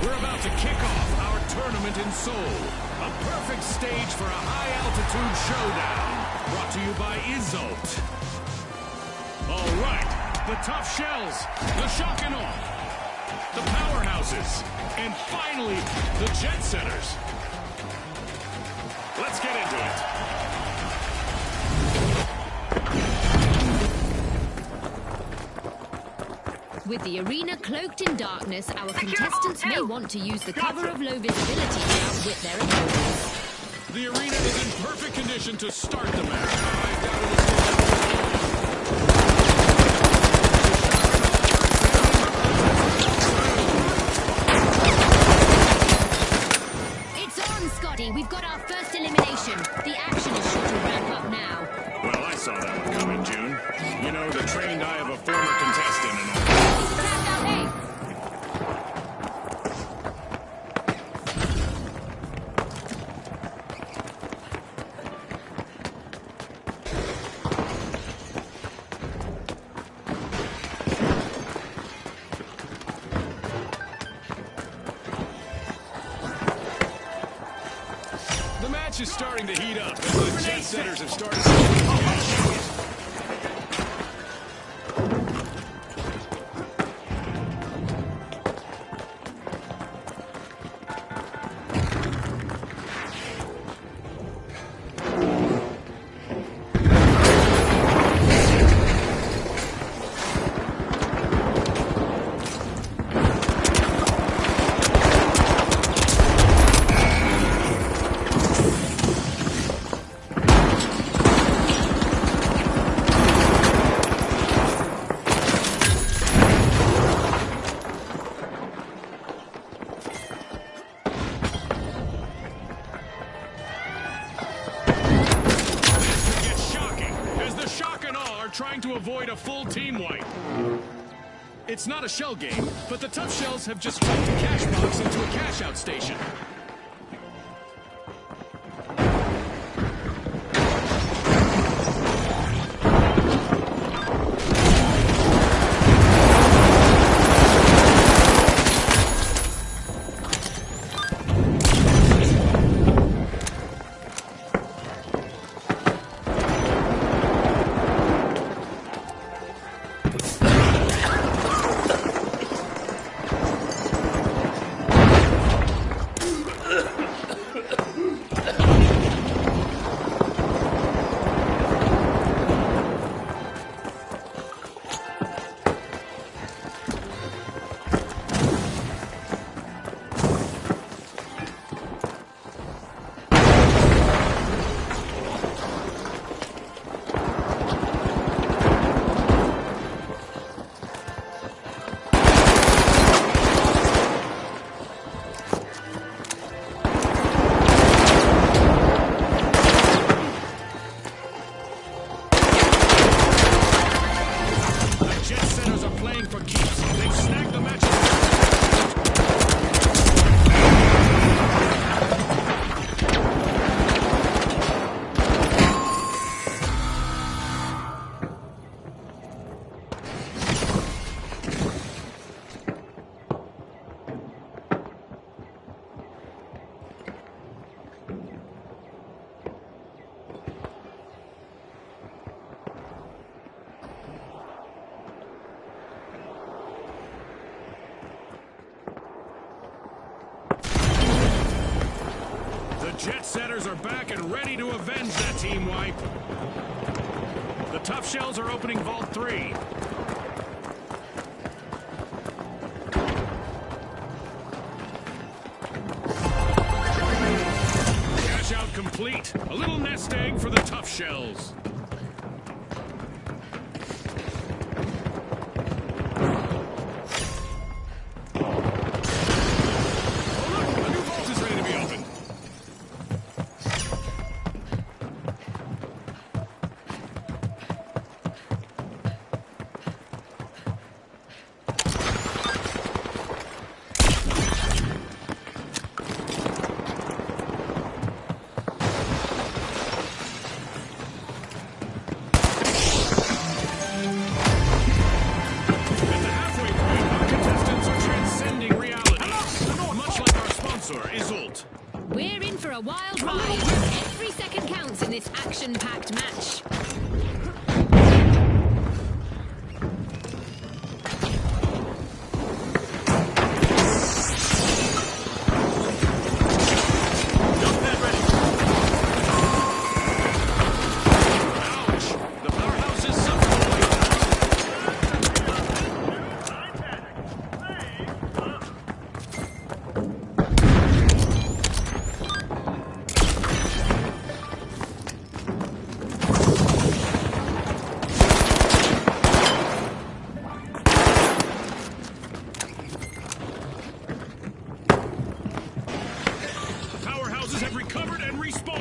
We're about to kick off our tournament in Seoul. A perfect stage for a high-altitude showdown. Brought to you by Izolt. All right, the tough shells, the shock and awe, the powerhouses, and finally, the jet setters. Let's get into it. With the arena cloaked in darkness, our contestants may want to use the cover of low visibility to outwit their opponents. The arena is in perfect condition to start the match. It's on, Scotty. We've got our first elimination. The action is sure to ramp up now. Well, I saw that one coming, June. You know, the trained eye of a former contestant and all. The match is starting to heat up as the jet setters have started to... trying to avoid a full team wipe. It's not a shell game, but the tough shells have just flipped a cash box into a cash out station. Jet setters are back and ready to avenge that team wipe. The tough shells are opening Vault 3. Cash out complete. A little nest egg for the tough shells. action-packed match. Have recovered and respawned.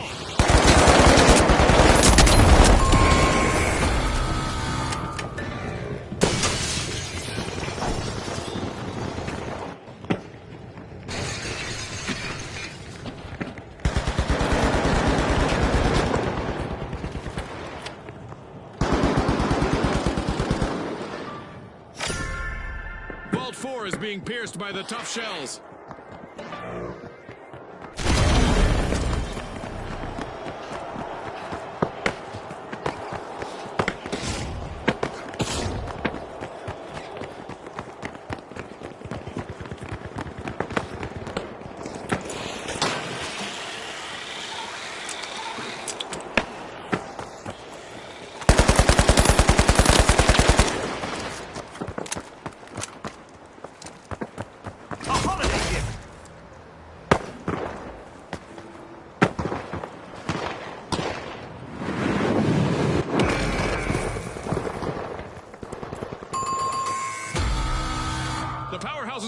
Vault 4 is being pierced by the tough shells.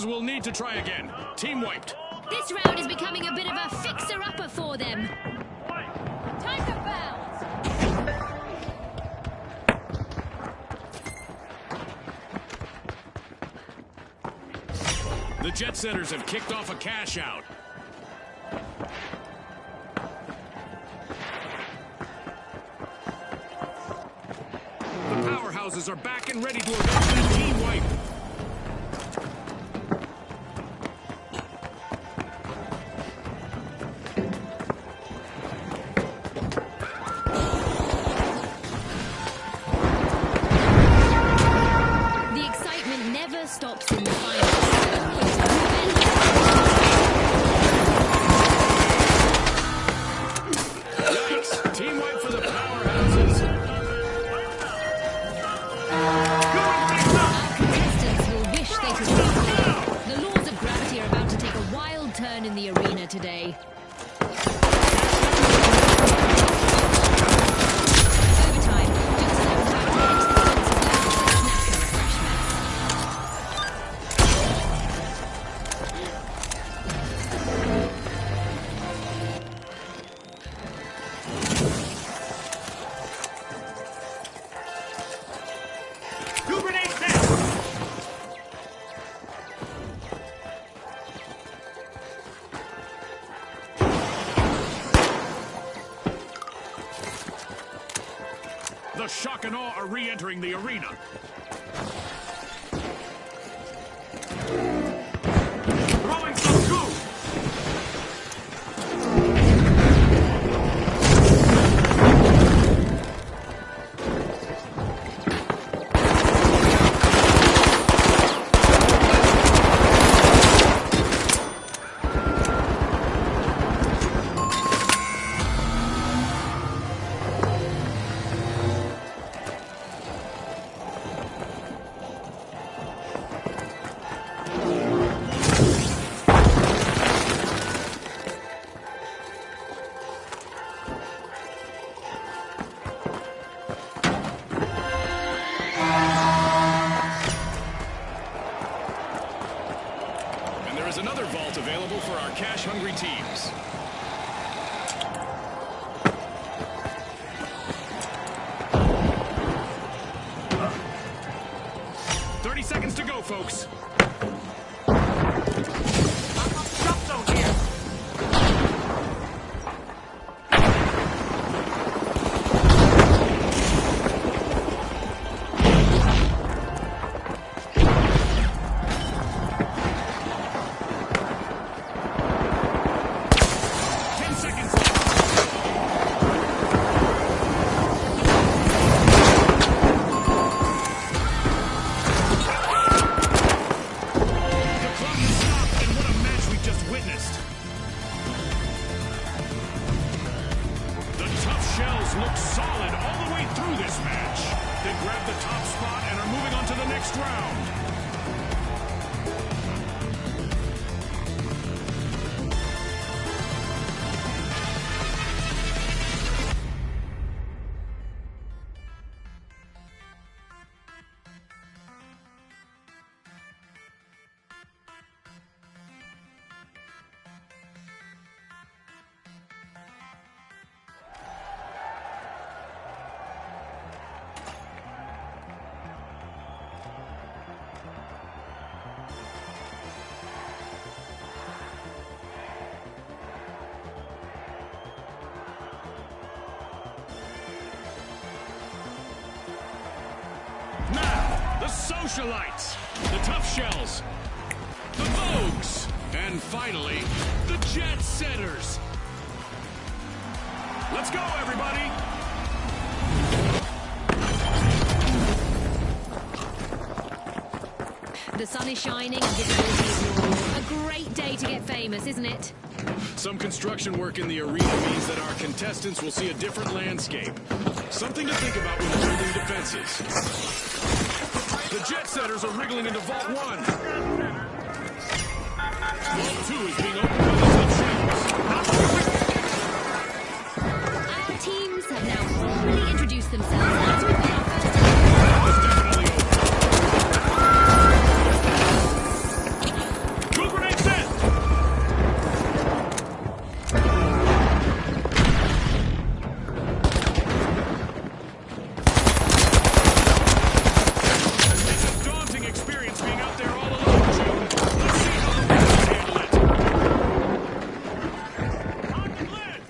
Will need to try again. Team wiped. This round is becoming a bit of a fixer-upper for them. Time to bounce. The Jet Setters have kicked off a cash out. The powerhouses are back and ready to avenge the team wipe. Stops in the final. Yikes! Team wipe for the powerhouses. Our contestants will wish they could recall. The laws of gravity are about to take a wild turn in the arena today. The shock and awe are re-entering the arena. Throwing some goo! Another vault available for our cash-hungry teams. Seconds to go, folks. Jump zone here. solid all the way through this match. They grabbed the top spot and are moving on to the next round. Now, the Socialites, the Tough Shells, the Vogues, and finally, the Jet Setters. Let's go, everybody! The sun is shining and visibility is normal. A great day to get famous, isn't it? Some construction work in the arena means that our contestants will see a different landscape. Something to think about when building defenses. The Jet Setters are wriggling into Vault 1. Vault 2 is being opened by the Tough Shells. Our teams have now formally introduced themselves as we begin our first It's definitely over. Two grenade set! It's a daunting experience being out there all alone, June. Let's see how the Vogues handle it. Target lit!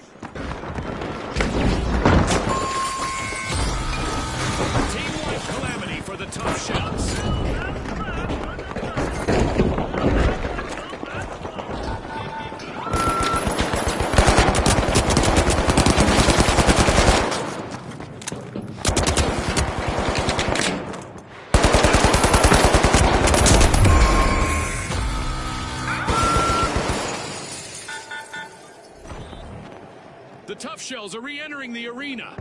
Team-wide calamity for the Tough Shells. The Tough Shells are re-entering the arena.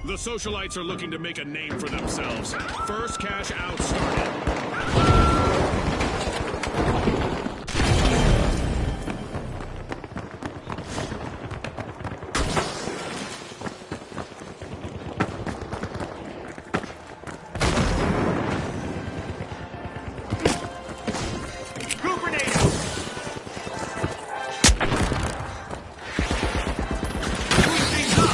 The Socialites are looking to make a name for themselves. First cash out started. Two grenades. Boosting up.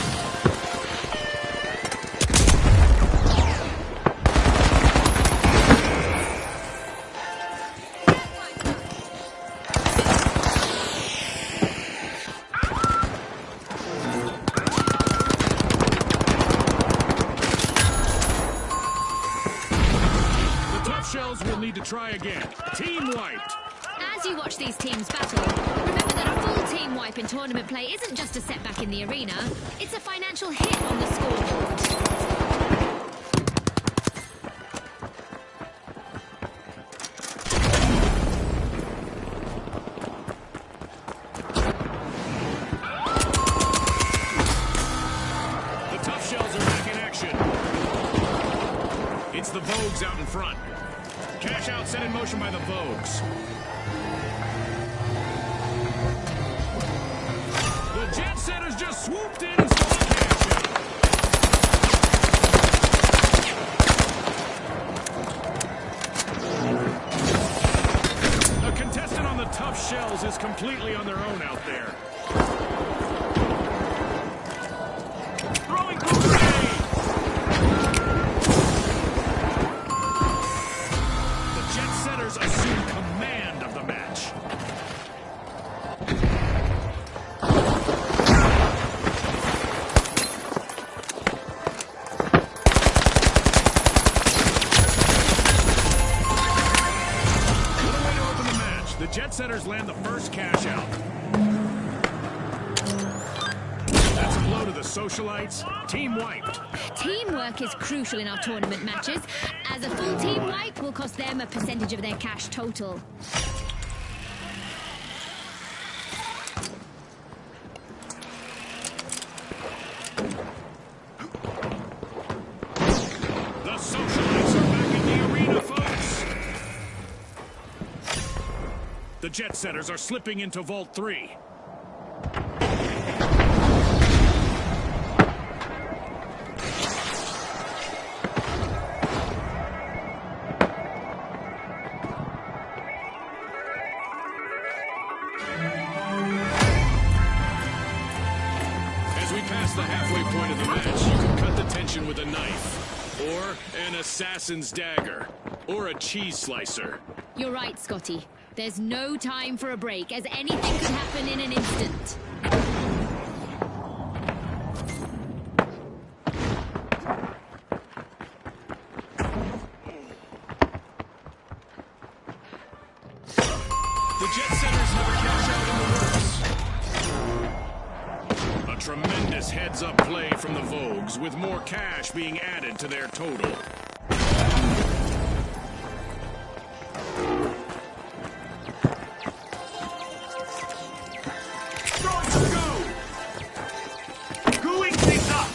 The Tough Shells will need to try again. Team wiped. As you watch these teams battle, remember that a full team wipe in tournament play isn't just a setback in the arena, it's a financial hit on the scoreboard. The Tough Shells are back in action. It's the Vogues out in front. Cash out set in motion by the Vogues. The Jet Setters just swooped in and stole the cash out. A contestant on the Tough Shells is completely on their own out there. Throwing grenade! The Jet Setters assume command of the match. What a way to open the match. The Jet Setters land the first cash out. That's a blow to the Socialites, team wiped. Teamwork is crucial in our tournament matches, as a full team wipe will cost them a percentage of their cash total. The Socialites are back in the arena, folks. The Jet Setters are slipping into Vault 3. As we pass the halfway point of the match, you can cut the tension with a knife, or an assassin's dagger, or a cheese slicer. You're right, Scotty. There's no time for a break, as anything could happen in an instant. The Jet Setters have a cash out in the works. A tremendous heads-up play from the Vogues, with more cash being added to their total. Throwing some goo! Gooing things up!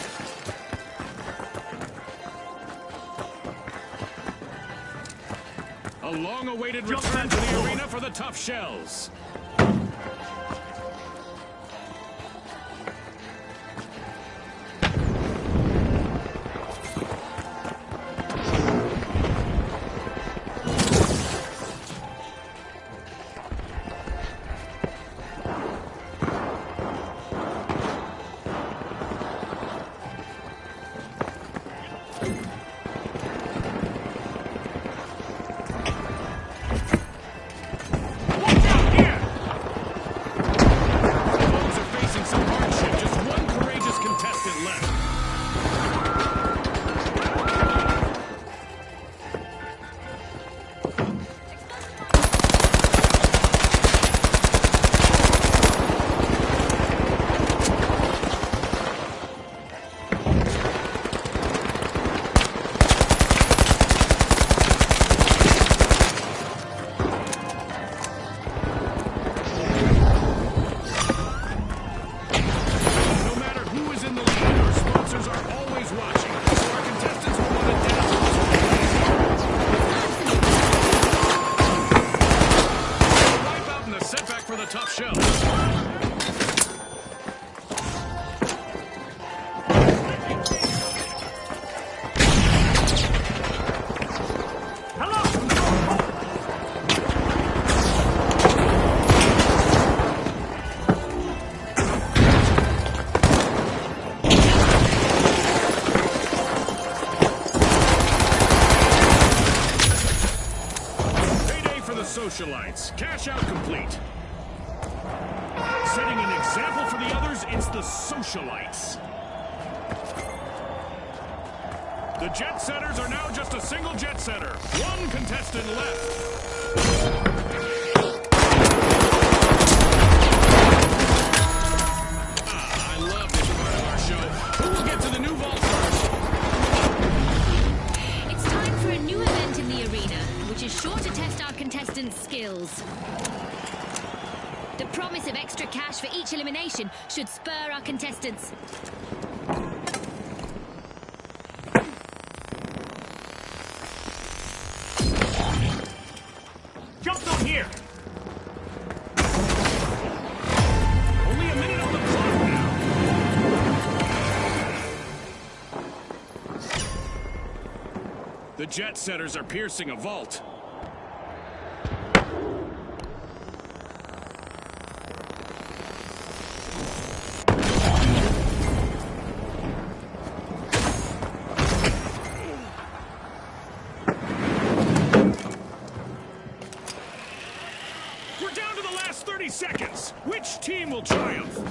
A long-awaited return to the arena for the Tough Shells. Watch out here! The Vogues are facing some hardship. Just one courageous contestant left. No matter who is in the lead, our sponsors are always watching, so our contestants will want to dance with this a wipeout and a setback for the Tough Shells. Hello! Payday for the Socialites. Cash out complete. Setting an example for the others, it's the Socialites. The Jet Setters are now just a single Jet Setter. One contestant left. I love this part of our show. Who will get to the new vault first? It's time for a new event in the arena, which is sure to test our contestants' skills. The promise of extra cash for each elimination should spur our contestants. Jump zone here! Only a minute on the clock now. The Jet Setters are piercing a vault. We're down to the last 30 seconds. Which team will triumph? We've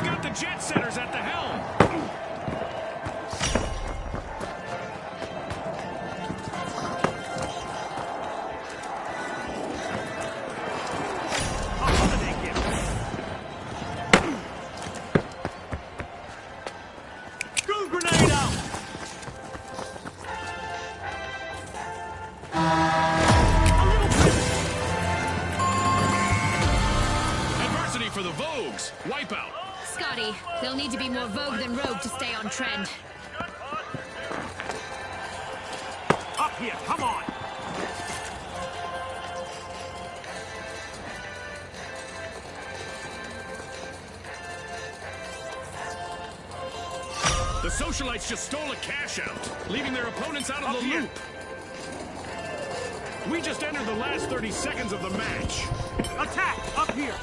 got the Jet Setters at the helm. Socialites, wipe out. Scotty, they'll need to be more vogue than rogue to stay on trend. Up here, come on! The Socialites just stole a cash out, leaving their opponents out of the loop. We just entered the last 30 seconds of the match. Attack! Up here!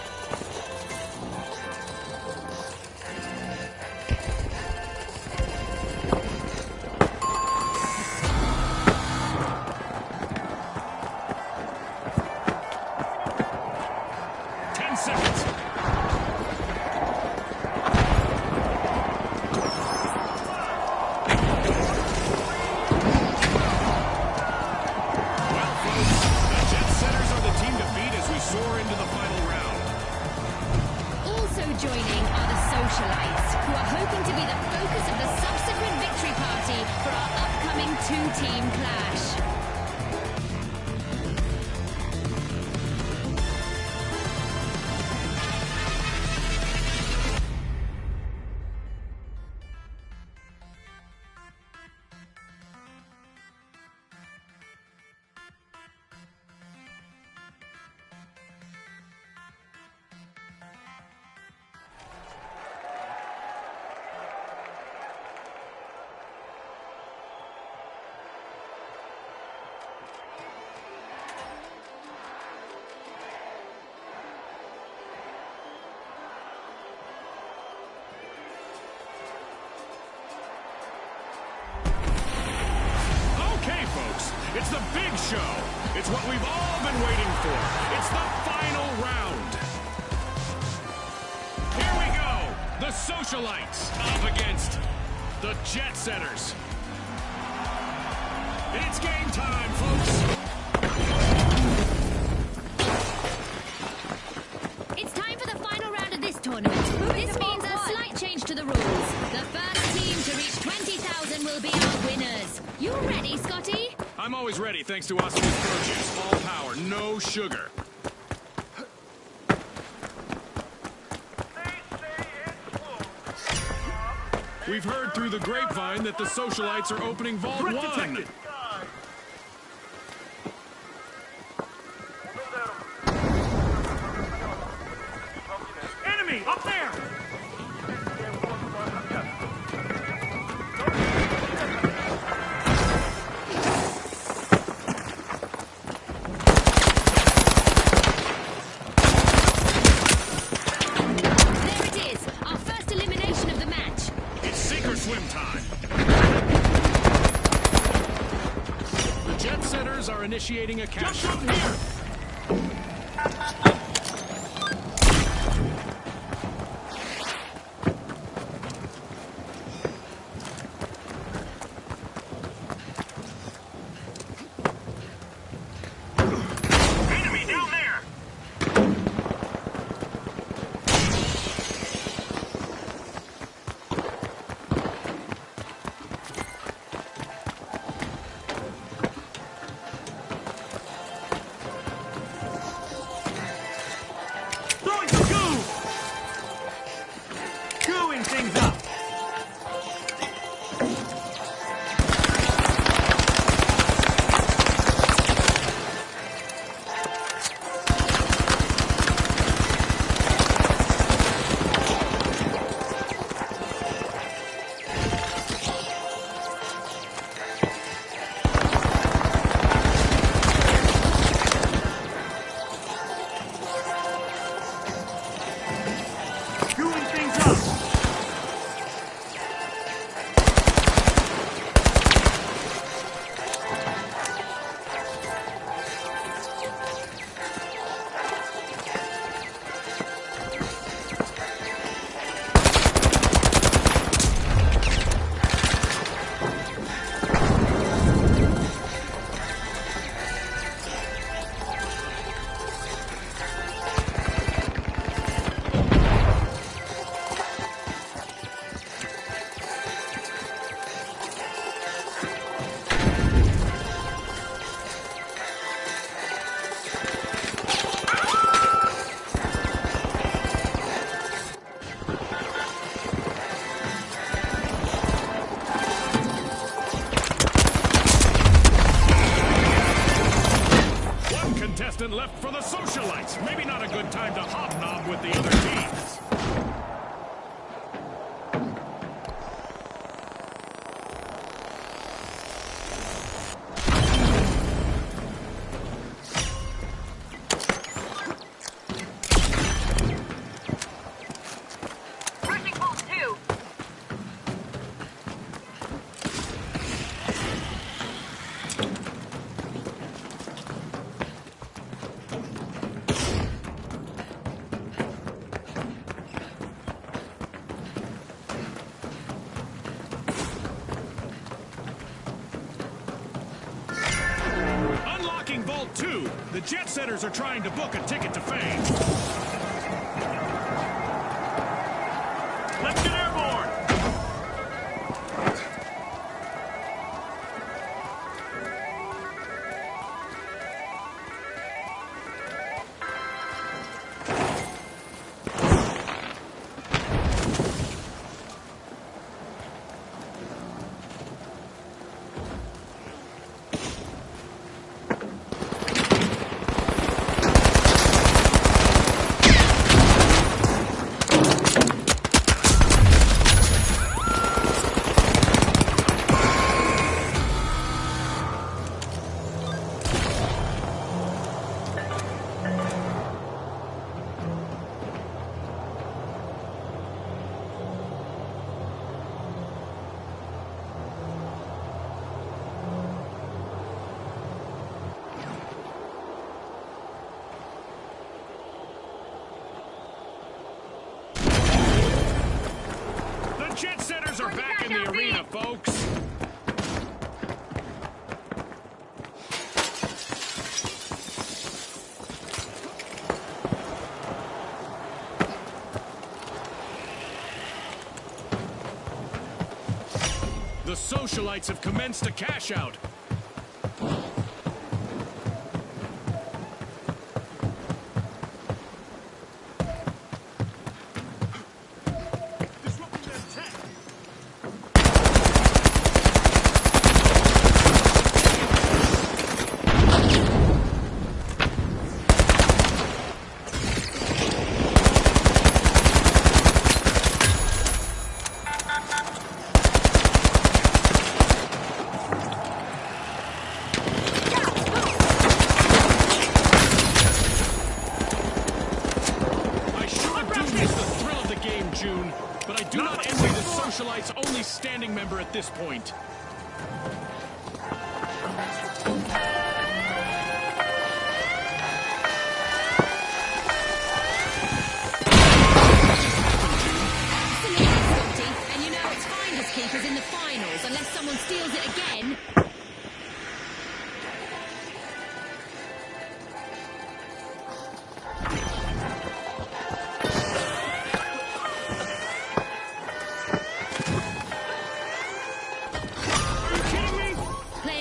Joining are the Socialites, who are hoping to be the focus of the subsequent victory party for our upcoming two-team clash. It's the big show. It's what we've all been waiting for. It's the final round. Here we go. The Socialites up against the Jet Setters. It's game time, folks. It's time for the final round of this tournament. This means a slight change to the rules. The first team to reach 20,000 will be our winners. You ready, Scotty? I'm always ready, thanks to Austin's produce. All power, no sugar. We've heard through the grapevine that the Socialites are opening Vault 1. Detected. Enemy, up there! Initiating a cash. Jump here! Enemy down there! minutes. Maybe not a good time to hobnob with the other teams. Vault 2, the Jet Setters are trying to book a ticket to fame. Let's get airborne! Jet Setters are back in the arena, folks. The socialites have commenced a cash out. But I do not envy the socialite's only standing member at this point. And you know it's finders keepers in the finals unless someone steals it again.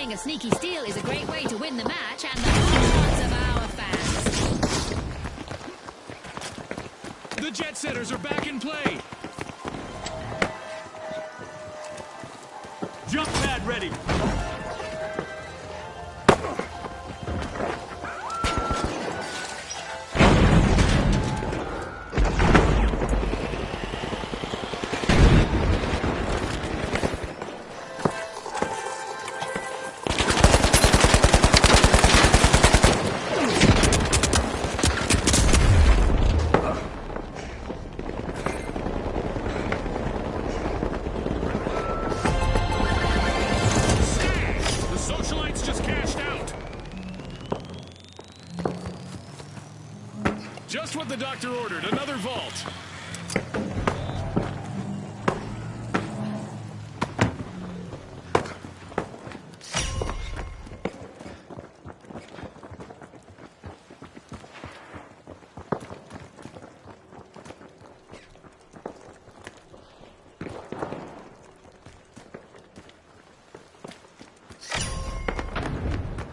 A sneaky steal is a great way to win the match and the hearts of our fans. The Jet Setters are back in play. Jump pad ready. Just what the doctor ordered, another vault.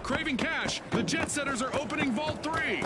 Craving cash, the Jet Setters are opening Vault 3.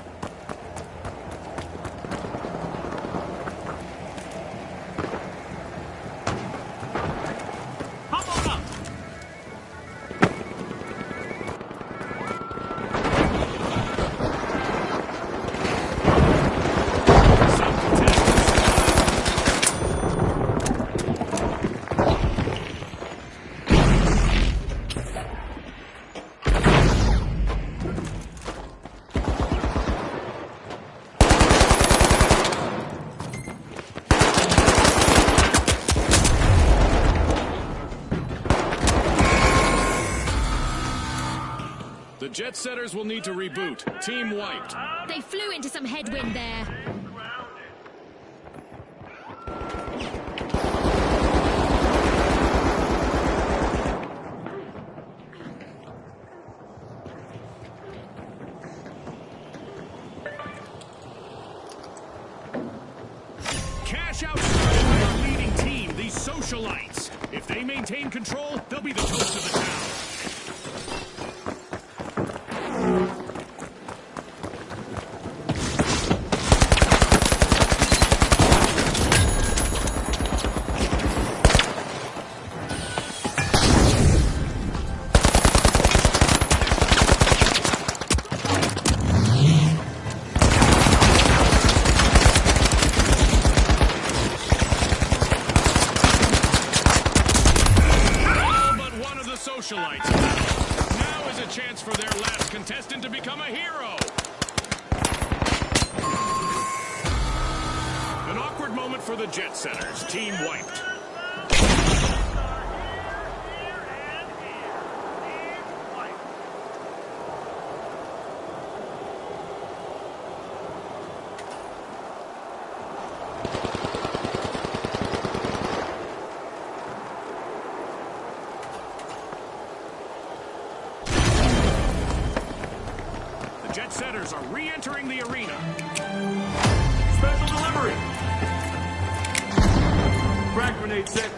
The jet setters will need to reboot. Team wiped. They flew into some headwind there. Cash out started by our leading team, these socialites. If they maintain control, they'll be the toast of the town. Socialites. Now is a chance for their last contestant to become a hero. An awkward moment for the jet setters. Team wiped. Jet setters are re-entering the arena. Special delivery. Frag grenade set.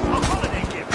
A holiday gift.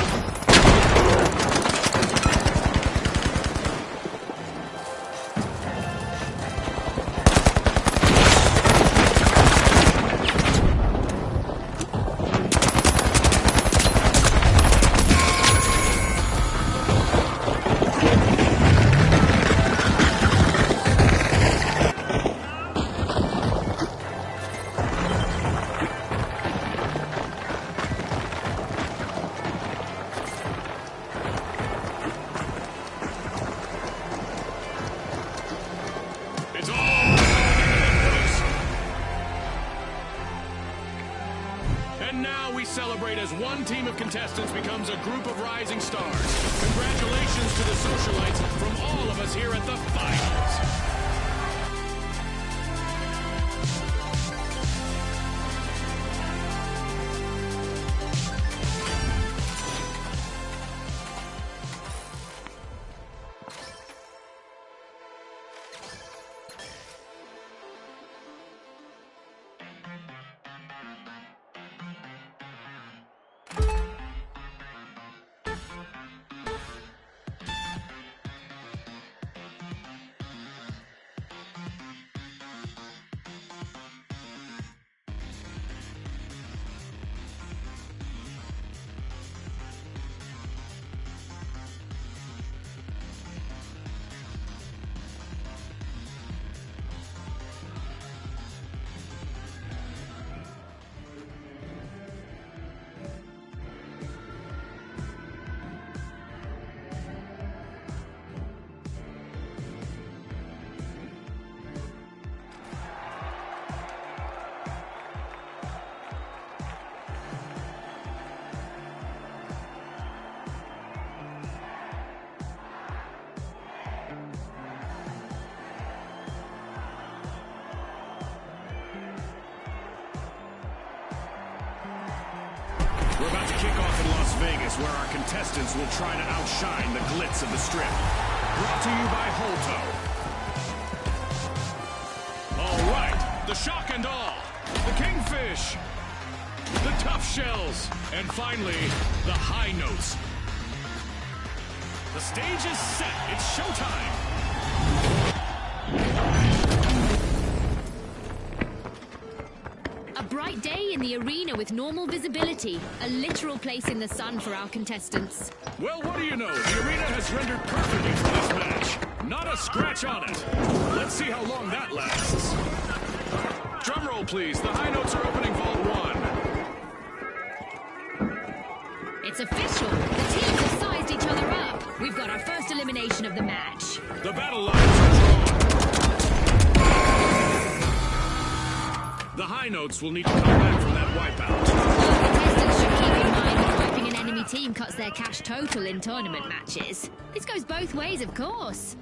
And now we celebrate as one team of contestants becomes a group of rising stars. Congratulations to the socialites from all of us here at the finals. We're about to kick off in Las Vegas, where our contestants will try to outshine the glitz of the Strip. Brought to you by Holto. All right, the shock and awe, the kingfish, the tough shells, and finally, the high notes. The stage is set. It's showtime. A bright day in the arena with normal visibility. A literal place in the sun for our contestants. Well, what do you know? The arena has rendered perfectly for this match. Not a scratch on it. Let's see how long that lasts. Drum roll, please. The high notes are opening Vault 1. It's official. The teams have sized each other up. We've got our first elimination of the match. The battle lines are drawn. The high notes will need to come back from that wipeout. Contestants should keep in mind that wiping an enemy team cuts their cash total in tournament matches. This goes both ways, of course.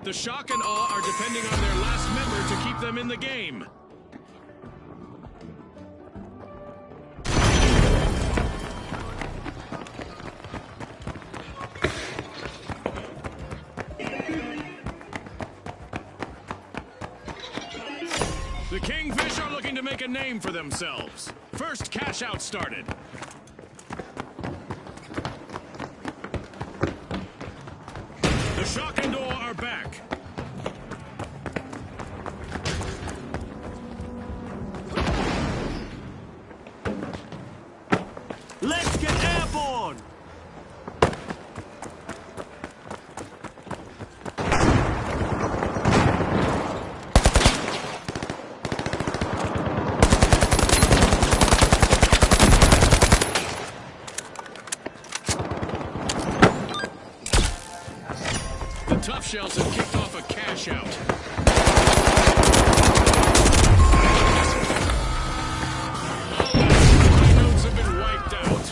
The shock and awe are depending on their last member to keep them in the game. The Kingfish are looking to make a name for themselves. First cash out started. The shock and awe are back. Let's get airborne! The Tough Shells have kicked off a cash out. High notes have been wiped out.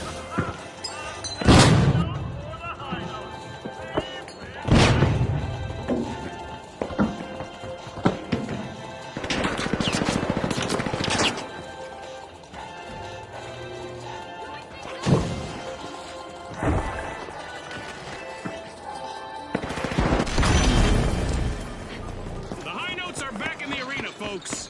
The high notes are back in the arena, folks.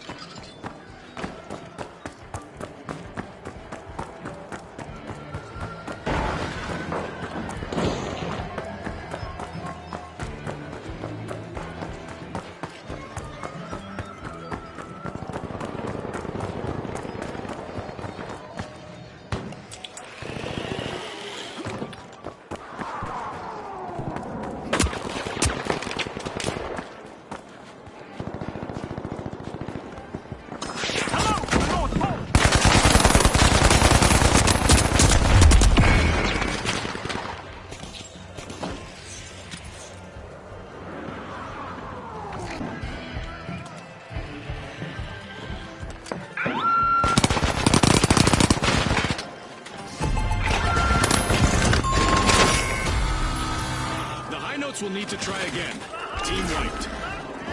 Will need to try again. Team wiped.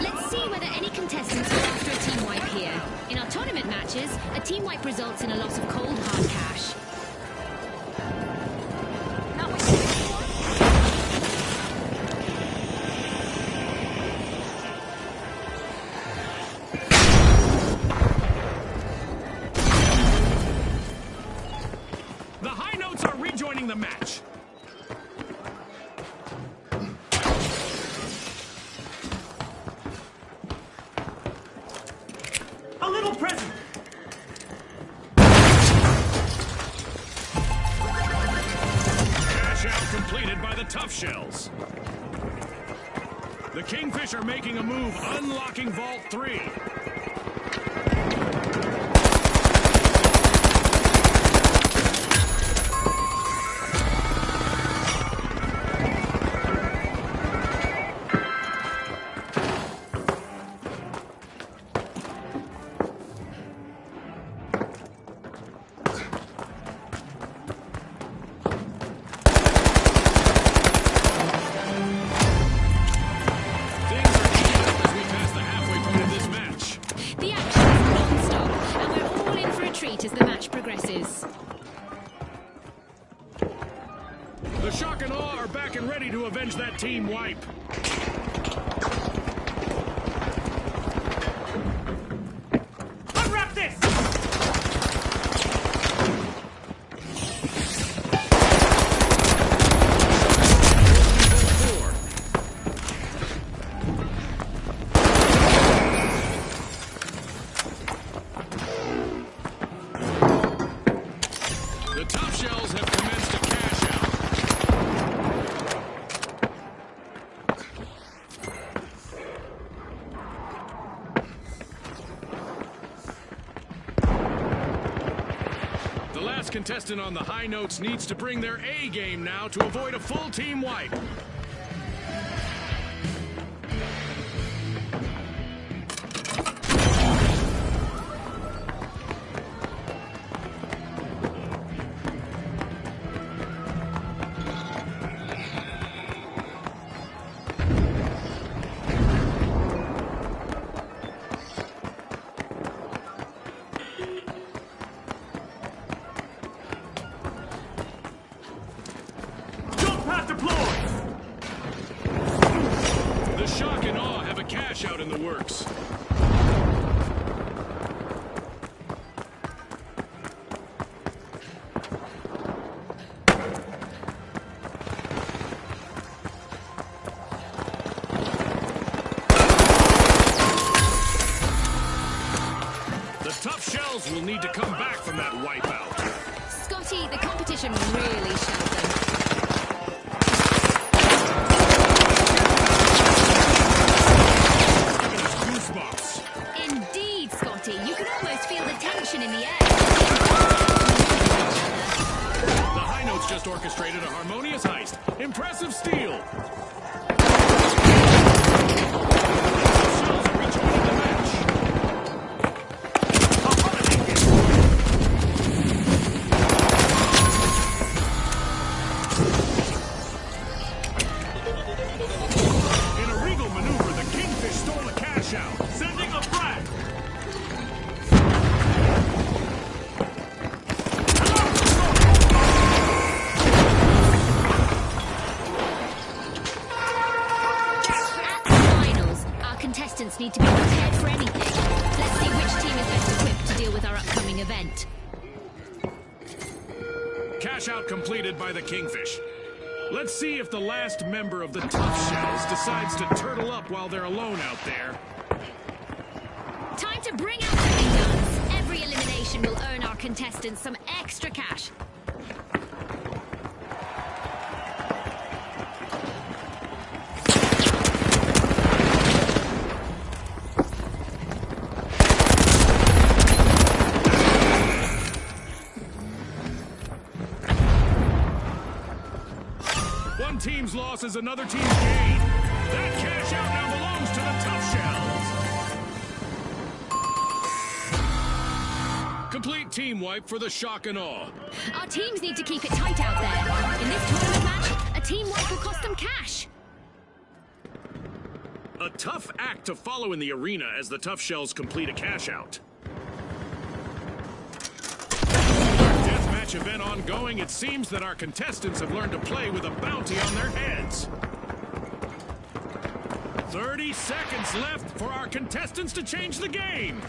Let's see whether any contestants go after a team wipe here. In our tournament matches, a team wipe results in a loss of cold hard cash. The high notes are rejoining the match. A little present! Cash out completed by the Tough Shells. The Kingfish are making a move, unlocking Vault 3. As the match progresses. The shock and awe are back and ready to avenge that team wipe. Unwrap this! The Tough Shells have commenced a cash out. The last contestant on the high notes needs to bring their A game now to avoid a full team wipe. Shells will need to come back from that wipeout. Scotty, the competition really showed them. Giving us goosebumps. Indeed, Scotty. You can almost feel the tension in the air. The high notes just orchestrated a harmonious heist. Impressive steal. Need to be prepared for anything. Let's see which team is best equipped to deal with our upcoming event. Cash out completed by the Kingfish. Let's see if the last member of the Tough Shells decides to turtle up while they're alone out there. Time to bring out the big guns. Every elimination will earn our contestants some extra cash. One team's loss is another team's gain. That cash out now belongs to the Tough Shells. Complete team wipe for the shock and awe. Our teams need to keep it tight out there. In this tournament match, a team wipe will cost them cash. A tough act to follow in the arena as the Tough Shells complete a cash out. Event ongoing, it seems that our contestants have learned to play with a bounty on their heads. 30 seconds left for our contestants to change the game.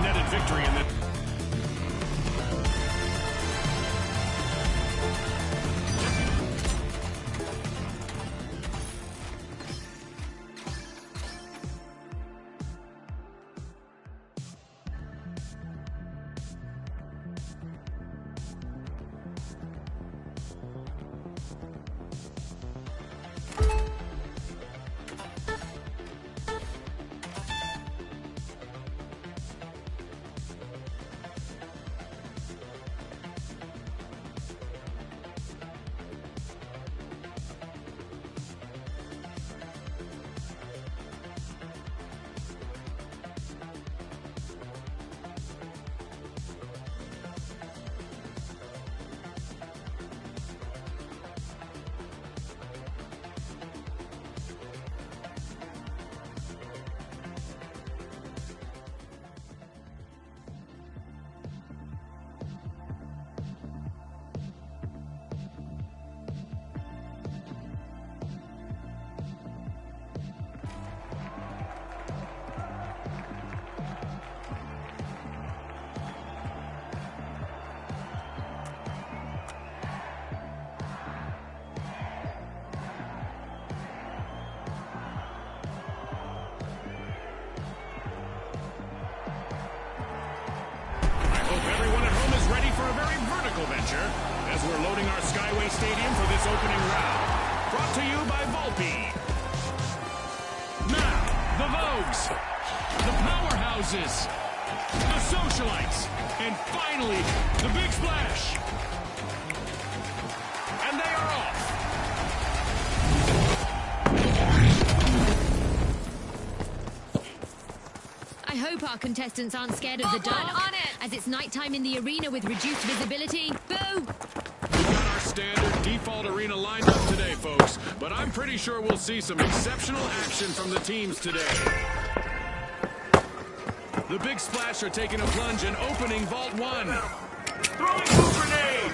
Netted victory in the... Venture as we're loading our Skyway Stadium for this opening round. Brought to you by Volpe. Now, the Vogues, the Powerhouses, the Socialites, and finally, the Big Splash. And they are off. I hope our contestants aren't scared of the dark, on it. as it's nighttime in the arena with reduced visibility. Boo! We got our standard default arena lined up today, folks, but I'm pretty sure we'll see some exceptional action from the teams today. The Big Splash are taking a plunge and opening Vault 1. Throwing a grenade!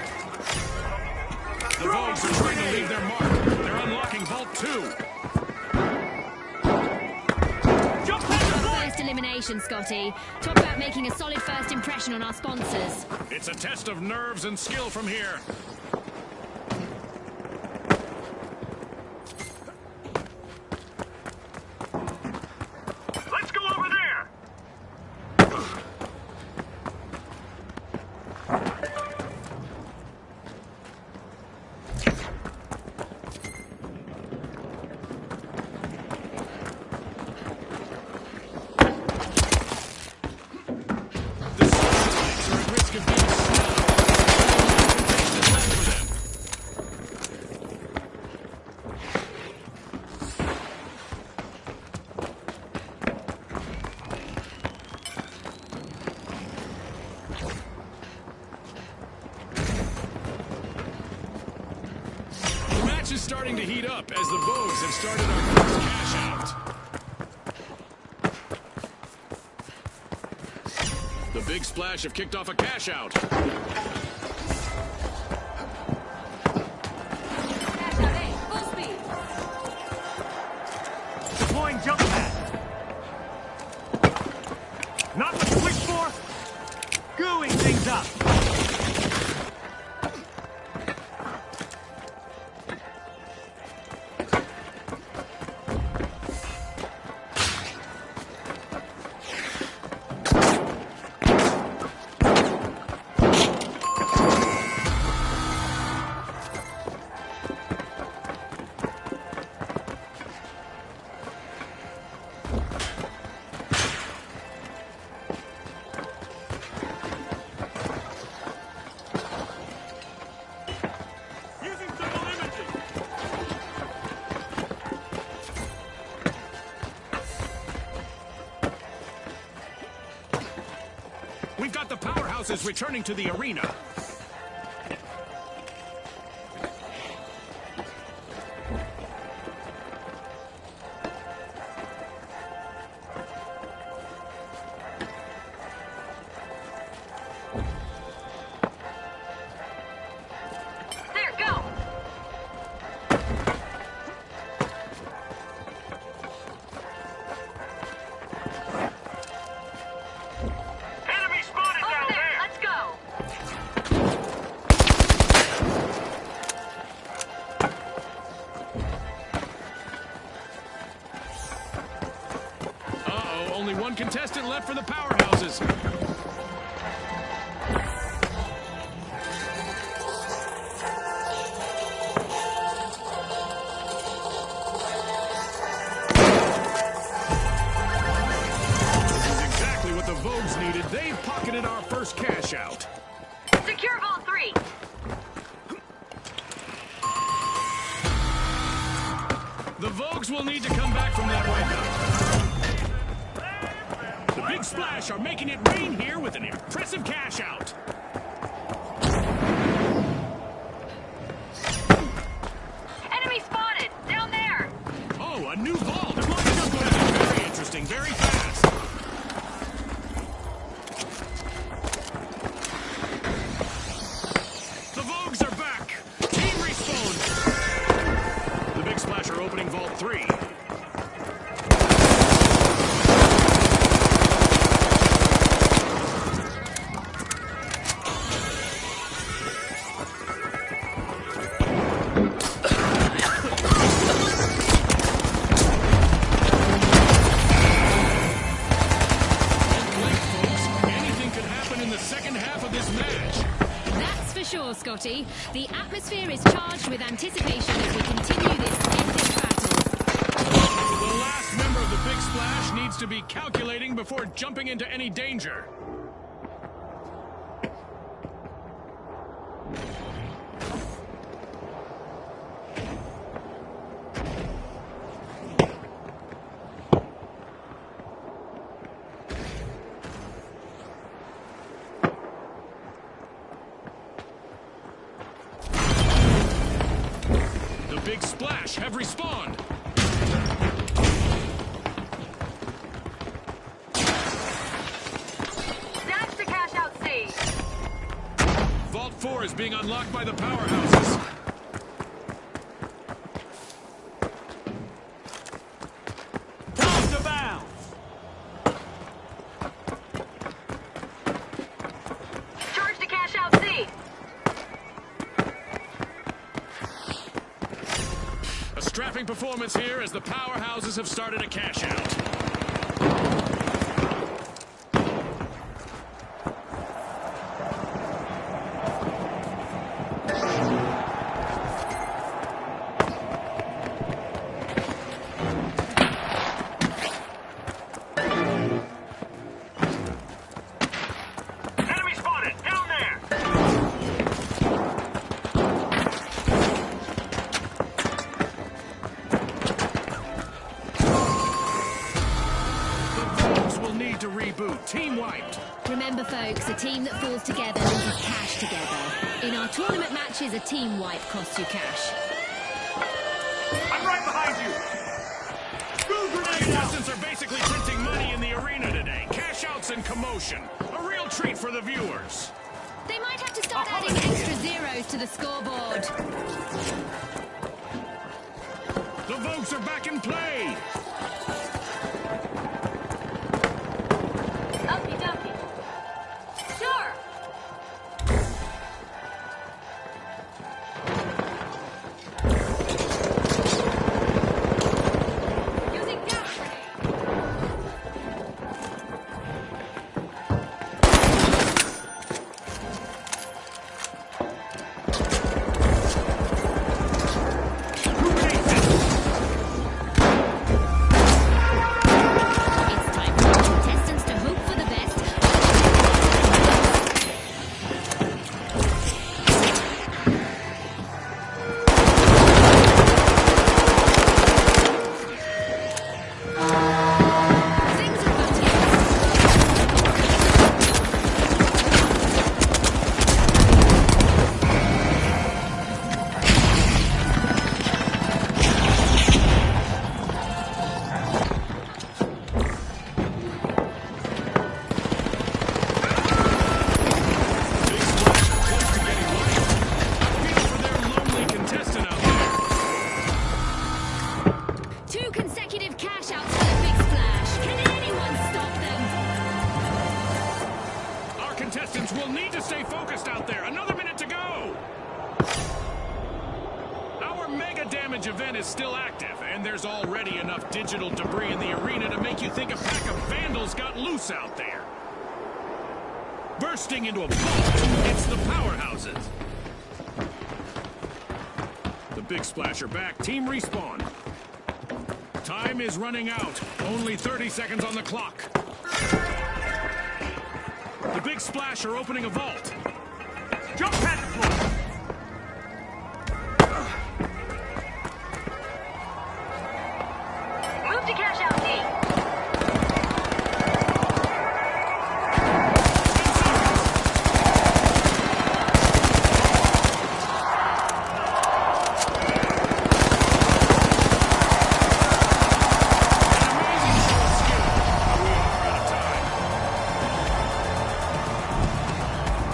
The Vogues are trying to leave their mark. They're unlocking Vault 2. Jump past the point! First elimination, Scotty. Talk about making a solid first impression on our sponsors. It's a test of nerves and skill from here. Let's go over there! The Socialites are at risk of being snubbed. There's left for them. The match is starting to heat up as the Vogues have started our first cash out. The Big Splash have kicked off a cash out. Deploying jump pad. Not what you wished for. Gooing things up. Using thermal imaging. We've got the powerhouses returning to the arena. There, go! Enemy spotted Over down there, there! let's go! Uh-oh, only one contestant left for the powerhouses. This is exactly what the Vogues needed. They've pocketed our first cash out. Secure Vault 3! The Vogues will need to come back from that wipeout. The Big Splash are making it rain here with an impressive cash out. Enemy spotted! Down there! Oh, a new vault. This is going to be very interesting, very fast. The Vogues are back. Team respawn. The Big Splash are opening Vault 3. Late, folks. Anything could happen in the second half of this match. That's for sure, Scotty. The atmosphere is charged with anticipation as we continue this epic battle. The last member of the Big Splash needs to be calculating before jumping into any danger. The Big Splash have respawned. door is being unlocked by the powerhouses. Toss to bounds. Charge to cash out C. A strapping performance here as the powerhouses have started a cash out. Enemy spotted. Down there. The Vogues will need to reboot. Team wiped. Remember, folks, a team that falls together loses cash together. In our tournament matches, a team wipe costs you cash. I'm right behind you. Go grenade out. Contestants are basically printing money in the arena today. Cash outs and commotion. A real treat for the viewers. They might have to start adding extra zeros to the scoreboard. The Vogues are back in play. Uppy dumpy. Sure. Using gas grenade. It's time for our contestants to hope for the best. Things are about to get Big splash close to getting light. I feel for their lonely contestant out there. 2 consecutive cash outs for the Big Splash. Can anyone stop them? Our contestants will need to stay focused out there. Another minute to go. Our mega damage event is still active, and there's already enough digital debris in the arena to make you think a pack of vandals got loose out there. Bursting into a vault, it's the powerhouses. The Big Splash are back. Team respawn. Time is running out. Only 30 seconds on the clock. The Big Splash are opening a vault. Jump pad deployed. Move to cash out D.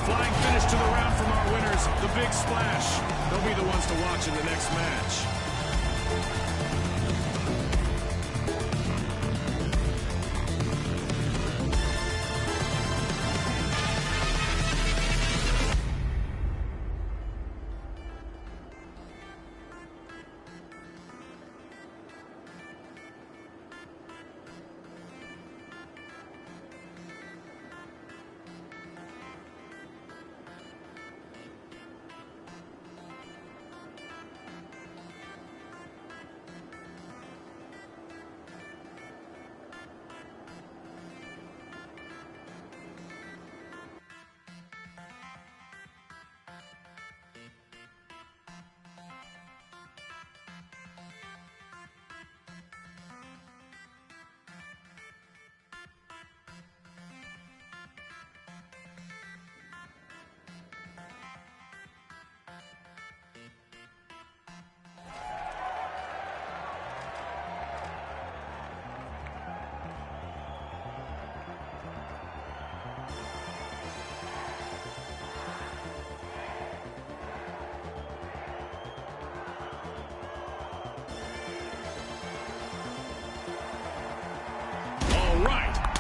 Flying finish to the round from our winners, the Big Splash. They'll be the ones to watch in the next match.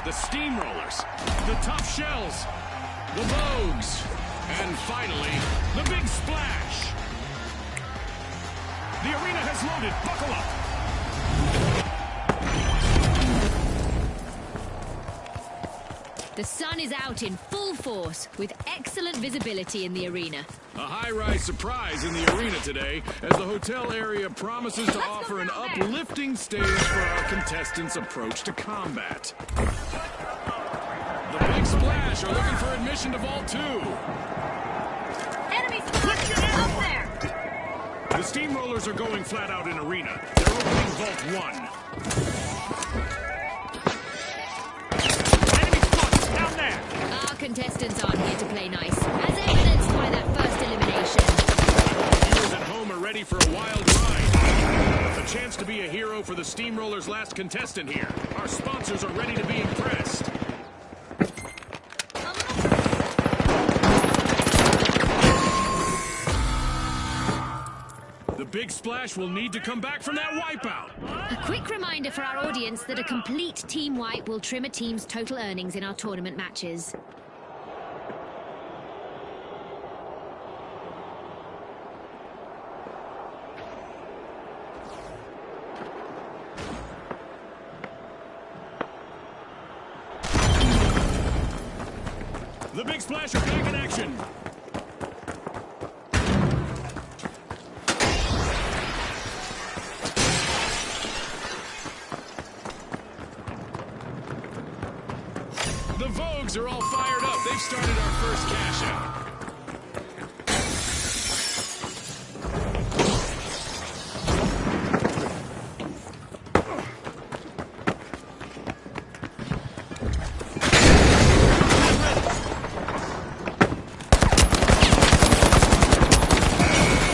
the Steamrollers, the Tough Shells, the Vogues, and finally, the Big Splash. The arena has loaded. Buckle up. The sun is out in full force, with excellent visibility in the arena. A high-rise surprise in the arena today, as the hotel area promises to offer an uplifting stage for our contestants' approach to combat. The Big Splash are looking for admission to Vault 2. Enemy spotted! Up there! The Steamrollers are going flat out in arena. They're opening Vault 1. Our contestants aren't here to play nice, as evidenced by that first elimination. Viewers at home are ready for a wild ride. A chance to be a hero for the Steamrollers' last contestant here. Our sponsors are ready to be impressed. The Big Splash will need to come back from that wipeout. A quick reminder for our audience that a complete team wipe will trim a team's total earnings in our tournament matches. The Big Splash are back in action. The Vogues are all fired up. They've started our first cash out.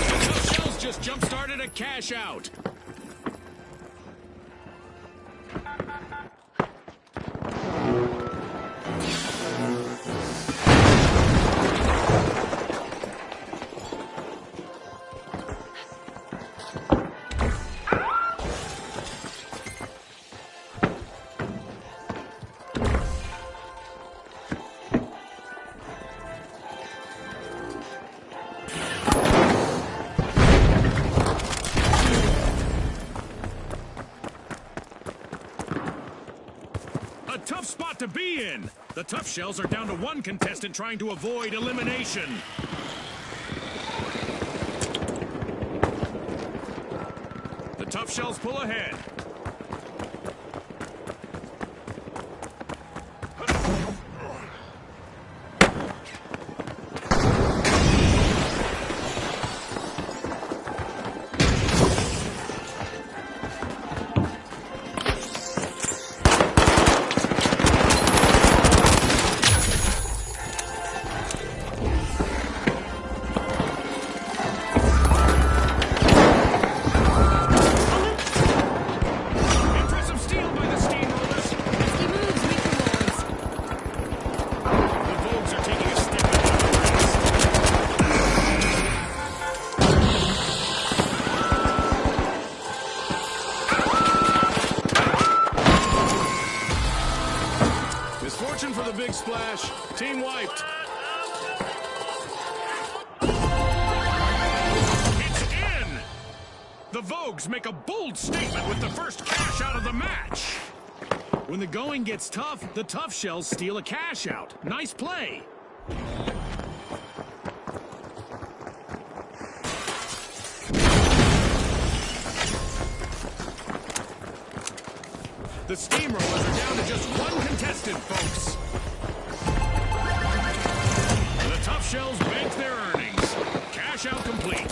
The Shells just jump-started a cash out. A tough spot to be in. The Tough Shells are down to one contestant trying to avoid elimination. The Tough Shells pull ahead. Impressive steal by the Steamrollers. He moves with rewards. The Vogues are taking a step back to the race. Misfortune for the Big Splash. Team wiped. It's in! The Vogues make a bold statement with the first cash out of the match. When the going gets tough, the Tough Shells steal a cash out. Nice play. The Steamrollers are down to just one contestant, folks. The Tough Shells bank their earnings. Cash out complete.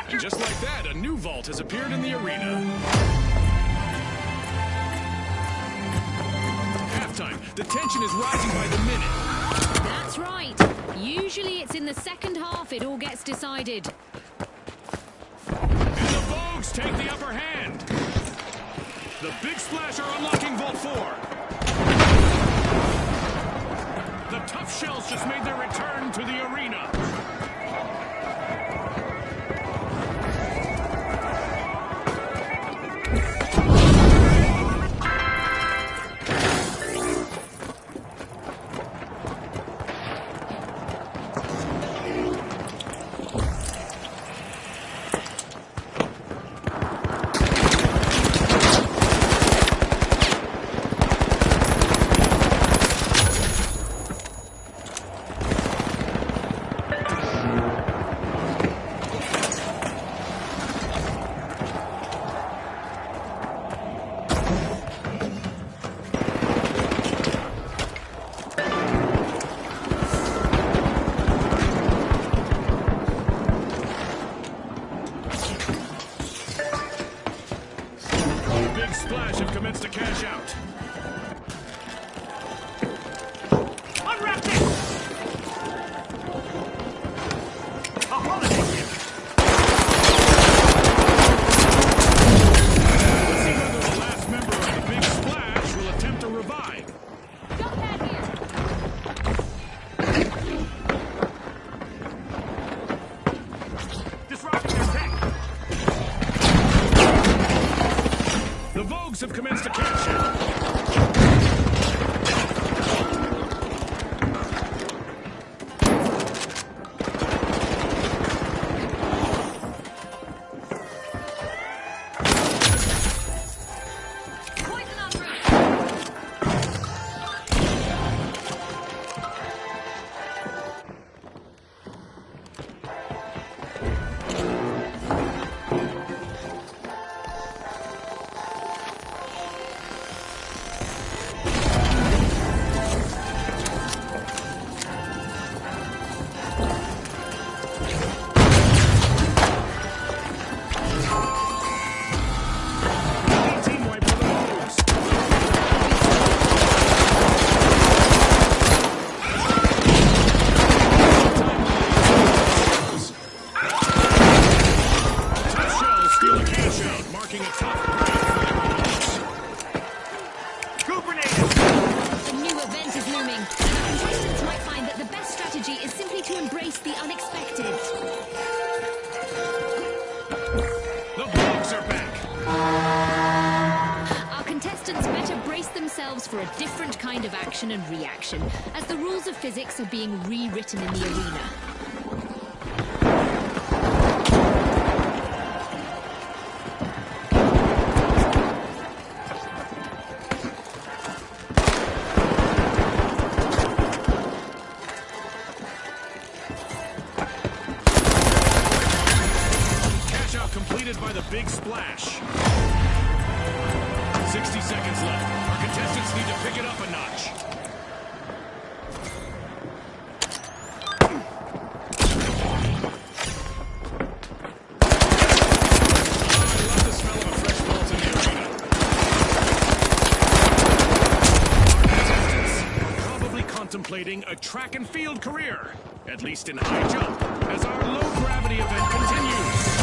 And just like that, a new vault has appeared in the arena. Halftime. The tension is rising by the minute. That's right. Usually it's in the second half it all gets decided. And the Vogues take the upper hand. The Big Splash are unlocking Vault 4. The Tough Shells just made their return to the arena. Splash have commenced to cash out. Unwrap this! A holiday gift! Let's see whether the last member of the Big Splash will attempt to revive. Jump pad here. Disrupting their tech! The Vogues have commenced to cash out. Poison en route. Team wipe for the Vogues. Tough Shells steal the cash out, marking a tough break for the Vogues. Goo grenade! A new event is looming, and our contestants might find that the best strategy is simply to embrace the unexpected. The Vogues are back. Our contestants better brace themselves for a different kind of action and reaction, as the rules of physics are being rewritten in the arena. Cash out completed by the Big Splash. 60 seconds left. Our contestants need to pick it up a notch. I love the smell of a fresh vault in the arena. Our contestants are probably contemplating a track and field career, at least in high jump, as our low gravity event continues.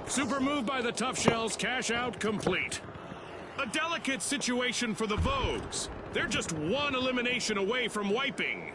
Super move by the Tough Shells, cash out complete. A delicate situation for the Vogues. They're just one elimination away from wiping.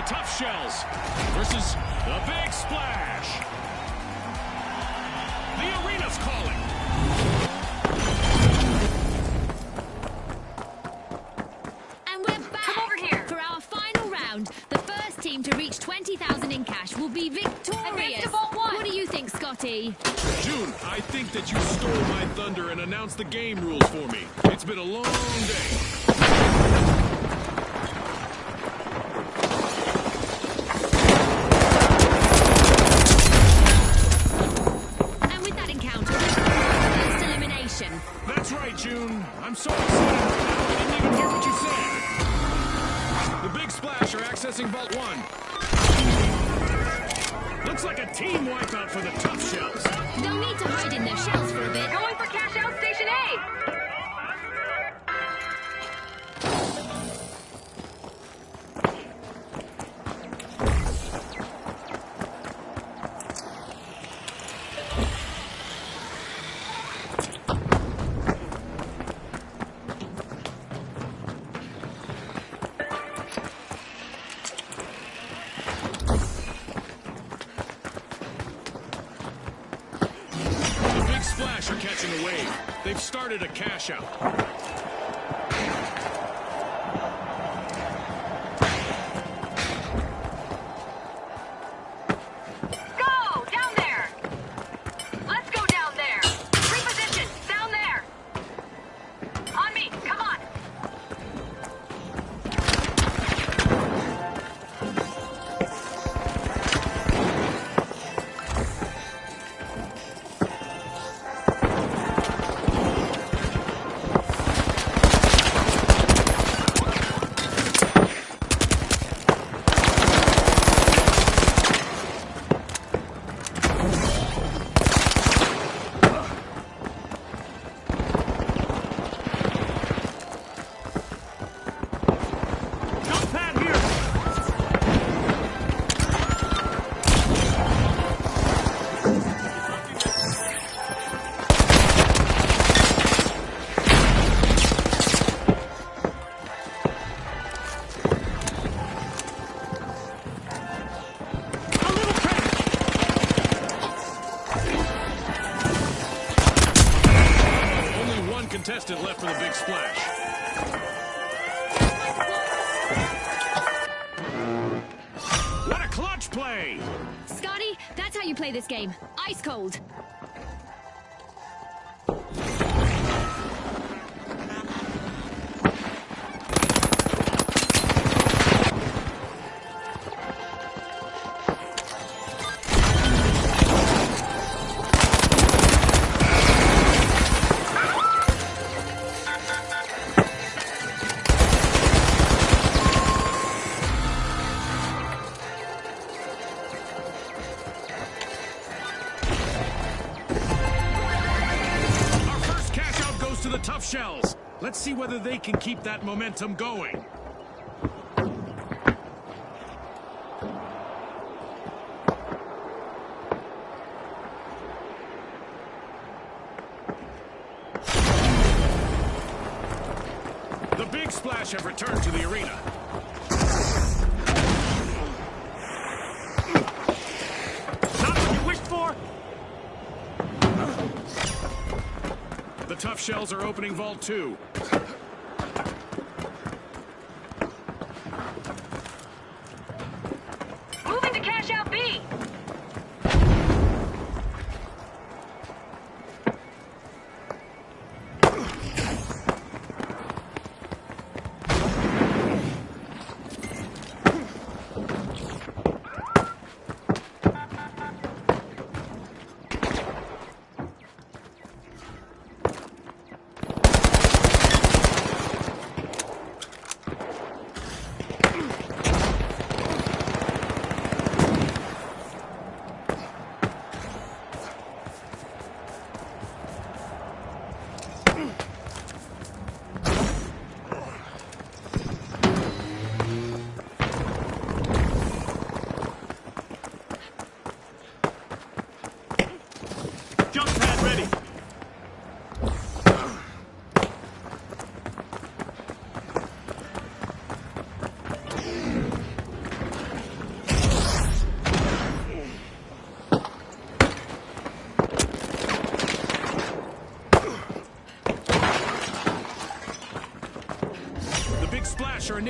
The Tough Shells versus the Big Splash. The arena's calling. And we're back. Come over here. For our final round, the first team to reach 20,000 in cash will be victorious. Advance to Vault 1. What do you think, Scotty? June, I think that you stole my thunder and announced the game rules for me. It's been a long day. That's right, June. I'm so excited right now, I didn't even hear what you said. The Big Splash are accessing Vault 1. Looks like a team wipeout for the Tough Shells. They'll need to hide in their shells for a bit. Going for cash out station A. Are catching a wave. They've started a cash out. Go! Down there! Let's go down there! Reposition! Down there! On me! Come on! Contestant left for the Big Splash. What a clutch play! Scotty, that's how you play this game. Ice cold. The Tough Shells. Let's see whether they can keep that momentum going. The Big Splash have returned to the arena. Not what you wished for? The Tough Shells are opening Vault 2. Moving to cash out B.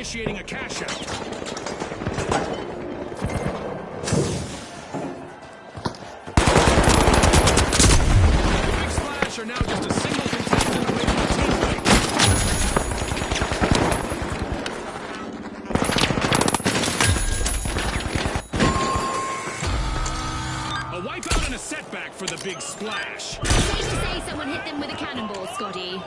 initiating a cash out. The Big Splash are now just a single contestant away from a teammate. A wipeout and a setback for the Big Splash. Safe to say someone hit them with a cannonball, Scotty.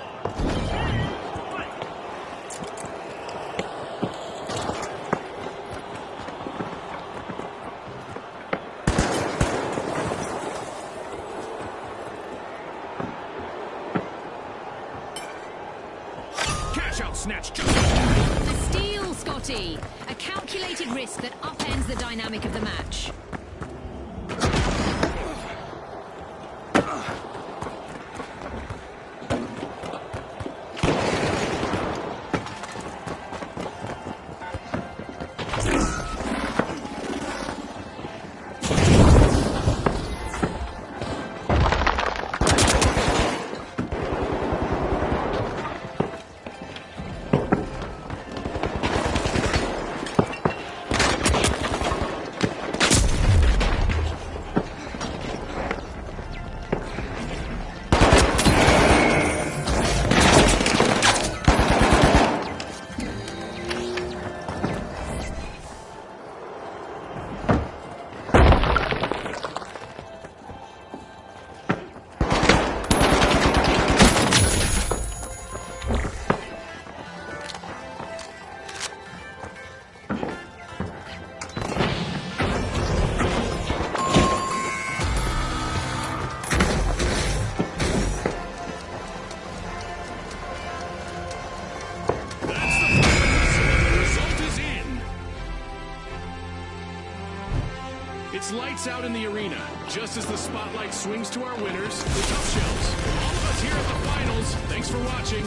Out snatch. A steal, Scotty. A calculated risk that upends the dynamic of the match. It's lights out in the arena. Just as the spotlight swings to our winners, the Tough Shells. All of us here at the finals, thanks for watching.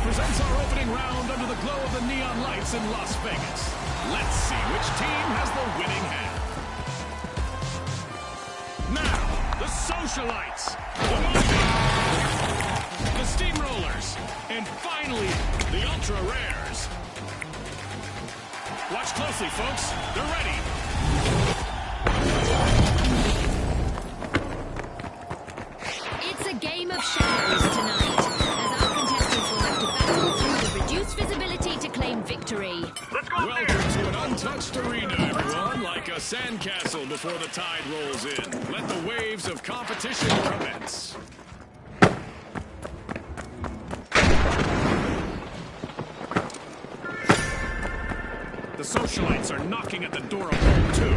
Presents our opening round under the glow of the neon lights in Las Vegas. Let's see which team has the winning hand. Now, the Socialites, the Monkey, the Steamrollers, and finally, the Ultra Rares. Watch closely, folks. They're ready. victory. Let's go up there. Welcome to an untouched arena, everyone, like a sandcastle before the tide rolls in. Let the waves of competition commence. The socialites are knocking at the door of home, too.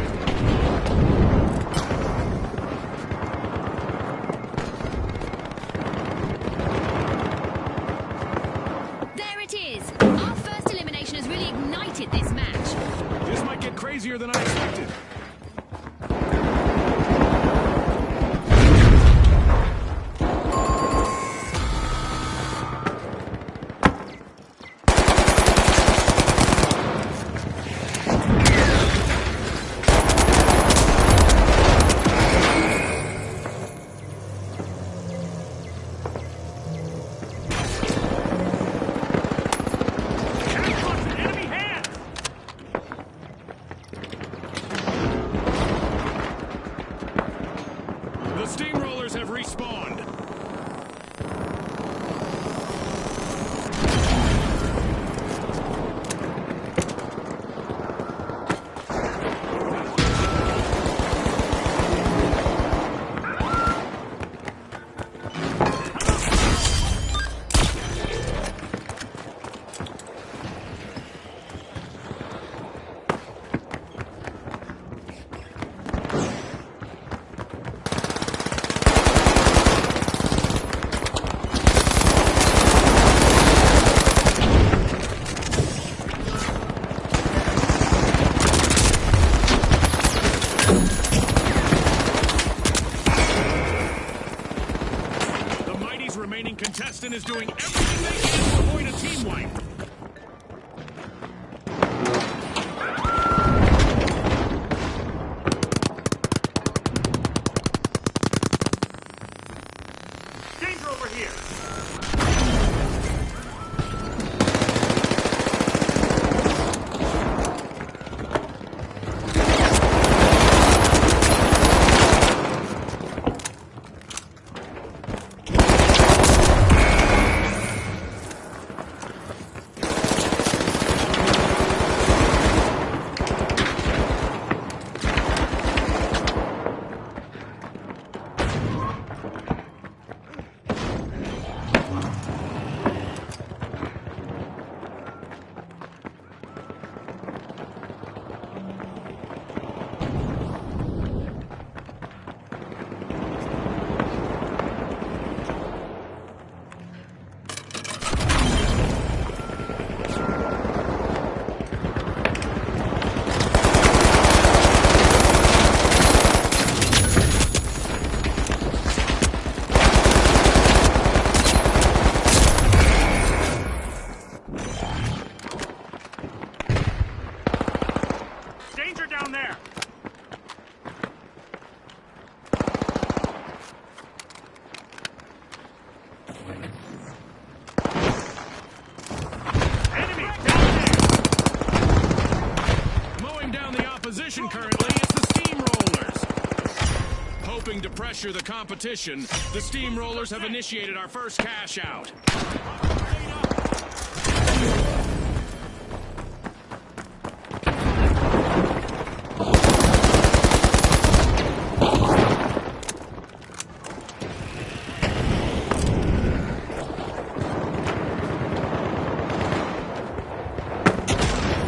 There it is. Our first elimination has really ignited this match. This might get crazier than I expected. Enemy hands. The steamrollers have respawned. The Mighty's remaining contestant is doing everything they can to avoid a team wipe. Danger over here. Danger down there. Enemy down there. Mowing down the opposition currently is the steamrollers. Hoping to pressure the competition, the steamrollers have initiated our first cash out.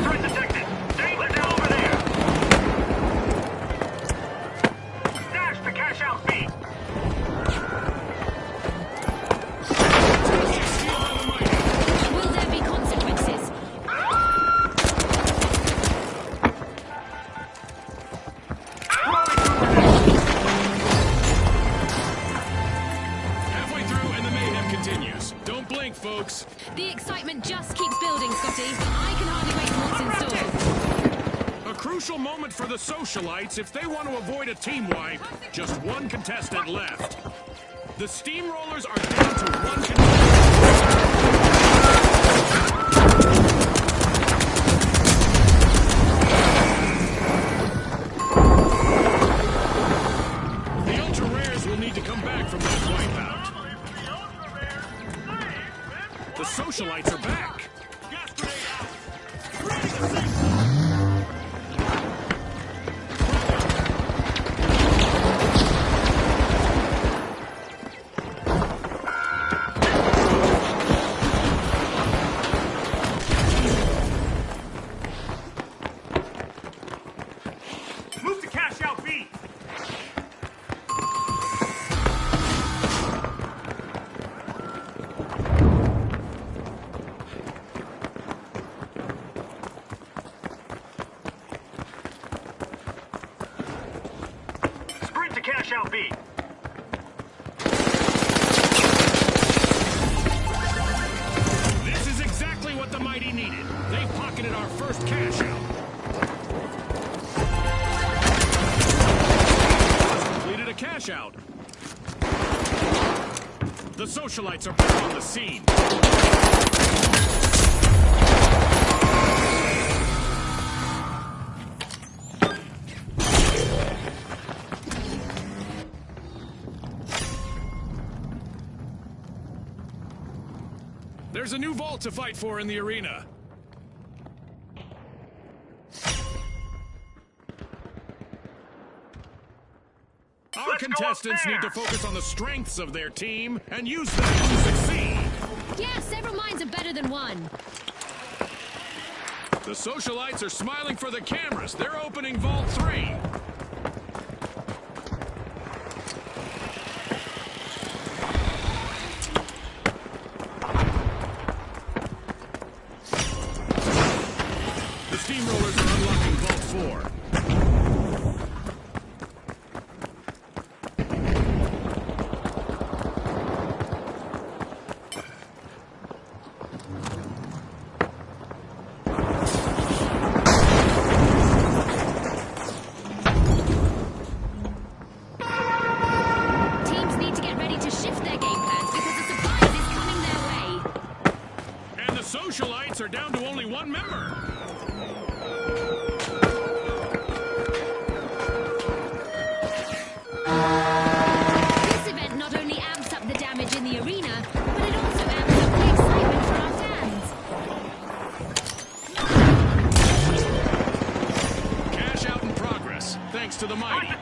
Threat detected. Danger down over there. Dash the cash out fee. Will there be consequences? Halfway through and the mayhem continues. Don't blink, folks. The excitement just keeps building, Scotty. I can hardly wait for what's in store. A crucial moment for the socialites if they want to avoid a team wipe. Just one contestant left. The steamrollers are down to one contestant. The ultra rares will need to come back from that wipeout. The socialites are back. Gas grenade out. to cash out B. This is exactly what the Mighty needed. They pocketed our first cash out. Completed a cash out. The socialites are back on the scene. There's a new vault to fight for in the arena. Our contestants need to focus on the strengths of their team and use them to succeed. Yeah, several minds are better than one. The socialites are smiling for the cameras. They're opening Vault 3. The steamrollers are unlocking Vault 4. Teams need to get ready to shift their game plans because the surprise is coming their way. And the socialites are down to only one member. This event not only amps up the damage in the arena, but it also amps up the excitement for our fans. Cash out in progress, thanks to the Mighty.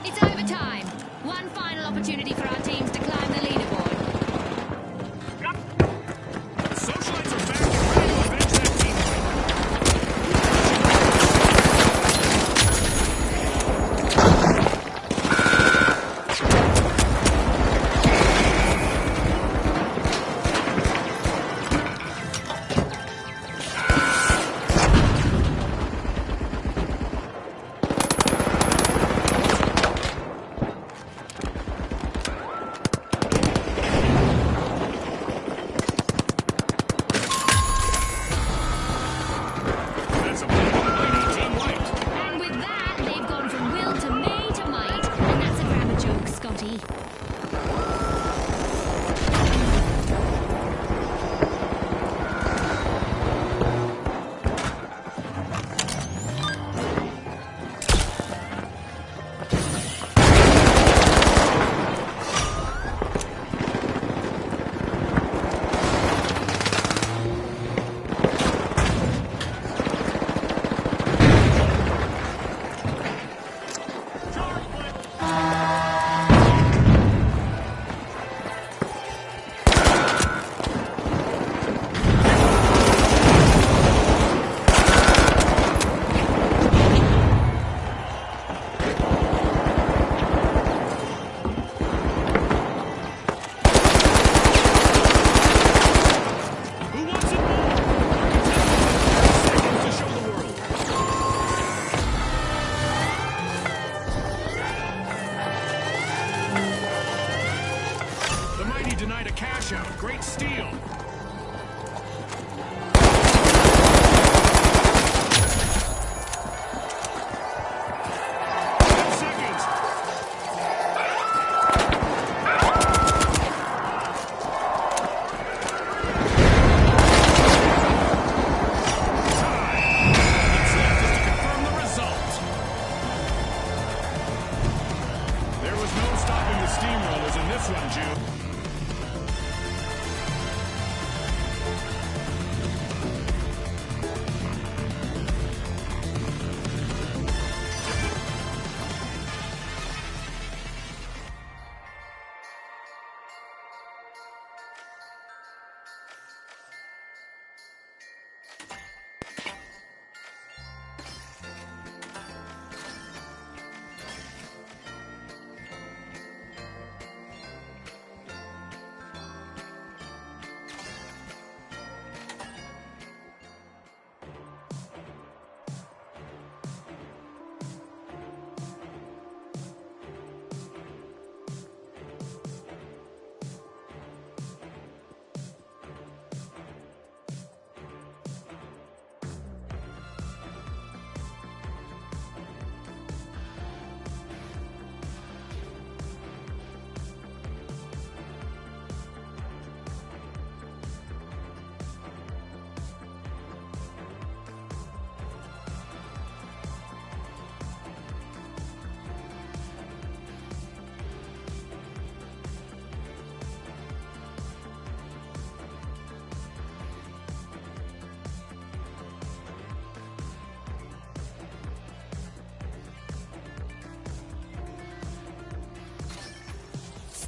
It's overtime. One final opportunity for our teams to climb the leaderboard. The socialites are back and ready to avenge that team.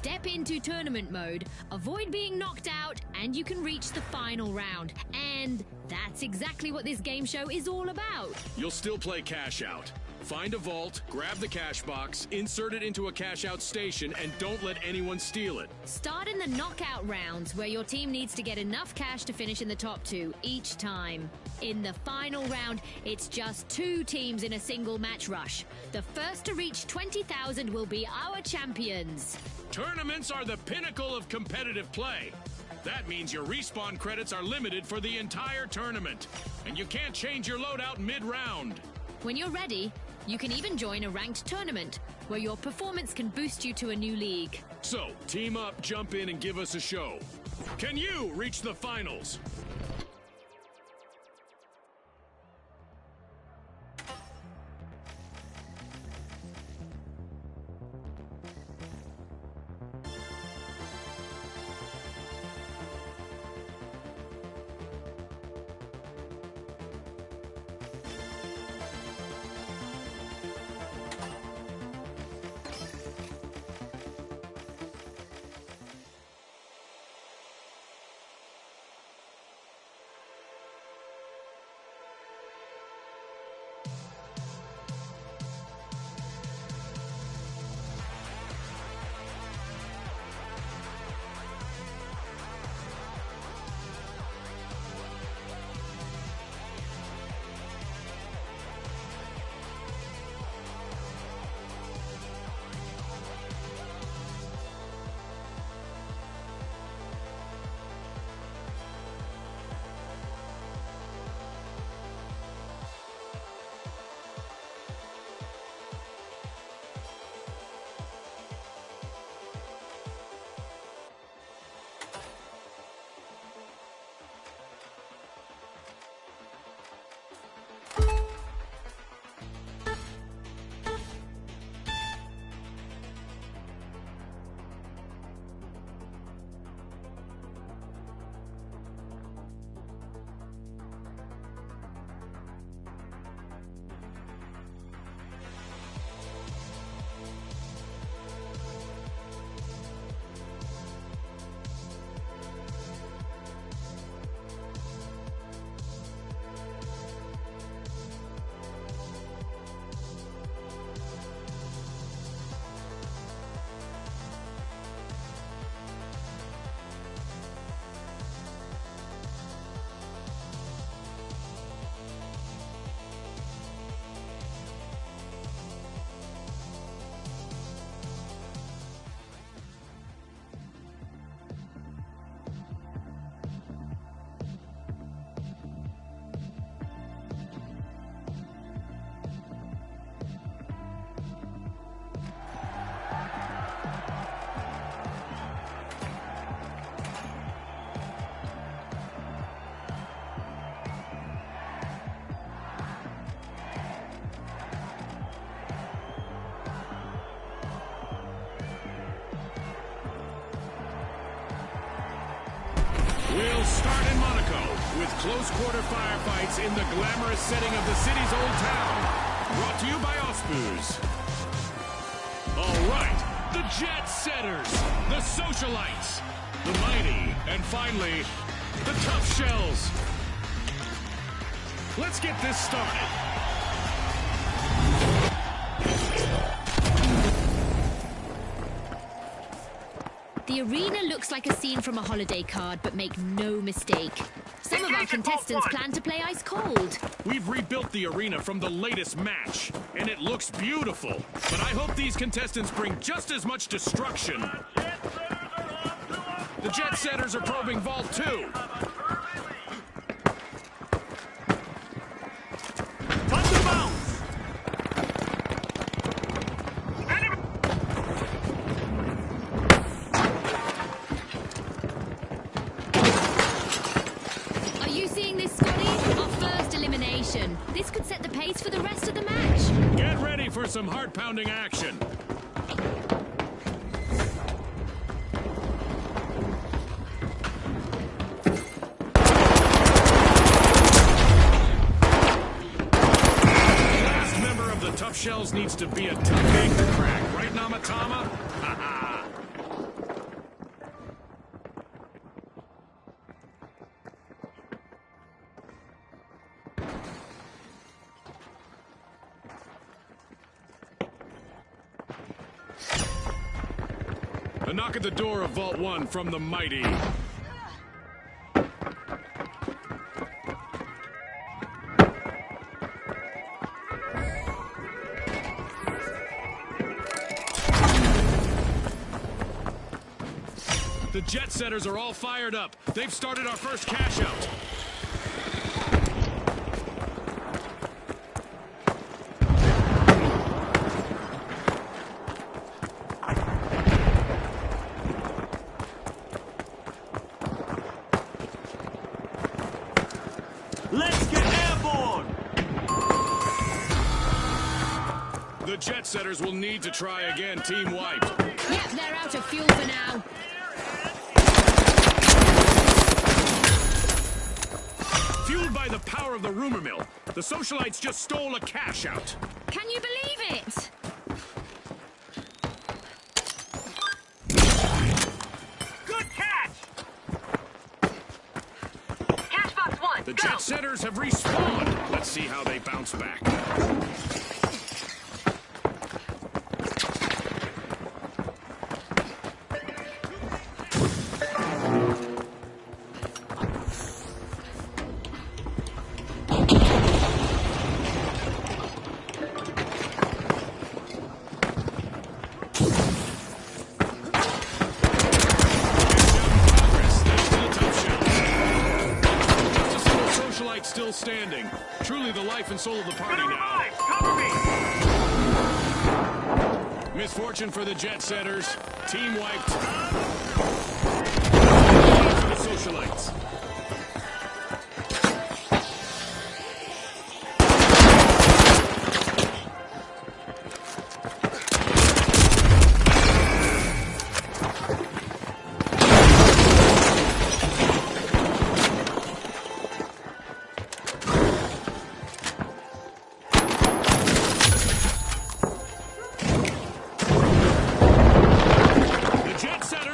Step into tournament mode, avoid being knocked out, and you can reach the final round. And that's exactly what this game show is all about. You'll still play cash out. Find a vault, grab the cash box, insert it into a cash out station, and don't let anyone steal it. Start in the knockout rounds, where your team needs to get enough cash to finish in the top 2 each time. In the final round, it's just 2 teams in a single match rush. The first to reach 20,000 will be our champions. Tournaments are the pinnacle of competitive play. That means your respawn credits are limited for the entire tournament, and you can't change your loadout mid-round. When you're ready, you can even join a ranked tournament, where your performance can boost you to a new league. So, team up, jump in, and give us a show. Can you reach the finals? We'll start in Monaco with close quarter firefights in the glamorous setting of the city's old town. Brought to you by Osbus. All right, the Jet Setters, the Socialites, the Mighty, and finally, the Tough Shells. Let's get this started. The arena looks like a scene from a holiday card, but make no mistake. Some of our contestants plan to play ice cold. We've rebuilt the arena from the latest match, and it looks beautiful. But I hope these contestants bring just as much destruction. The Jet Setters are probing Vault 2. This could set the pace for the rest of the match. Get ready for some heart-pounding action. The last member of the Tough Shells needs to be a tough egg to crack, right, Namatama? Ha ha. A knock at the door of Vault 1 from the mighty. The jet setters are all fired up. They've started our first cash out. Let's get airborne! The jet setters will need to try again. Team wiped. Yep, they're out of fuel for now. Fueled by the power of the rumor mill, the socialites just stole a cash out. Can you believe it? Good catch! Cash box 1, The go! jet setters have respawned. Let's see how they bounce back. Still standing. Truly the life and soul of the party Gonna now. revive! Cover me! Misfortune for the jet setters. Team wiped. For the socialites.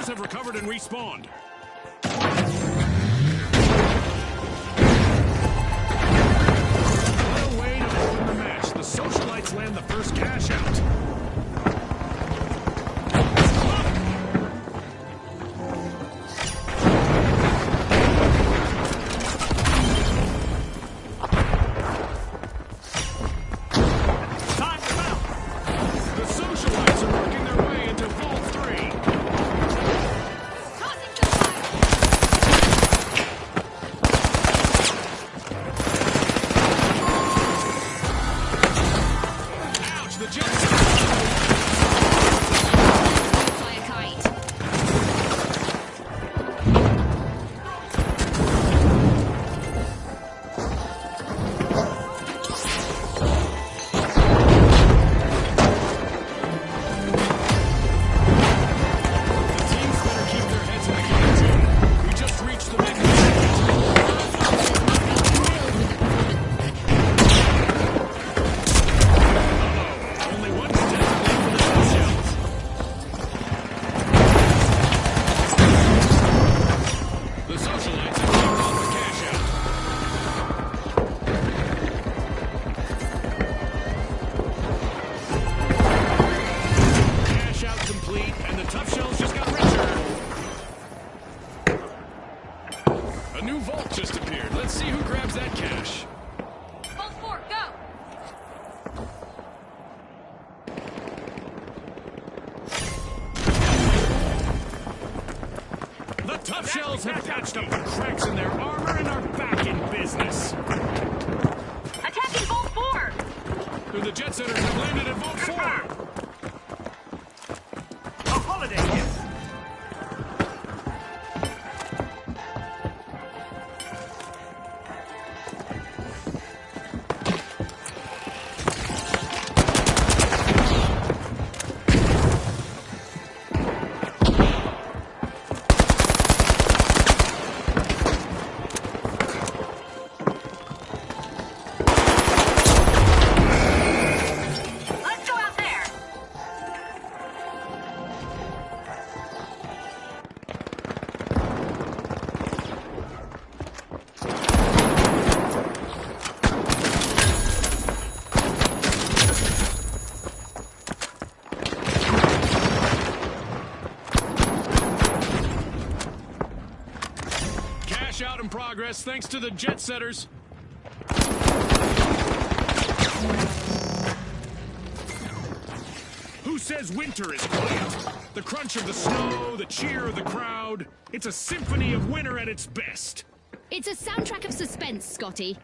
Have recovered and respawned. What a way to open the match. The socialites land the first cash out. Time to bounce! The socialites are working their way into Vault 3. A new vault just appeared. Let's see who grabs that cash. Vault 4, go! The tough shells have patched up the cracks in their armor and are back in business. Attacking Vault 4! The jet setters have landed at Vault 4. A holiday gift! progress thanks to the jet setters. Who says winter is quiet? The crunch of the snow, the cheer of the crowd. It's a symphony of winter at its best. It's a soundtrack of suspense, Scotty.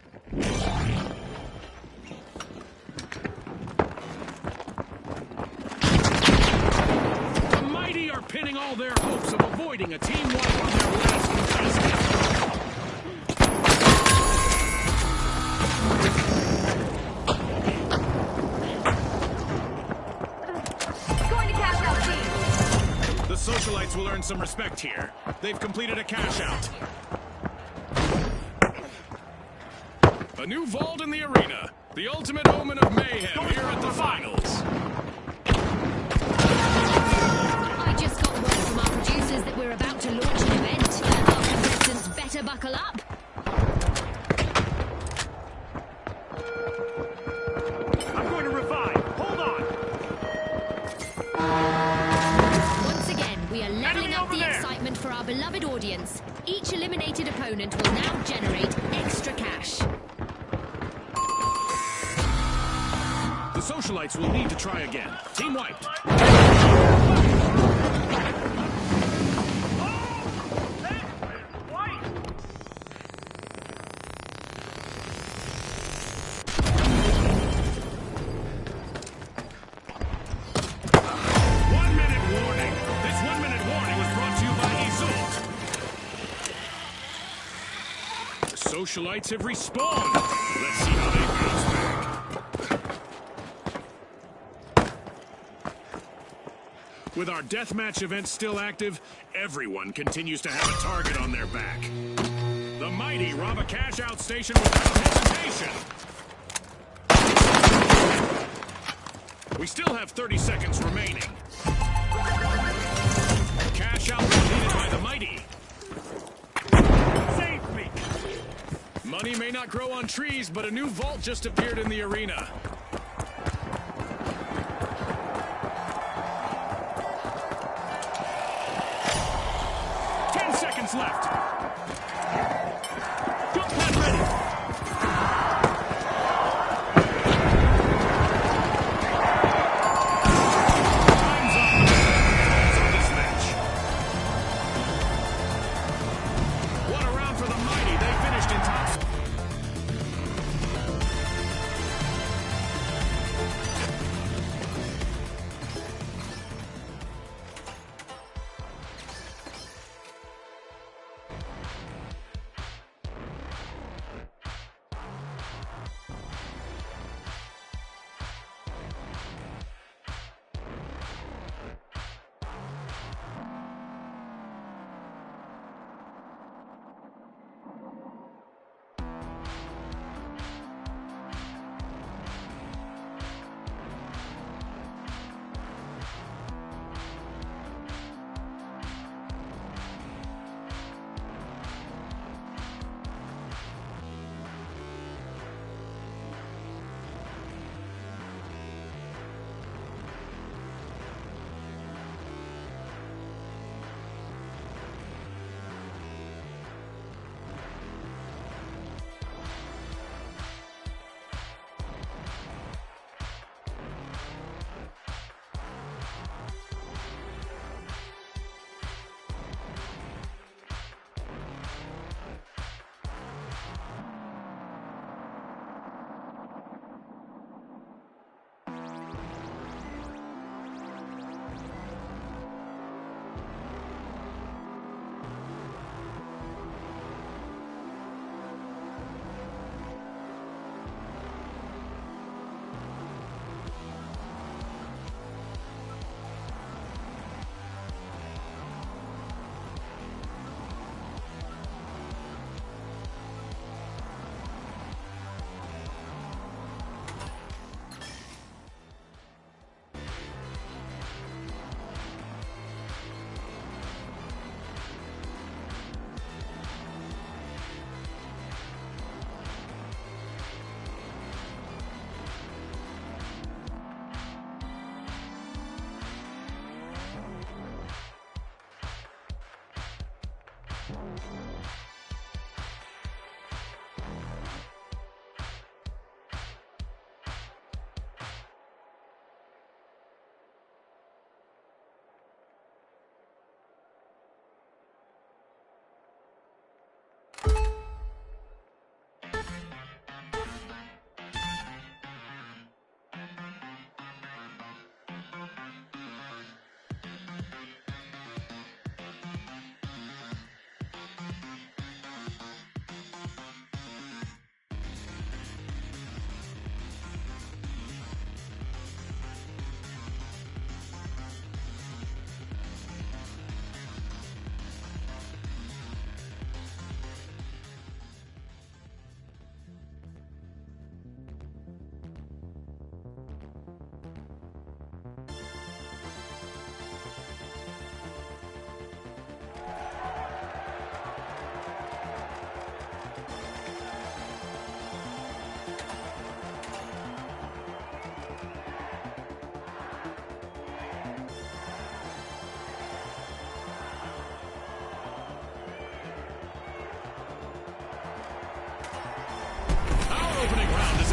The mighty are pinning all their hopes of avoiding a team wipe on their last contestant. Going to cash out, team. The socialites will earn some respect here. They've completed a cash out. A new vault in the arena. The ultimate omen of mayhem here at the finals. I just got word from our producers that we're about to launch an event. Our contestants better buckle up. I'm going to revive. Hold on. Once again, we are leveling Enemy up over the there. excitement for our beloved audience. Each eliminated opponent will now generate extra cash. The socialites will need to try again. Team wiped. Socialites have respawned. Let's see how they bounce back. With our deathmatch event still active, everyone continues to have a target on their back. The mighty rob a cash-out station without hesitation. We still have 30 seconds remaining. Cash-out completed by the mighty. Money may not grow on trees, but a new vault just appeared in the arena. 10 seconds left. Jump pad ready. Time's up. That's on this match. What a round for the mighty. They finished in top.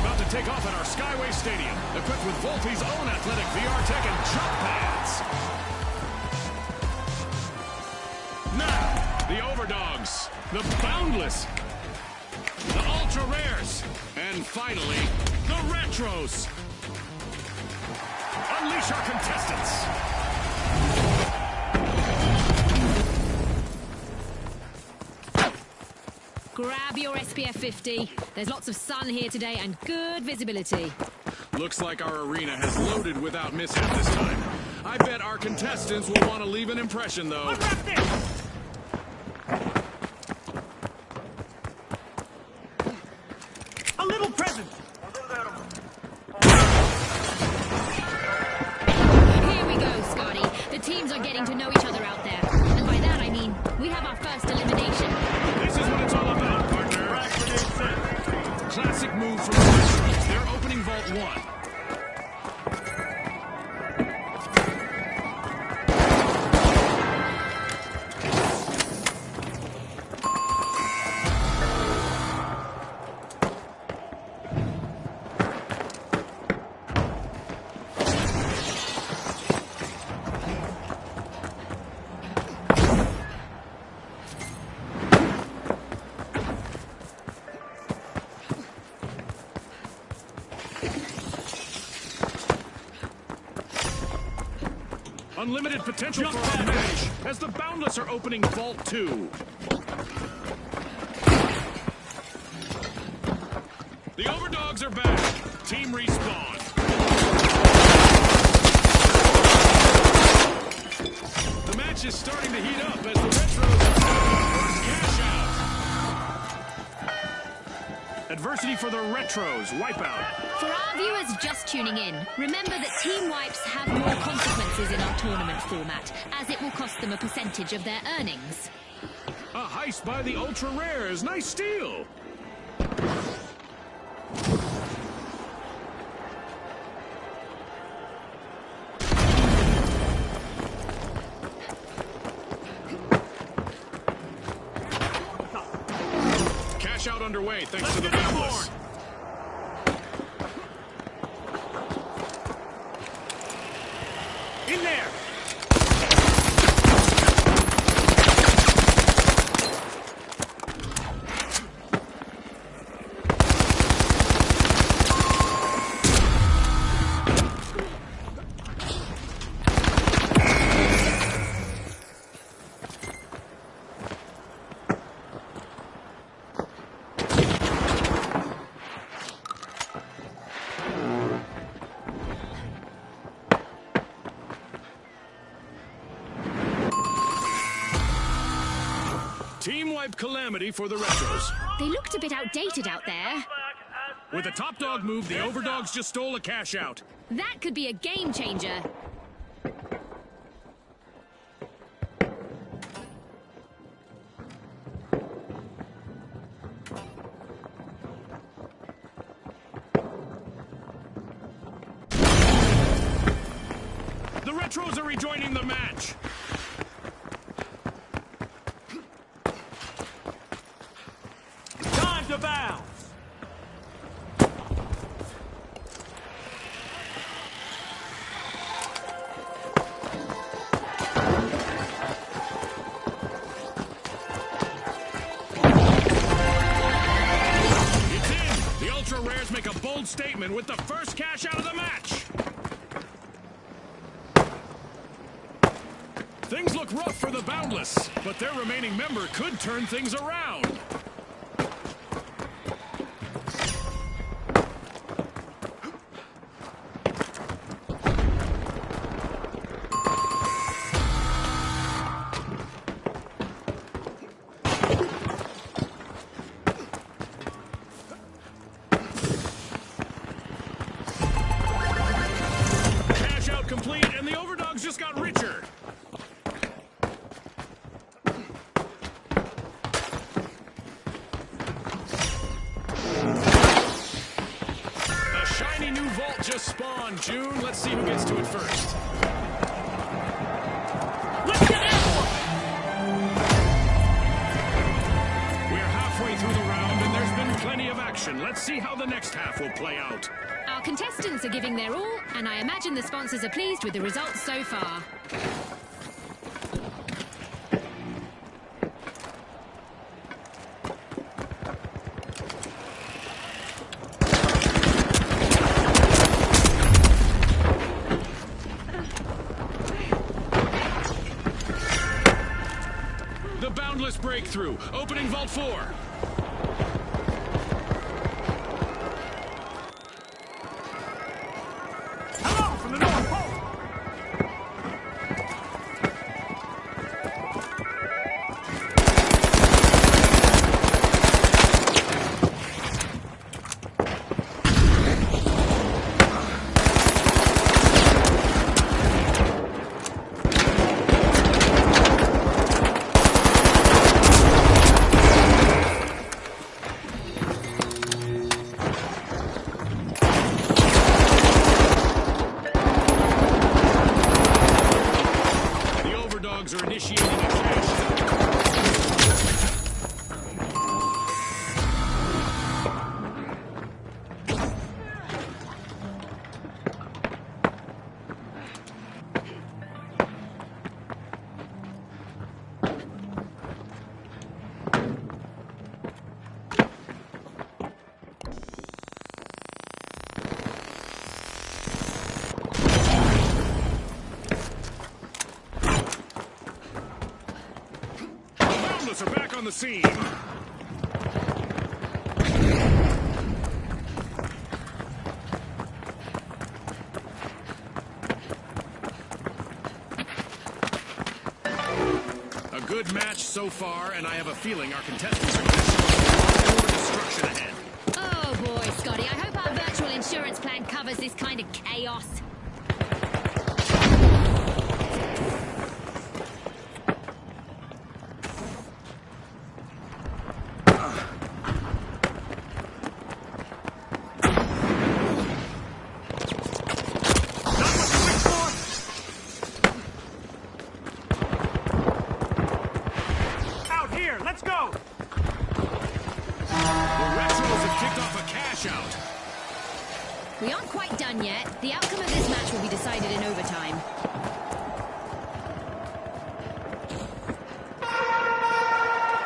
about to take off at our Skyway Stadium, equipped with Volti's own athletic VR tech and jump pads. Now, the Overdogs, the Boundless, the Ultra Rares, and finally, the Retros. Unleash our contestants. Grab your SPF 50. There's lots of sun here today and good visibility. Looks like our arena has loaded without mishap this time. I bet our contestants will want to leave an impression, though. Unwrap this! A little present! Here we go, Scotty. The teams are getting to know each other out there. And by that I mean, we have our first elimination. This is what it's all about, partner. Classic move from the Retros. They're opening Vault 1. Unlimited potential for our match as the Boundless are opening Vault 2. The Overdogs are back. Team respawn. The match is starting to heat up as the Retros cash out. Adversity for the Retros. Wipeout. For our viewers just tuning in, remember that team wipes have more consequences in our tournament format, as it will cost them a percentage of their earnings. A heist by the Ultra Rares. Nice steal. Cash out underway thanks to the Boundless. In there! Team wipe calamity for the Retros. They looked a bit outdated out there. With a top dog move, the Overdogs just stole a cash out. That could be a game changer. The Retros are rejoining the match. Time to bounce! It's in. The Ultra Rares make a bold statement with the first cash out of the match. Things look rough for the Boundless, but their remaining member could turn things around. Cash out complete, and the Overdogs just got richer. A shiny new vault just spawned, June. Let's see who gets to it first. Let's get that We're halfway through the round, and there's been plenty of action. action. Let's see how the next half will play out. Our contestants are giving their all, and I imagine the sponsors are pleased with the results so far. The boundless breakthrough, opening Vault 4. Hello from the North Pole. Are initiating a cash. Are back on the scene. A good match so far, and I have a feeling our contestants are going to show more destruction ahead. Oh boy, Scotty, I hope our virtual insurance plan covers this kind of chaos. Let's go! The Retros have kicked off a cash out. We aren't quite done yet. The outcome of this match will be decided in overtime.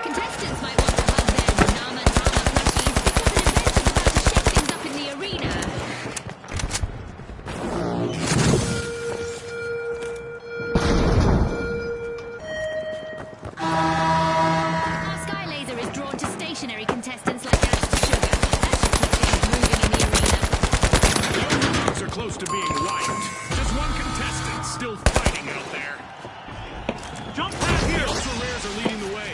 Contestants might want to hug their Nama Tama plushies because an event is about to shake things up in the arena. Contestants like that sugar. That should keep things moving in the arena. The Overdogs are close to being wiped. Just one contestant still fighting out there. Jump pad here! The Ultra Rares are leading the way.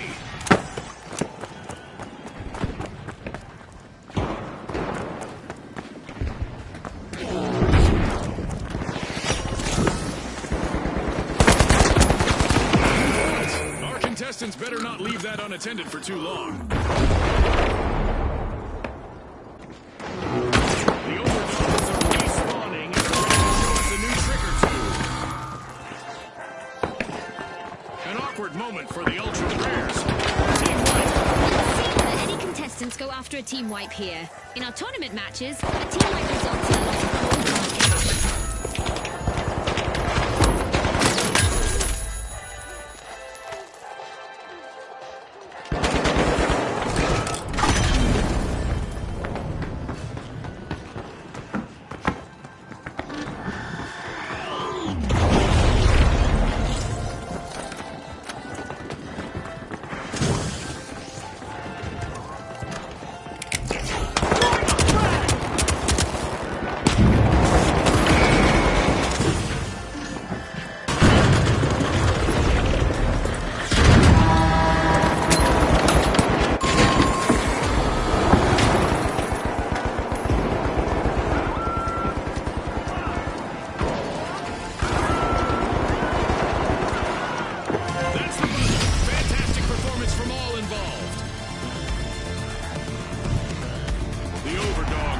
Our contestants better not leave that unattended for too long. Moment for the Ultra Rares. Team wipe. It seems that any contestants go after a team wipe here. In our tournament matches, a team wipe results in a lot of cold hard cash.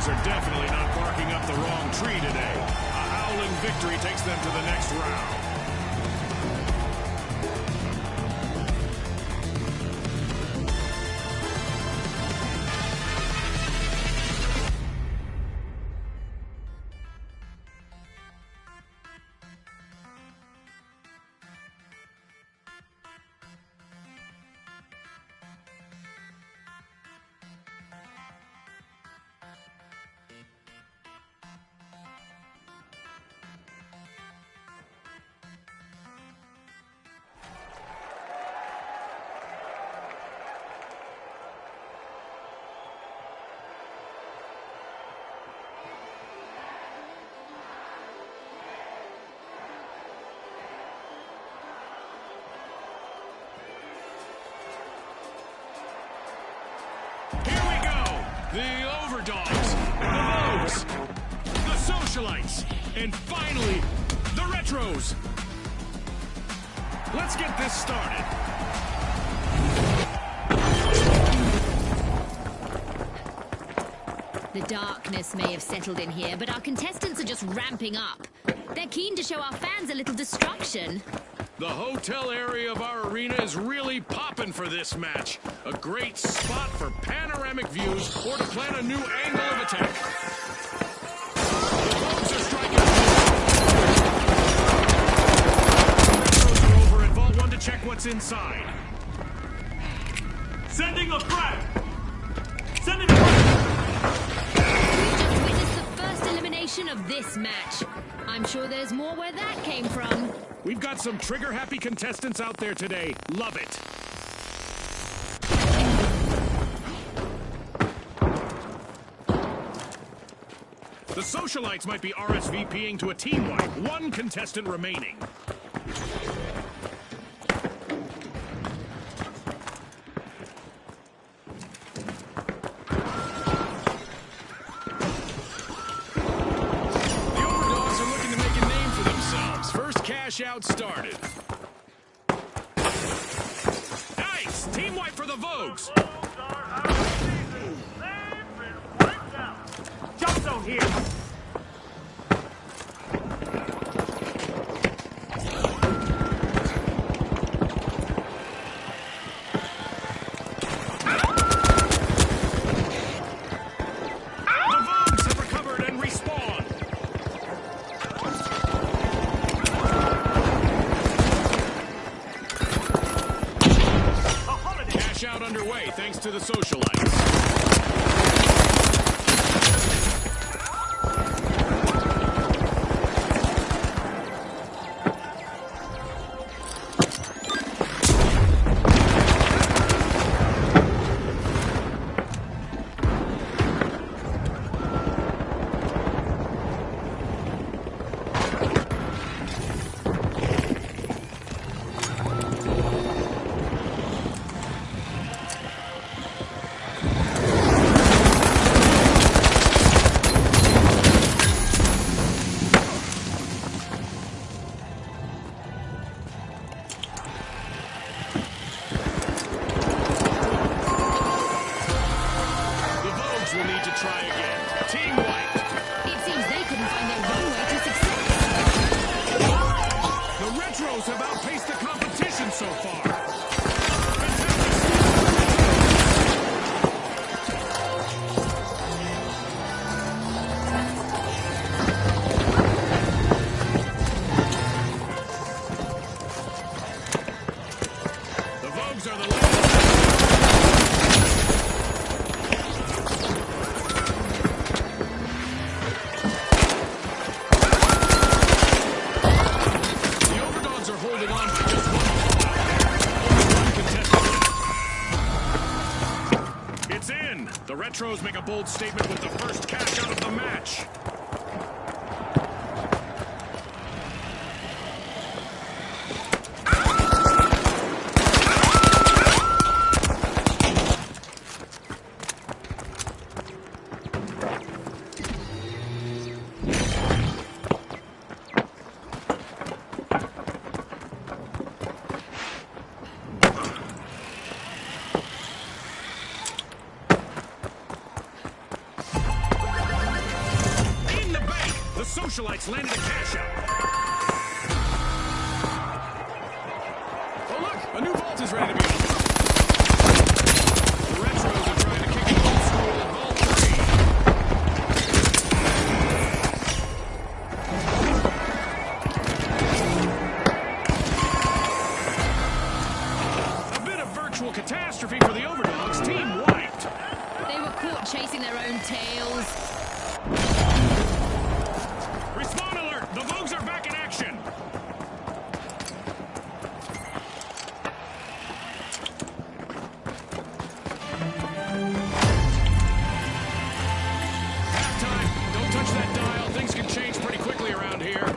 Are definitely not barking up the wrong tree today. A howling victory takes them to the next round. The Overdogs, the Vogues, the Socialites, and finally, the Retros. Let's get this started. The darkness may have settled in here, but our contestants are just ramping up. They're keen to show our fans a little destruction. The hotel area of our arena is really popping for this match. A great spot for panoramic views or to plan a new angle of attack. The Vogues are striking. The Retros are over at Vault 1 to check what's inside. Sending a frag! Sending a frag! We just witnessed the first elimination of this match. I'm sure there's more where that came from. We've got some trigger-happy contestants out there today. Love it. The Socialites might be RSVPing to a team wipe. One contestant remaining. Out started. Nice! Team wipe for the Vogues! Jump zone here! Underway thanks to the Socialites. Will need to try again. Team wiped. It seems they couldn't find their runway to success. The Retros have outpaced the competition so far. The Vogues are the leaders. The Retros make a bold statement with the first cash out of the match. Socialites landed a cash out. Oh look, a new vault is ready to be opened. The Retros are trying to kick an old school Vault 3. A bit of virtual catastrophe for the Overdogs. Team wiped. They were caught chasing their own tails. Respawn alert! The Vogues are back in action! Halftime. Don't touch that dial. Things can change pretty quickly around here.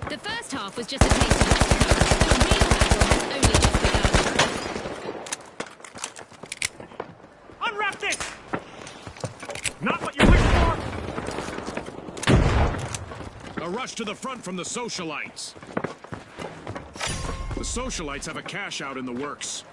The first half was just a taste of the real battle has only just begun. Unwrap this! A rush to the front from the socialites. The socialites have a cash out in the works.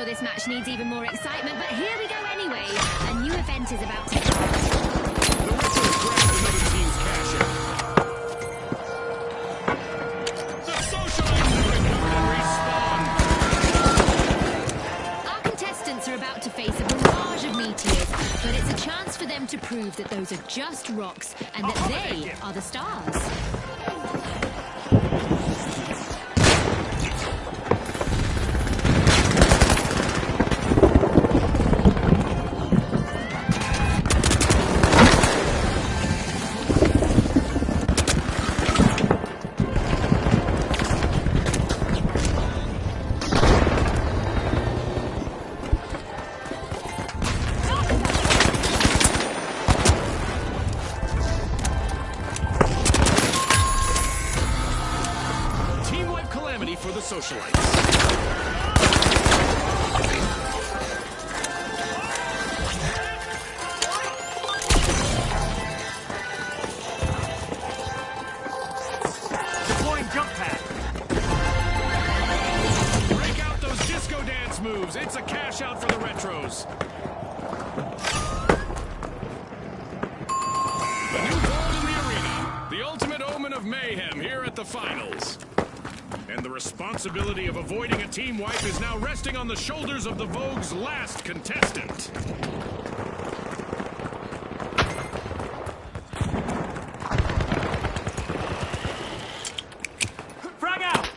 This match needs even more excitement, but here we go anyway. A new event is about to start. The Retros grabbed another team's cash out. The socialites have recovered and respawned. Our contestants are about to face a barrage of meteors, but it's a chance for them to prove that those are just rocks and that they are the stars. For the socialites. Deploying jump pad. Break out those disco dance moves. It's a cash out for the Retros. A new goal in the arena. The ultimate omen of mayhem here at the finals. And the responsibility of avoiding a team wipe is now resting on the shoulders of the Vogue's last contestant. Frag out!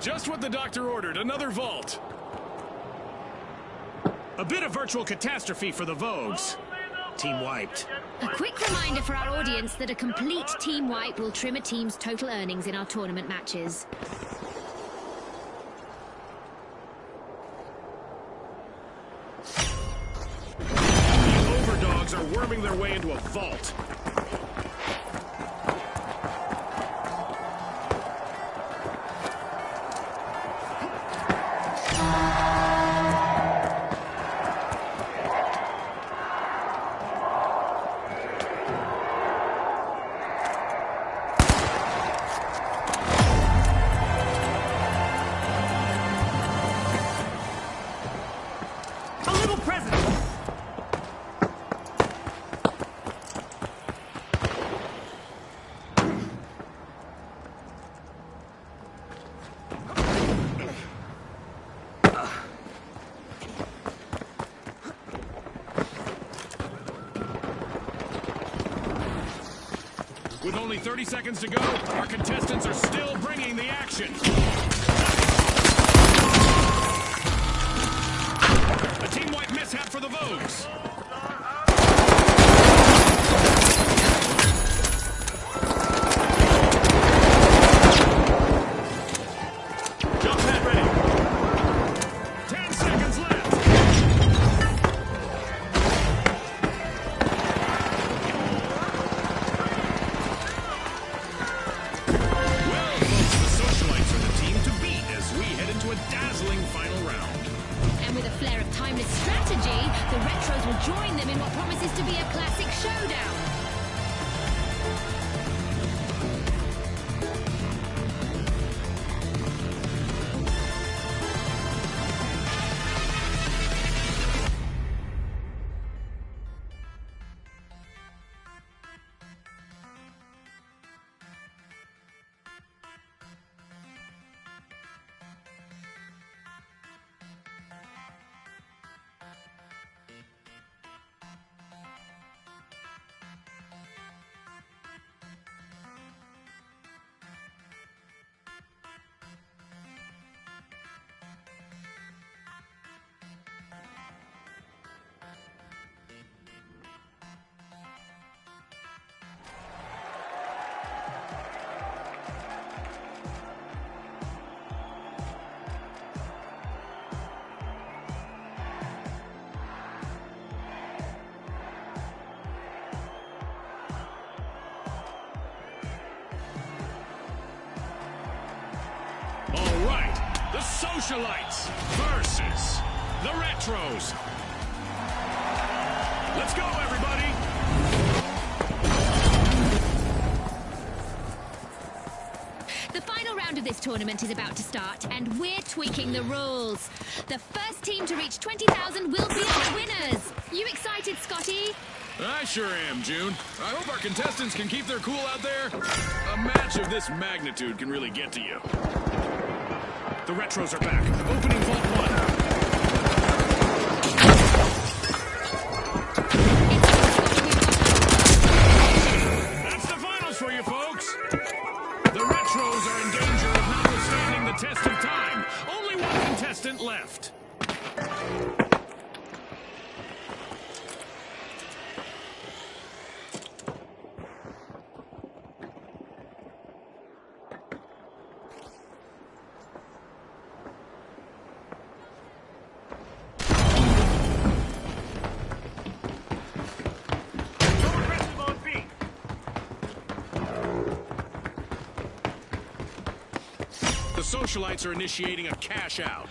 Just what the doctor ordered, another vault. A bit of virtual catastrophe for the Vogues. Team wiped. A quick reminder for our audience that a complete team wipe will trim a team's total earnings in our tournament matches. The overdogs are worming their way into a vault. With only 30 seconds to go, our contestants are still bringing the action. A team wipe mishap for the Vogues. Jump pad ready. 10 seconds left. timeless strategy, the Retros will join them in what promises to be a classic showdown. All right, the Socialites versus the Retros. Let's go, everybody. The final round of this tournament is about to start, and we're tweaking the rules. The first team to reach 20,000 will be our winners. You excited, Scotty? I sure am, June. I hope our contestants can keep their cool out there. A match of this magnitude can really get to you. The Retros are back. Opening Vault 1. That's the finals for you, folks. The Retros are in danger of not withstanding the test of time. Only one contestant left. The Socialites are initiating a cash out.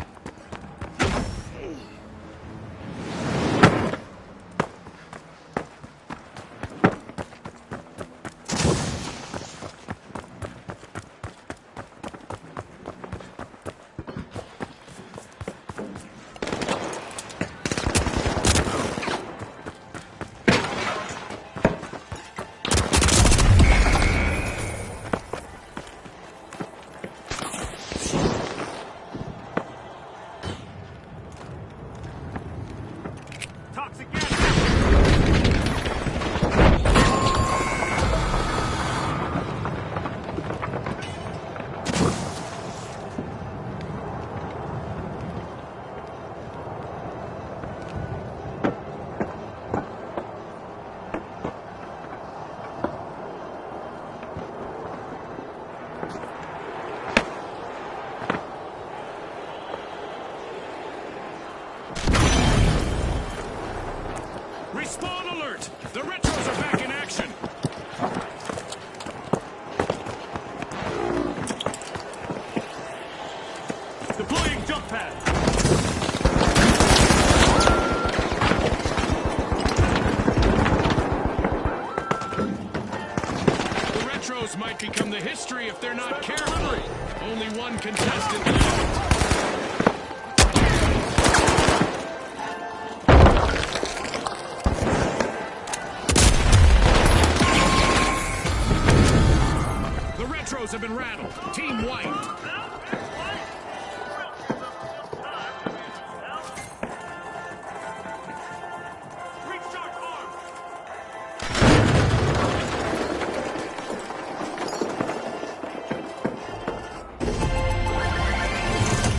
Respawn alert! The Retros are back in action! Deploying jump pad. The Retros might become the history if they're not careful. Only one contestant left. The Retros have been rattled. Team wiped.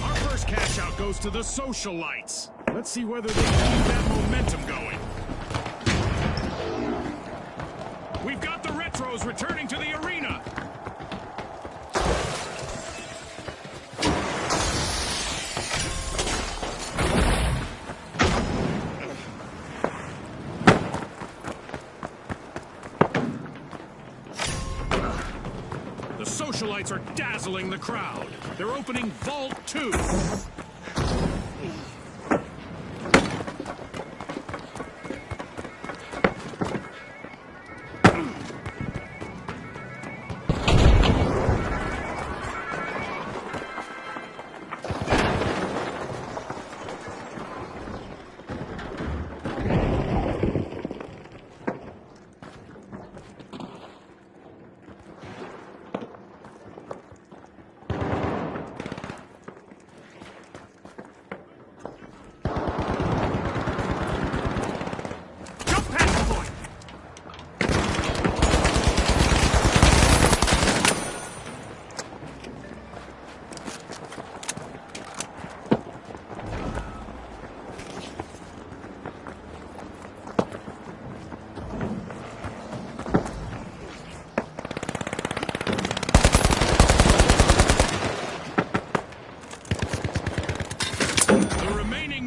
Our first cash out goes to the Socialites. Let's see whether they can keep that momentum going. We've got the Retros returning to the arena. The Socialites are dazzling the crowd. They're opening Vault 2.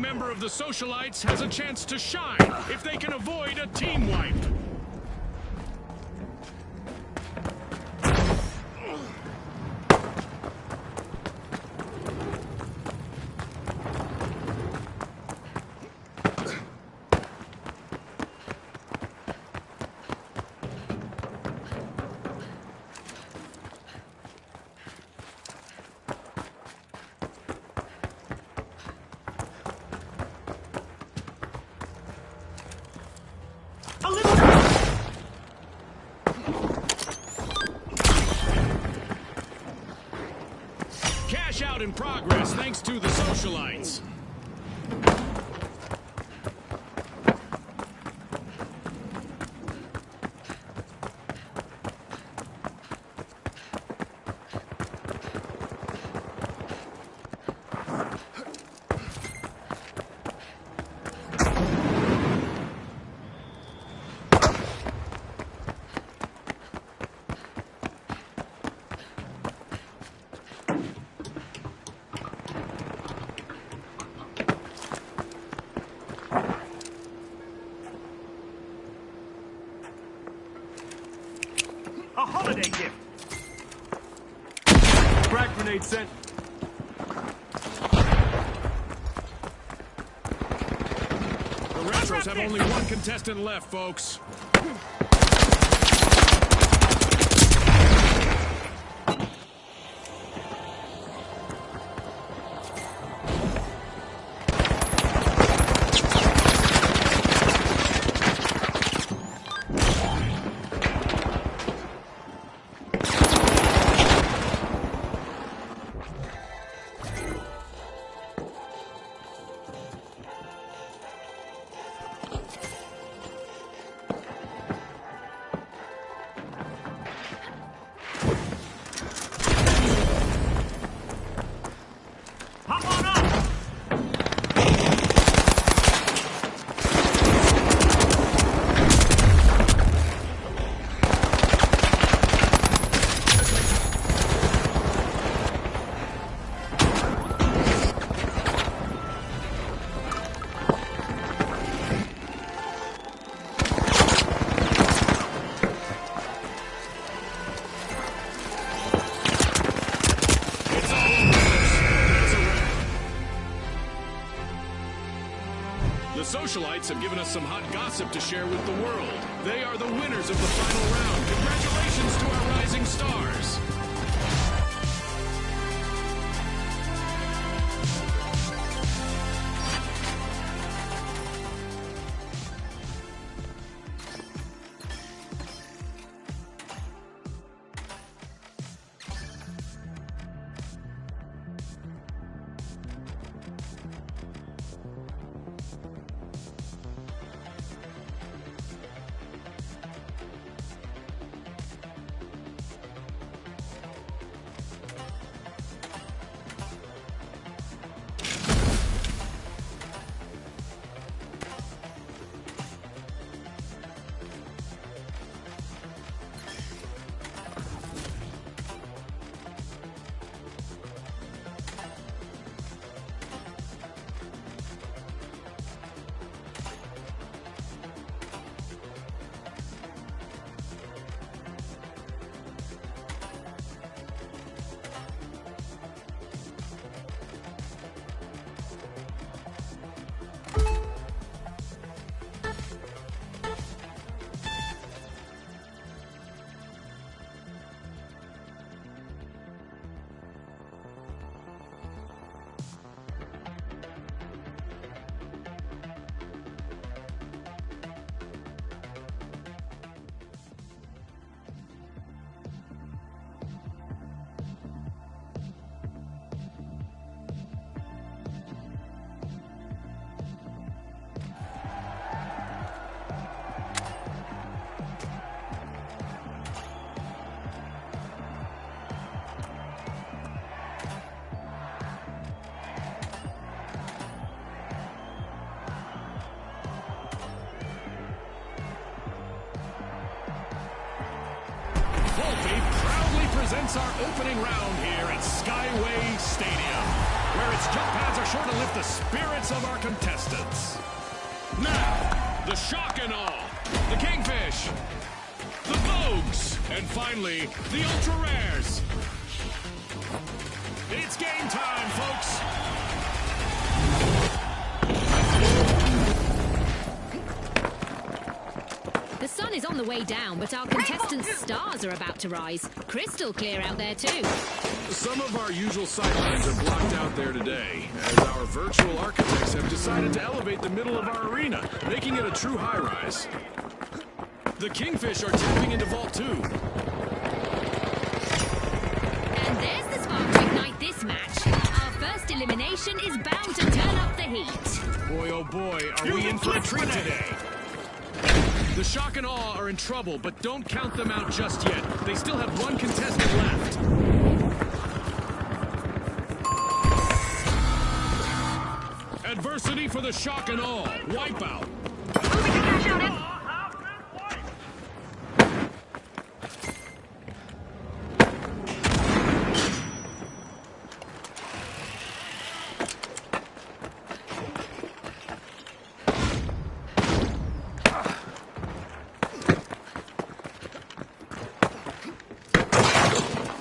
member of the Socialites has a chance to shine if they can avoid a team wipe. Cash out in progress thanks to the Socialites. A holiday gift. Frag grenade sent. The Retros have only one contestant left, folks. The Socialites have given us some hot gossip to share with the world. They are the winners of the final round. Congratulations to our rising stars. Presents our opening round here at Skyway Stadium, where its jump pads are sure to lift the spirits of our contestants. Now, the shock and awe, the Kingfish, the Vogues, and finally, the Ultra Rares. It's game time, folks. The sun is on the way down, but our contestants' stars are about to rise. Crystal clear out there too. Some of our usual sightlines are blocked out there today, as our virtual architects have decided to elevate the middle of our arena, making it a true high-rise. The Kingfish are tapping into Vault 2. And there's the spark to ignite this match. Our first elimination is bound to turn up the heat. Boy, oh boy, are we in for a treat today. The Shock and Awe are in trouble, but don't count them out just yet. They still have one contestant left. Adversity for the Shock and Awe. Wipeout. Moving to cash out it.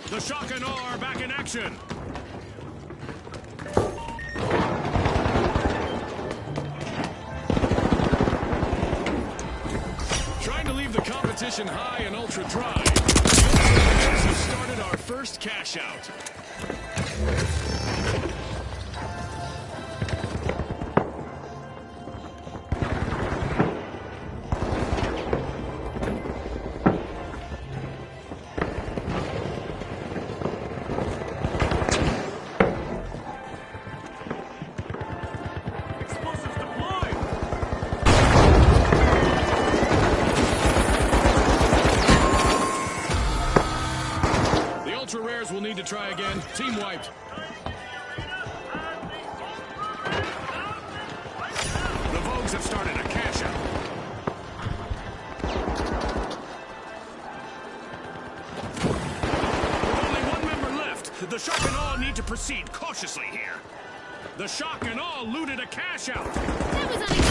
The Shock and Awe are back in action. Trying to leave the competition high and ultra dry. The Ultra have started our first cash out. Explosives deployed! The Ultra Rares will need to try again. Team wiped. The Vogues have started a cash out. With only one member left, the Shock and Awe need to proceed cautiously here. The Shock and Awe looted a cash out. That was unexpected.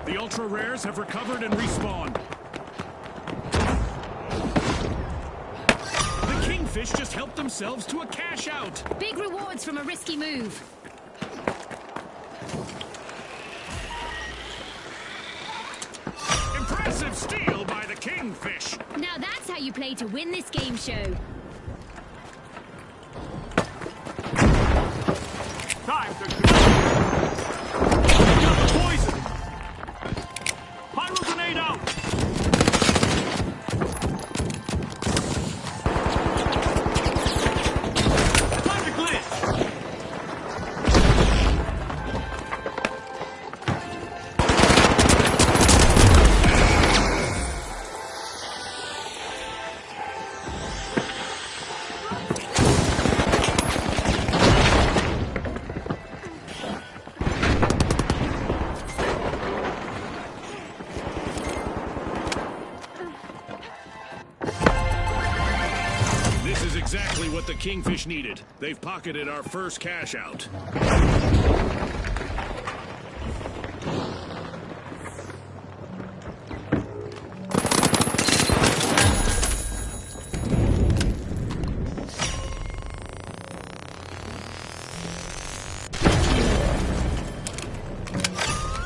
The Ultra Rares have recovered and respawned. The Kingfish just helped themselves to a cash out. Big rewards from a risky move. Impressive steal by the Kingfish. Now that's how you play to win this game show. Time to got the poison! Pyro grenade out! Time to glitch! This is exactly what the Kingfish needed. They've pocketed our first cash out.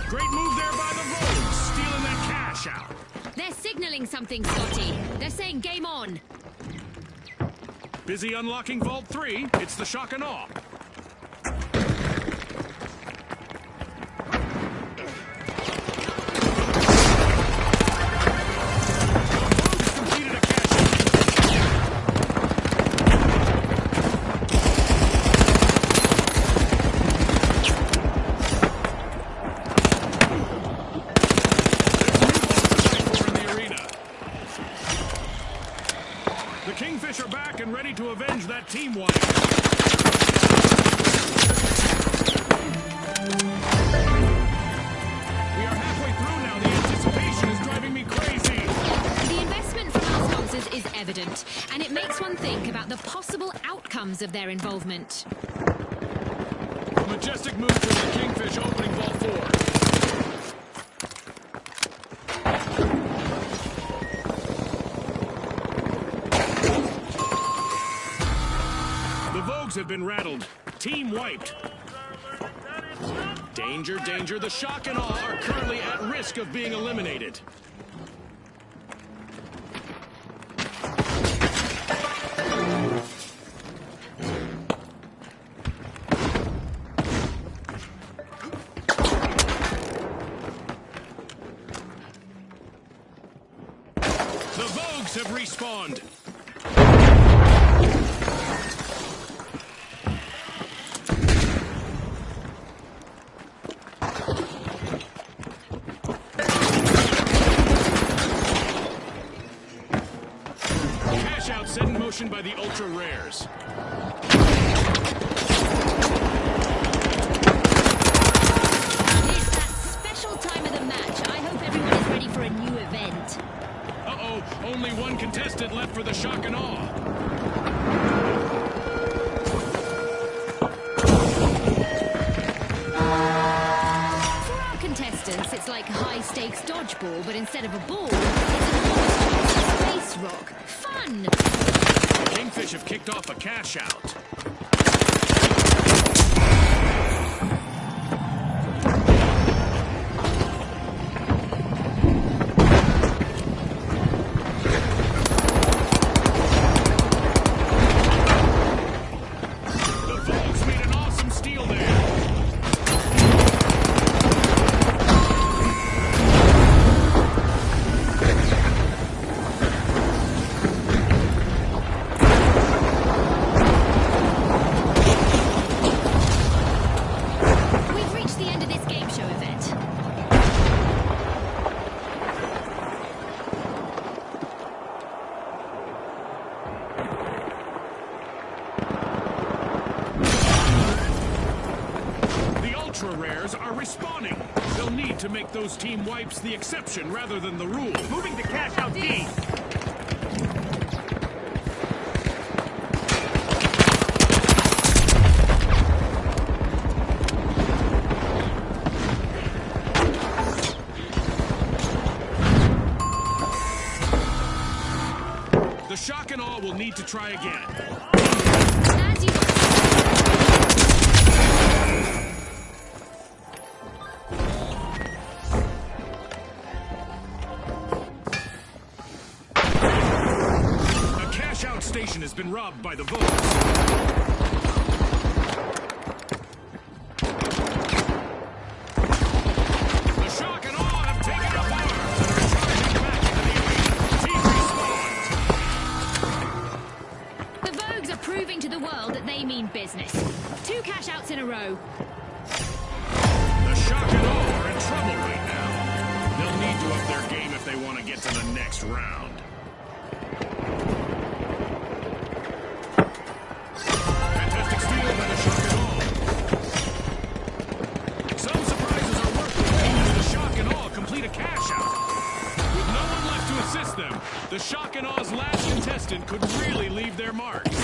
Great move there by the Vogues, stealing that cash out. They're signaling something, Scotty. They're saying game on. Busy unlocking Vault 3, it's the Shock and Awe. Completed a cash The Kingfish are back and ready to avenge that team wipe. We are halfway through now. The anticipation is driving me crazy. The investment from our sponsors is evident, and it makes one think about the possible outcomes outcomes of their involvement. Majestic move from the Kingfish opening ball 4. The Vogues have been rattled. Team wiped. Danger, danger. The Shock and Awe are currently at risk of being eliminated. The Vogues have respawned. Cash out set in motion by the Ultra Rares. It's that special time of the match. I hope everyone is ready for a new event. Uh-oh, only one contestant left for the Shock and Awe. For our contestants, it's like high-stakes dodgeball, but instead of a ball, it's a space rock. Fun! Kingfish have kicked off a cash out. The Vogues made an awesome steal there. We've reached the end of this game show event. The Ultra Rares are respawning. They'll need to make those team wipes the exception rather than the rule. Moving to cash out D. The Shock and Awe will need to try again. As you A cash out station has been robbed by the Vogues. The Shock and Awe have taken up arms and are charging back into the arena. Team respawned. The Vogues are proving to the world that they mean business. 2 cash outs in a row. The Shock and Awe are in trouble right now. They'll need to up their game if they want to get to the next round. Fantastic steal by the Shock and Awe. Some surprises are working as the Shock and Awe complete a cash out. With no one left to assist them, the Shock and Awe's last contestant could really leave their mark. 30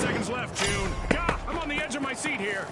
seconds left, June. Gah, I'm on the edge of my seat here.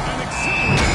An exhilarating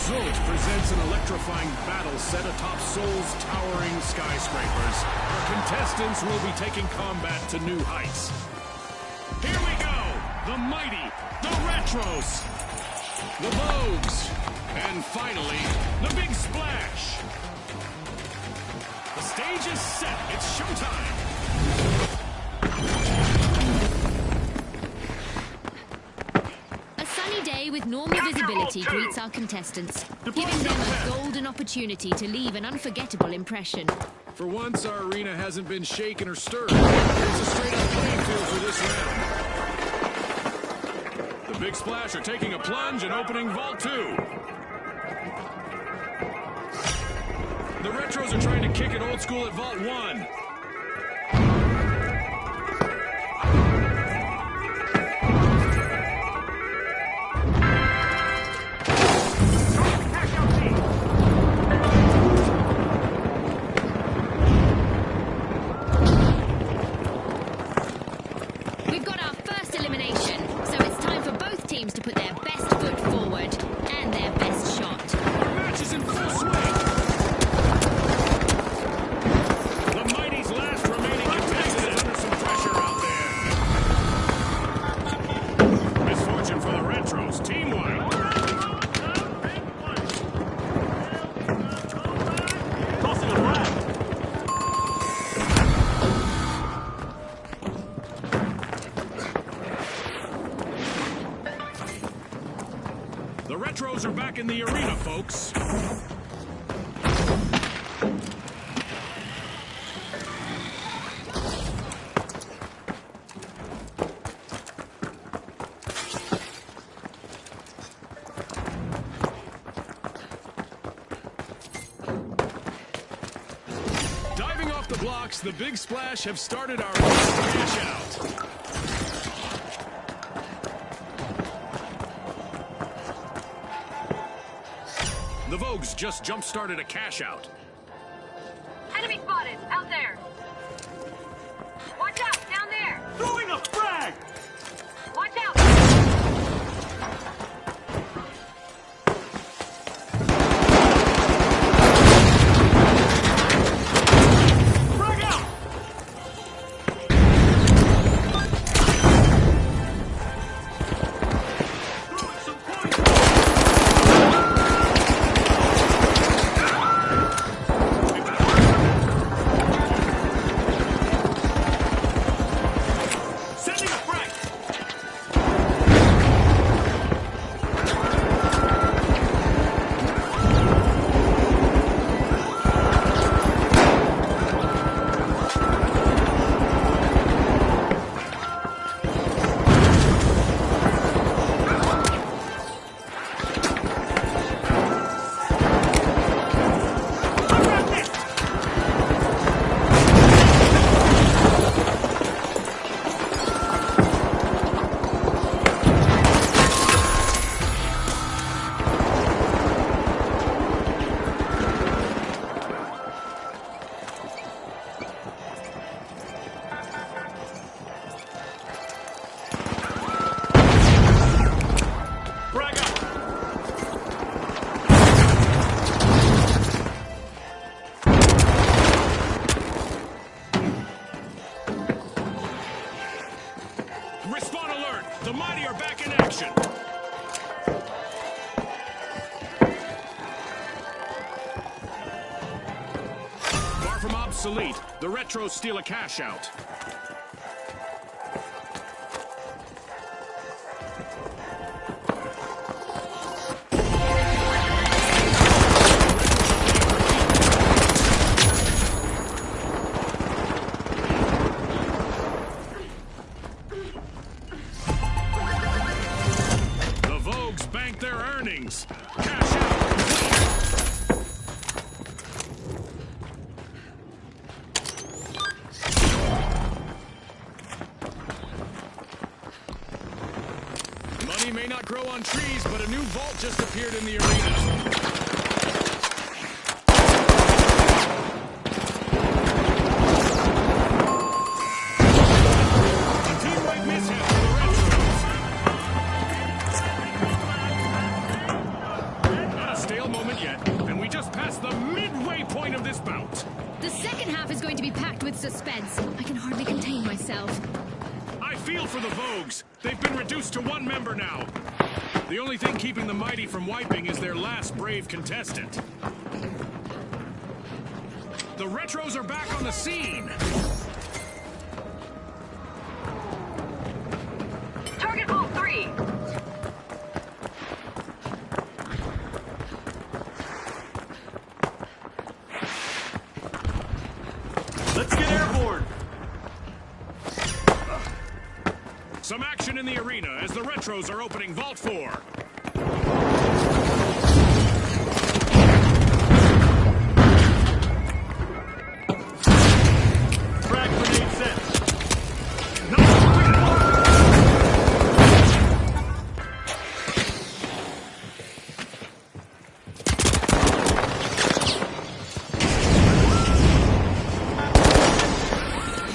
Izolt presents an electrifying battle set atop Seoul's towering skyscrapers. Our contestants will be taking combat to new heights. Here we go! The mighty, the Retros, the Vogues, and finally, the Big Splash. The stage is set. It's showtime. A sunny day with normal visibility greets our contestants, giving them a golden opportunity to leave an unforgettable impression. For once, our arena hasn't been shaken or stirred. It's a straight-up playing field for this round. The Big Splash are taking a plunge and opening Vault 2. The Retros are trying to kick it old school at Vault 1. We've got our first elimination, so it's time for both teams to put their best foot forward and their best shot. Our match is in full swing. The Mighty's last remaining contestant is under some pressure out there. Misfortune for the Retros, team-wide. Tossing a flag. The Retros are back in the arena, folks. Diving off the blocks, the Big Splash have started our cash out. The Vogues just jump-started a cash-out. Enemy spotted, out there. Watch out, down there. Throwing a frag. Watch out. Frag out. Throwing some points. Sending a frag. I got this. Frag out. Respawn alert! The Mighty are back in action! Far from obsolete, the Retros steal a cash-out. The Vogues bank their earnings. Cash out complete. Money may not grow on trees, but a new vault just appeared in the arena. A team-wide mishap for the Retros. Not a stale feel for the Vogues. They've been reduced to one member now. The only thing keeping the Mighty from wiping is their last brave contestant. The Retros are back on the scene. Target Vault 3. Let's get airborne. Some action in the arena as the Retros are opening Vault 4. Frag grenade set.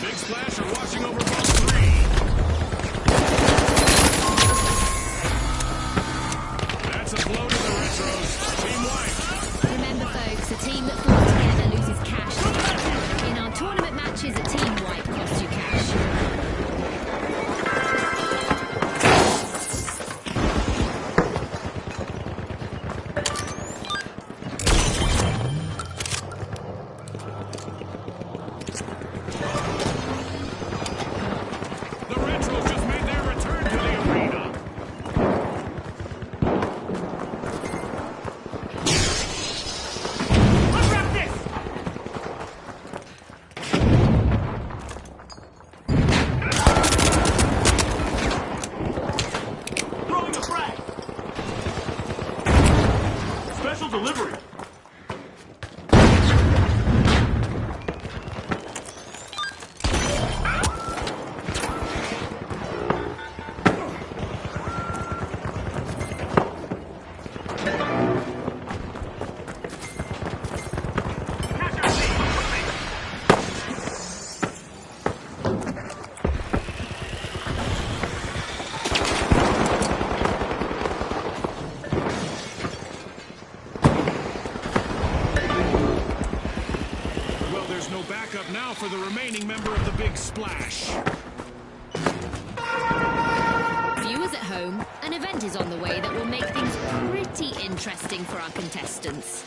Big Splash are watching over Vault 3. That's a blow to the Retros. Team wipe. Remember, folks, a team that falls together loses cash together. In our tournament matches, a team wipe costs you cash. The Retros just made their return to the arena. Unwrap this. Throwing a frag. Special delivery. Well, there's no backup now for the remaining member of the Big Splash. Viewers at home, an event is on the way that will make things pretty interesting for our contestants.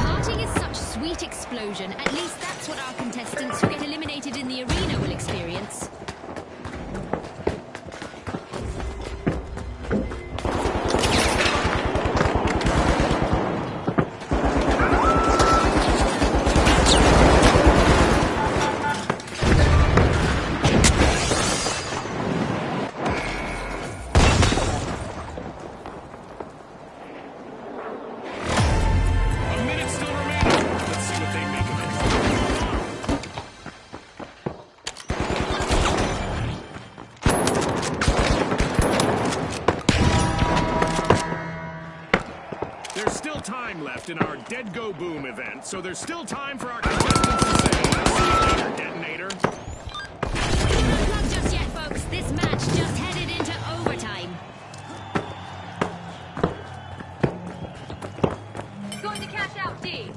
Parting is such sweet explosion. At least that's what our contestants who get eliminated in the arena will experience. A minute still remaining. Let's see what they make of it. There's still time left in our Dead Go Boom event, so there's still time for our contestants to say, "See you later, Detonator." Not just yet, folks. This match just headed into overtime. Going to cash out D.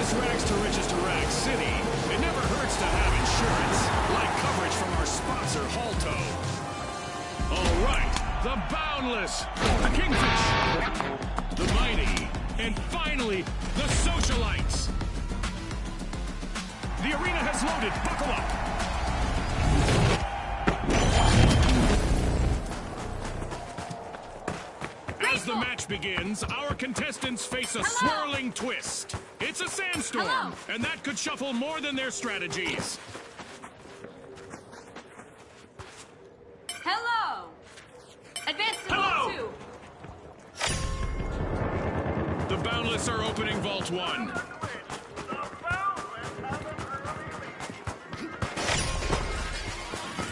this rags to riches to rags city, it never hurts to have insurance, like coverage from our sponsor, Halto. All right, the Boundless, the Kingfish, the Mighty, and finally, the Socialites. The arena has loaded. Buckle up. As the match begins, our contestants face a swirling twist. It's a sandstorm, and that could shuffle more than their strategies. Hello! Advance to Vault 2. The Boundless are opening Vault 1.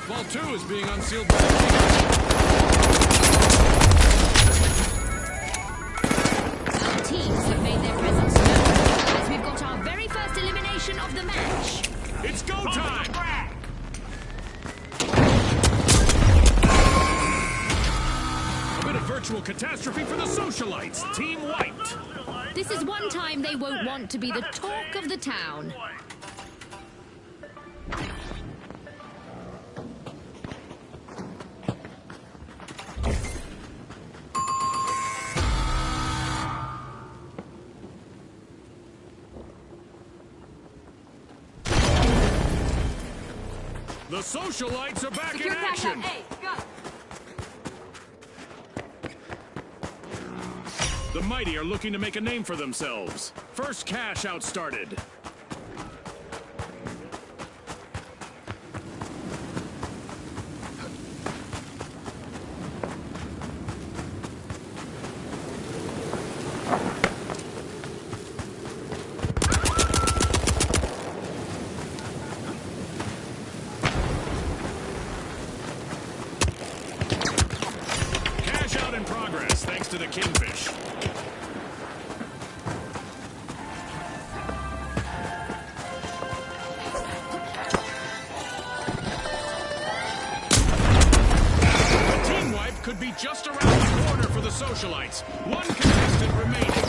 Vault 2 is being unsealed by the Our teams have made their presence known as we've got our very first elimination of the match. It's go time! A bit of virtual catastrophe for the Socialites. Team wiped. This is one time they won't want to be the talk of the town. The Socialites are back Secure in cash action. out A. Go. The Mighty are looking to make a name for themselves. First cash out started. Cash out in progress, thanks to the Kingfish. Could be just around the corner for the Socialites. One contestant remaining.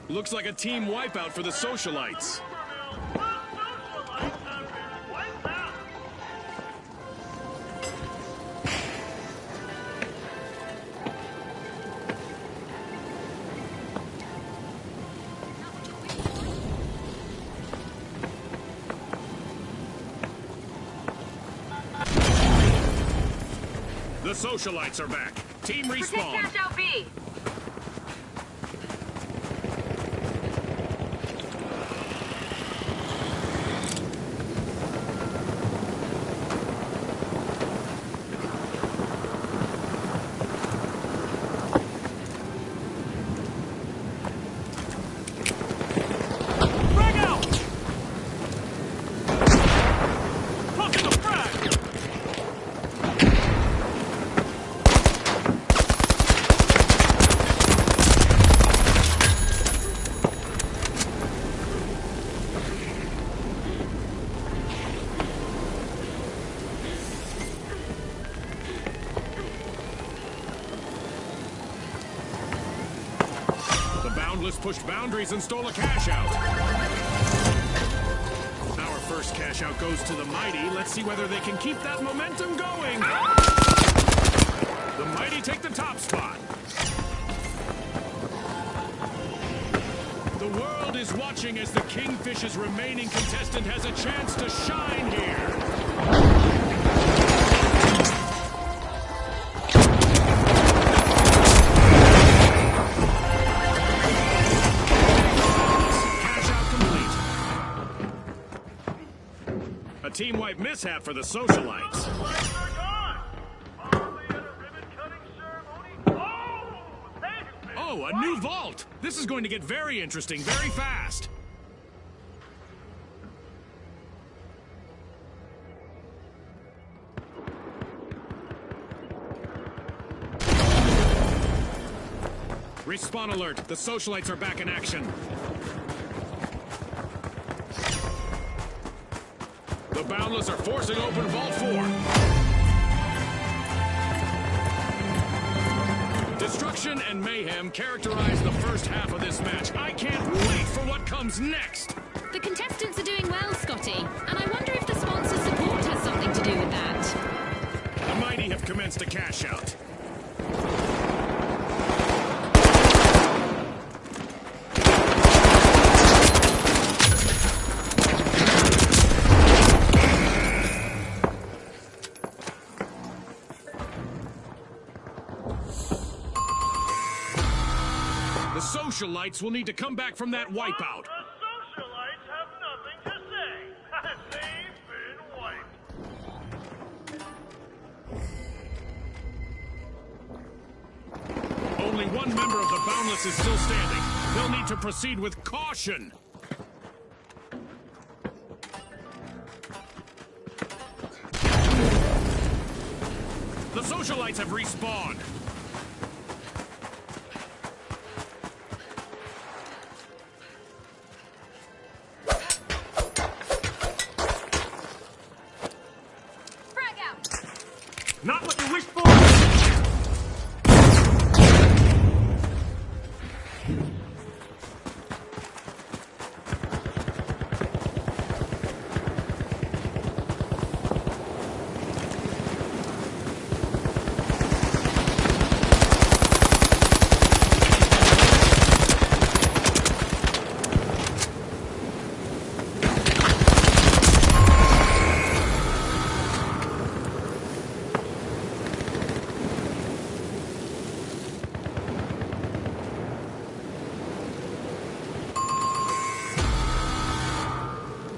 Looks like a team wipeout for the Socialites. The Socialites are back. Team Protect respawn. cash out B. Frag out! Popping the frag! The Boundless pushed boundaries and stole a cash out. Our first cash out goes to the Mighty. Let's see whether they can keep that momentum going. The Mighty take the top spot. The world is watching as the Kingfish's remaining contestant has a chance to shine here. Cash out complete. A team wipe mishap for the Socialites. Lights are gone! Possibly at a ribbon-cutting ceremony. Oh, a new vault! This is going to get very interesting very fast. Respawn alert. The Socialites are back in action. The Boundless are forcing open Vault 4. Destruction and mayhem characterize the first half of this match. I can't wait for what comes next. The contestants are doing well, Scotty, and I wonder if the sponsor support has something to do with that. The mighty have commenced a cash out. The socialites will need to come back from that wipeout. The socialites have nothing to say. They've been wiped. Only one member of the Boundless is still standing. They'll need to proceed with caution. The socialites have respawned. Frag out. Not what you wished for!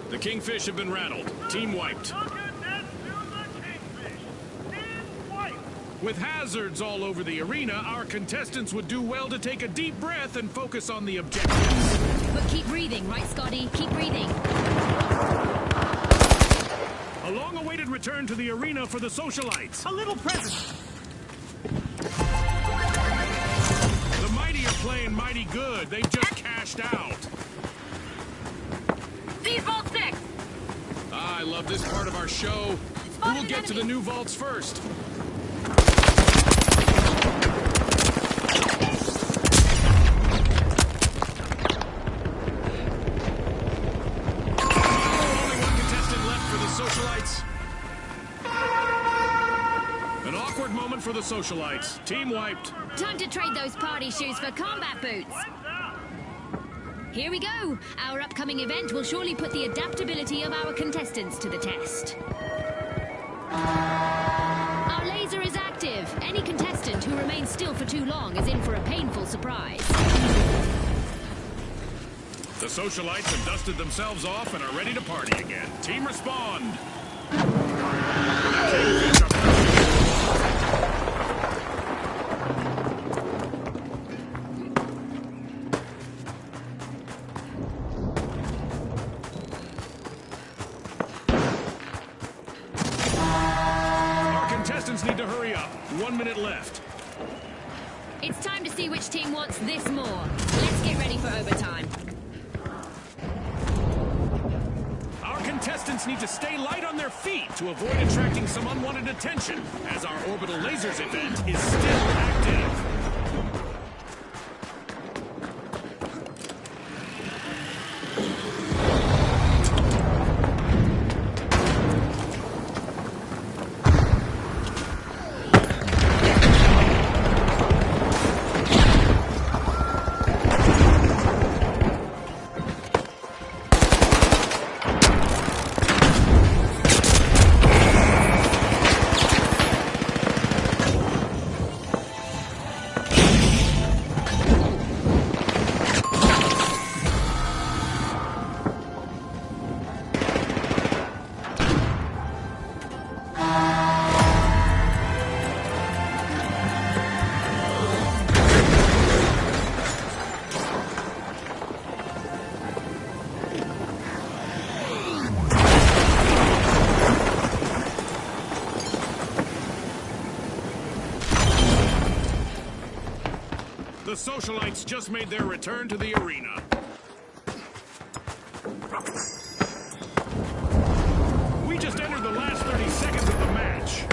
The Kingfish have been rattled. Team wiped. Look at that to the Kingfish. Team wiped. With hazards all over the arena, our contestants would do well to take a deep breath and focus on the objectives. But keep breathing, right, Scotty? Keep breathing. A long-awaited return to the arena for the socialites. A little present. The mighty are playing mighty good. They've just cashed out. These Vault 6. I love this part of our show. Who will get to the new vaults first? Only one contestant left for the socialites. An awkward moment for the socialites. Team wiped. Time to trade those party shoes for combat boots. Here we go. Our upcoming event will surely put the adaptability of our contestants to the test. Our laser is active. Any contestant who remains still for too long is in for a painful surprise. The socialites have dusted themselves off and are ready to party again. Team respond. Contestants need to hurry up. 1 minute left. It's time to see which team wants this more. Let's get ready for overtime. Our contestants need to stay light on their feet to avoid attracting some unwanted attention, as our Orbital Lasers event is still active. The socialites just made their return to the arena. We just entered the last 30 seconds of the match.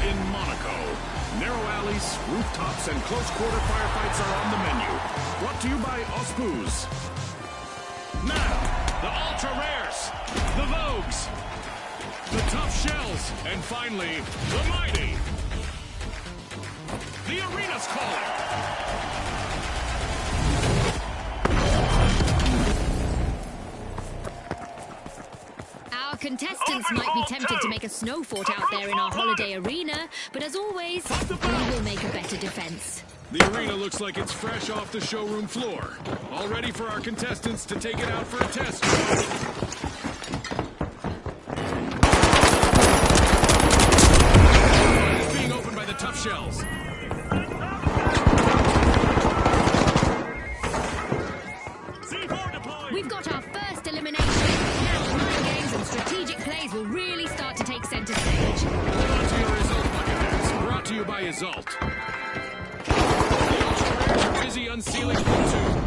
in Monaco. Narrow alleys, rooftops, and close-quarter firefights are on the menu. Brought to you by Ospuz. Now, the Ultra Rares, the Vogues, the Tough Shells, and finally, the Mighty. The arena's calling. Our contestants might be tempted to make a snow fort out there in our holiday arena, but as always, we will make a better defense. The arena looks like it's fresh off the showroom floor. All ready for our contestants to take it out for a test drive. It's being opened by the Tough Shells. We've got our first elimination. Now mind games and strategic plays will really start to take center stage. On to your result bucketheads. Brought to you by Izult. The Ultra Rares are busy unsealing Platoon.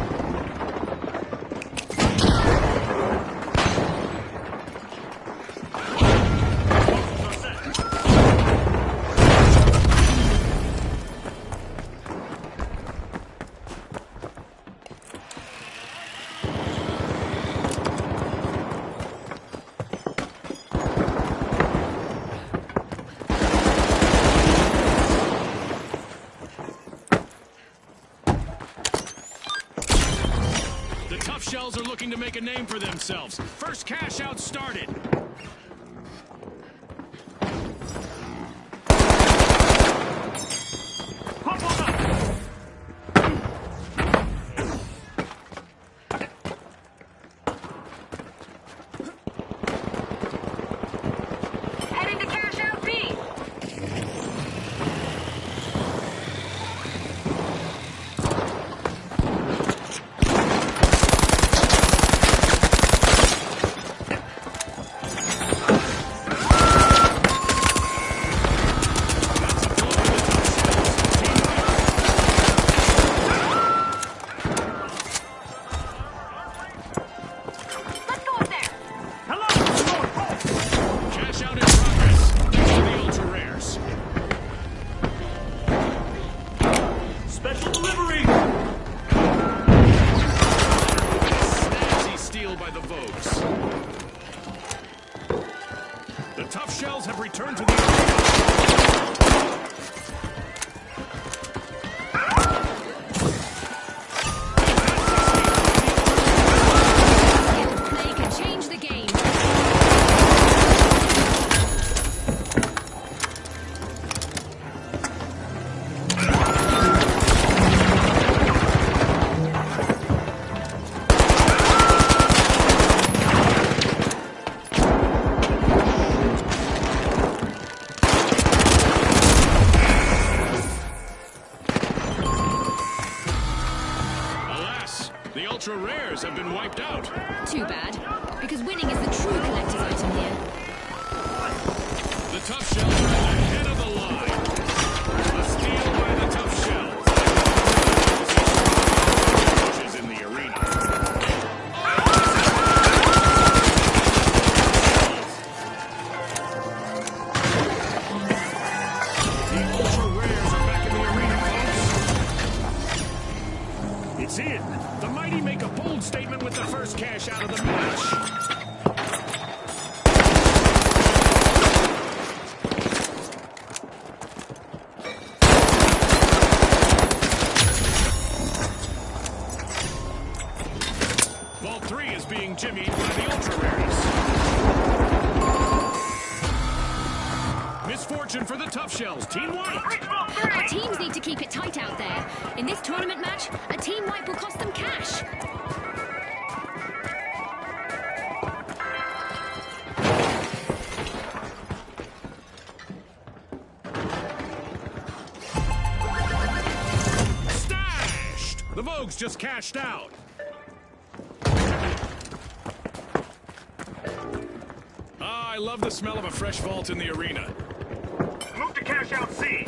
Shells are looking to make a name for themselves. First cash out started. Heading to cash out B. The Tough Shells have returned to the arena. Play can change the game. The Ultra Rares have been wiped out. Too bad, because winning is the true collector's item here. The Tough Shells are at the head of the line. A steal by the Tough Shells. Pushes in the arena. The Ultra Rares are back in the arena, folks. It's in. The Mighty make a bold statement with the first cash out of the match. Vault 3 is being jimmied by the Ultra Rares. Misfortune for the Tough Shells. Team White. Our teams need to keep it tight out there. In this tournament match, a team wipe will cost them cash. Stashed! The Vogues just cashed out. I love the smell of a fresh vault in the arena. Move to cash out C.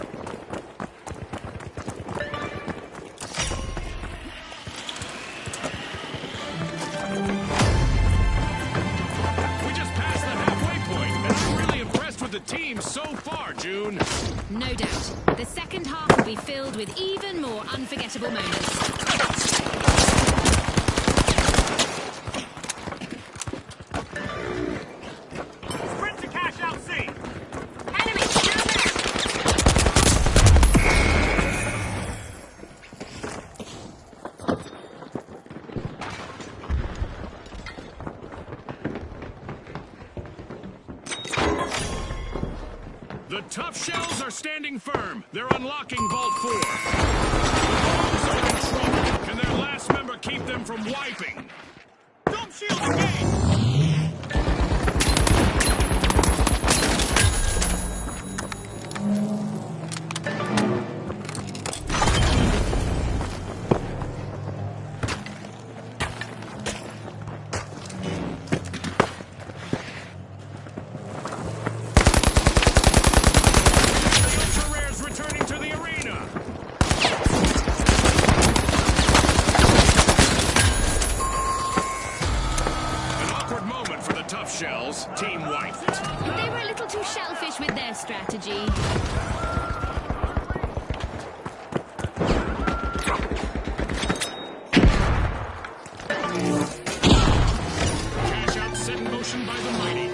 We just passed the halfway point, and I'm really impressed with the team so far, June. No doubt. The second half will be filled with even more unforgettable moments. Sprint to cash out C. Enemy down there. The tough shells are standing firm. They're unlocking Vault 4. The Wolves are in trouble. Can their last member keep them from wiping? Dome shield engaged! Shells, team wiped. They were a little too shellfish with their strategy. Cash out set in motion by the mighty.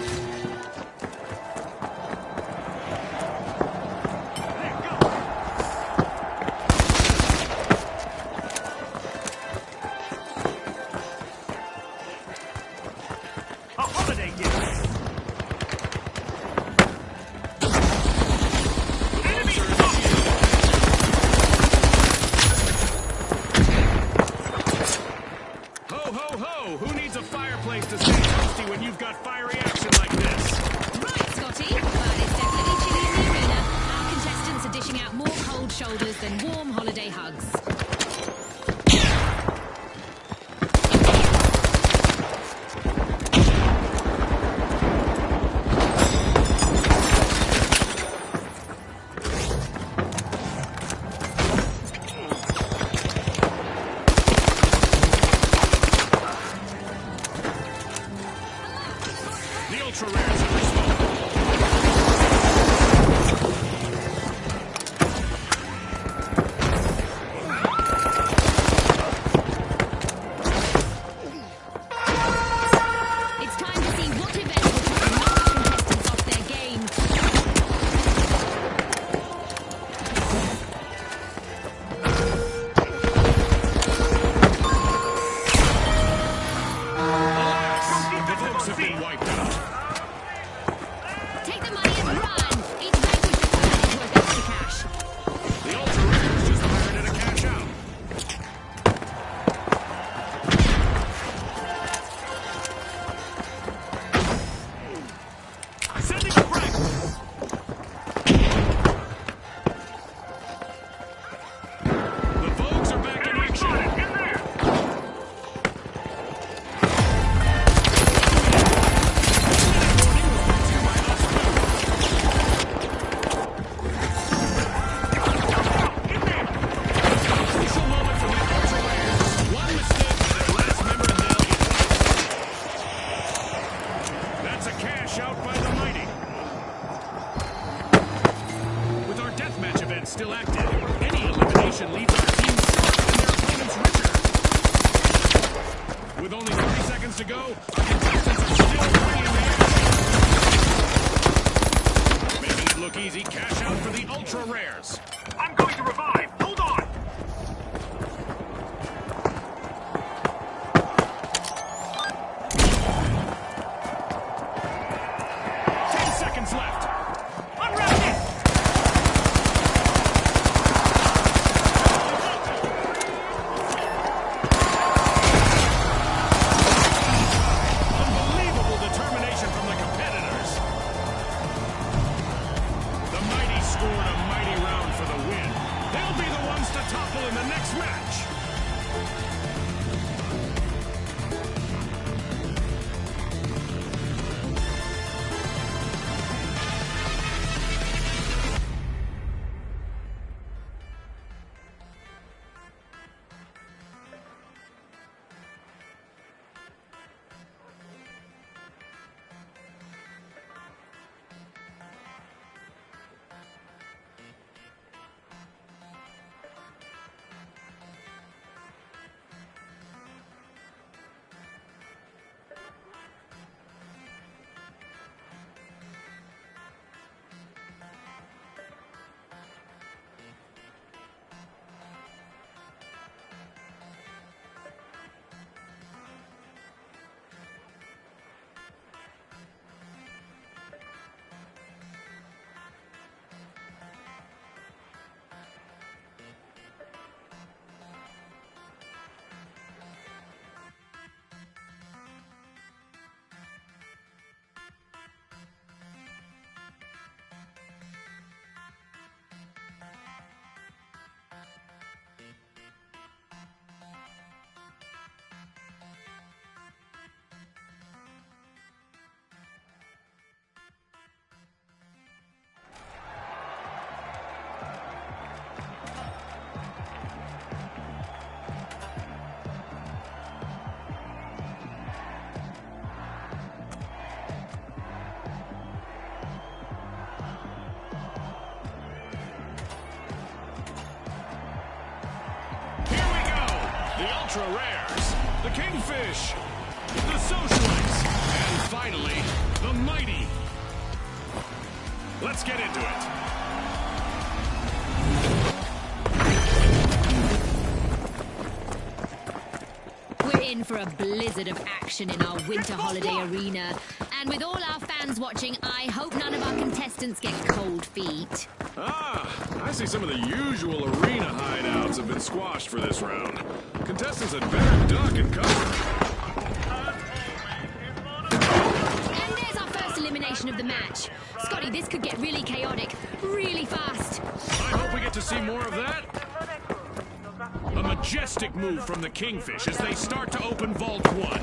A holiday gift. Enemy Ho, ho, ho! Who needs a fireplace to stay toasty when you've got fiery action like this? Right, Scotty. But it's definitely chilly in the arena. Our contestants are dishing out more cold shoulders than warm holiday hugs. The ultra rares have responded. It's time to see what event will try and knock our contestants off their game. Alas, the folks have been wiped out. Take the money and run! Each vanquish opponent is worth extra cash. The ultra rares just fired at a cash out. Sending a frag. The Vogues are back in enemy action. spotted. In there. In there. Crucial moment from the ultra rares. One mistake by their last member and they'll get it. That's a cash out by the mighty. With our deathmatch event still active, any elimination leaves our team short and their opponents richer. With only 30 seconds to go, our contestants are still bringing the action. Making it look easy, cash out for the ultra rares. I'm going to revive. Hold on. Ten seconds left. Unwrap it. Unbelievable determination from the competitors. The mighty scored a mighty round for the win. They'll be the ones to topple in the next match. The Ultra Rares, the Kingfish, the Socialites, and finally, the Mighty. Let's get into it. We're in for a blizzard of action in our winter holiday arena. And with all our fans watching, I hope none of our contestants get cold feet. Ah, I see some of the usual arena hideouts have been squashed for this round. Contestants had better duck and cover. And there's our first elimination of the match. Scotty, this could get really chaotic, really fast. I hope we get to see more of that. A majestic move from the Kingfish as they start to open Vault 1.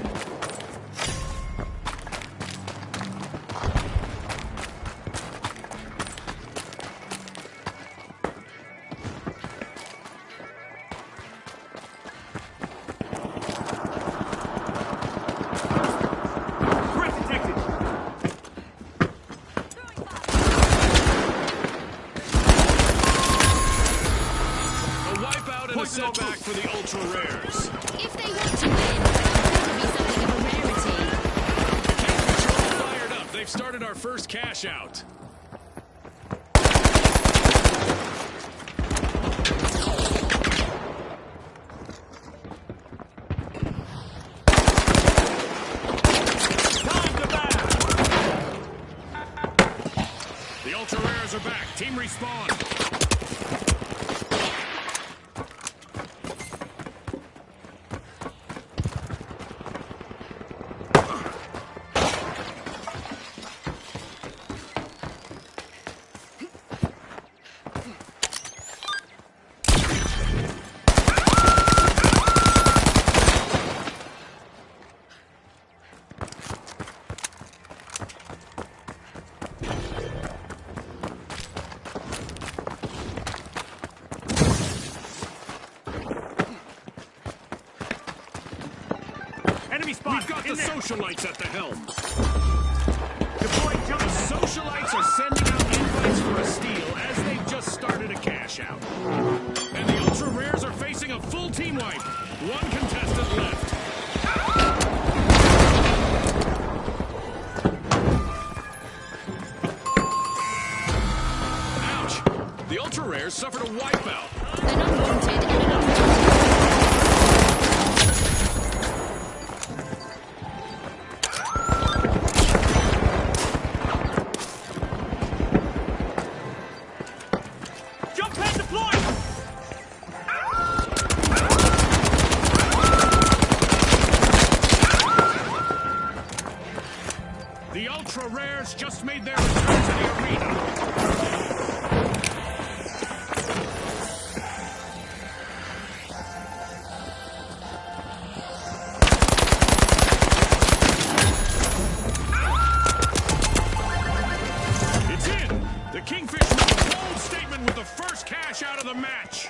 Setback for the Ultra Rares. If they want to win, it'll be something of a rarity. The Kingfish are all fired up. They've started our first cash out. Time to battle. The Ultra Rares are back. Team respawn. We've got the Socialites at the helm. The Socialites are sending out invites for a steal as they've just started a cash out. And the Ultra Rares are facing a full team wipe. One contestant left. Ouch! The Ultra Rares suffered a wipeout. An unwanted and an unwanted. The Ultra Rares just made their return to the arena. It's in! The Kingfish made a bold statement with the first cash out of the match.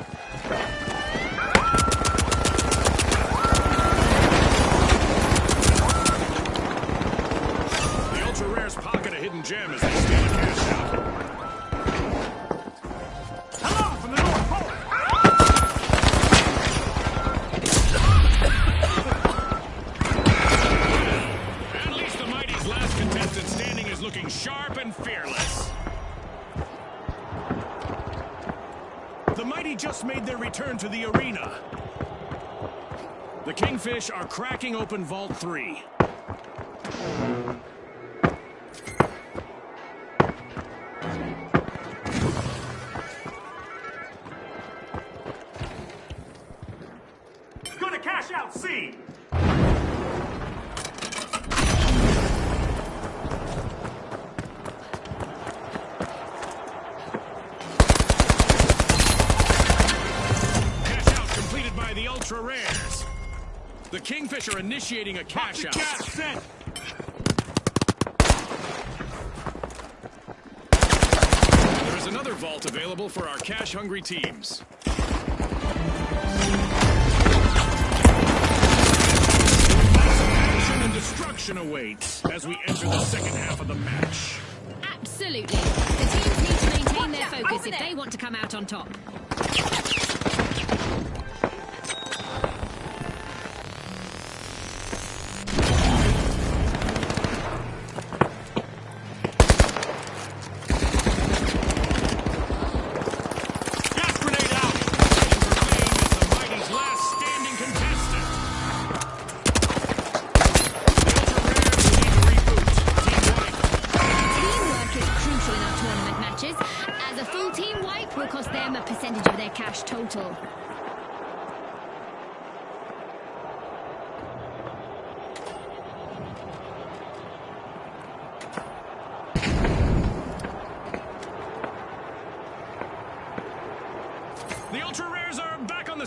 Pocket a hidden gem as they steal a cash out. Hello from the North Pole! At least the Mighty's last contestant standing is looking sharp and fearless. The Mighty just made their return to the arena. The Kingfish are cracking open Vault 3. Cash out C. Cash out completed by the Ultra Rares. The Kingfish are initiating a cash out. There is another vault available for our cash-hungry teams. Destruction awaits as we enter the second half of the match. Absolutely. The teams need to maintain their focus if they want to come out on top.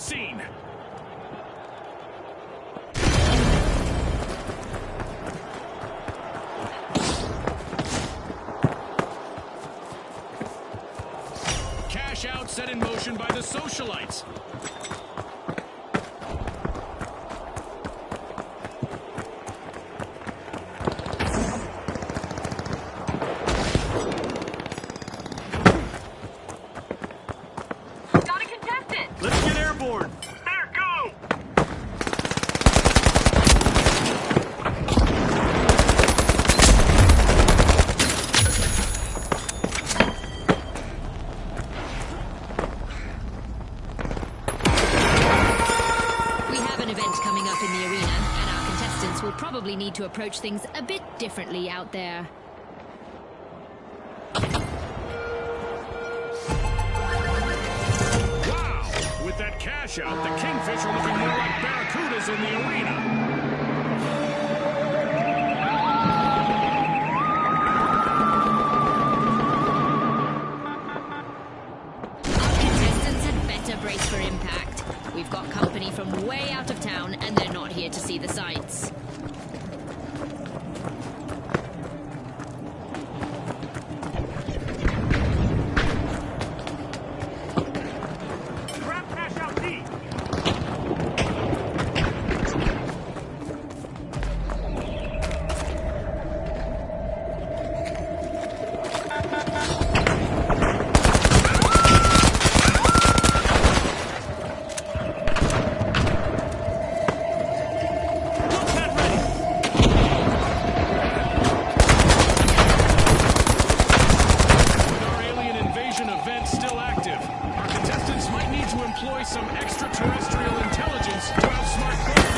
scene. Cash out set in motion by the socialites. Got a contestant. Let's get airborne. There, go! We have an event coming up in the arena, and our contestants will probably need to approach things a bit differently out there. Wow! With that cash out, the Kingfish are looking more like barracudas in the arena. Our contestants had better brace for impact. We've got company from way out of town, and they're not here to see the sights. Grab cash out D. Notepad ready. With our alien invasion event still active, our contestants might need to employ some extraterrestrial intelligence to outsmart both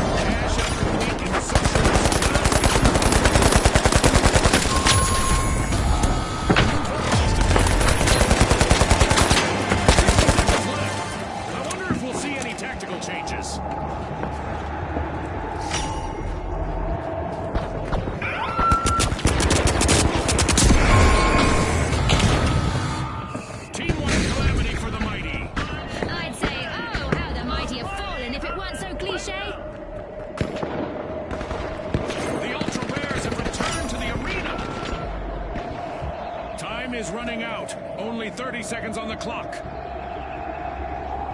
the cash out complete in the socialist. I wonder if we'll see any tactical changes. Team-wide calamity for the mighty. I'd say, oh, how the mighty have fallen if it weren't so cliche. The ultra rares have returned to the arena. Time is running out. Only 30 seconds on the clock.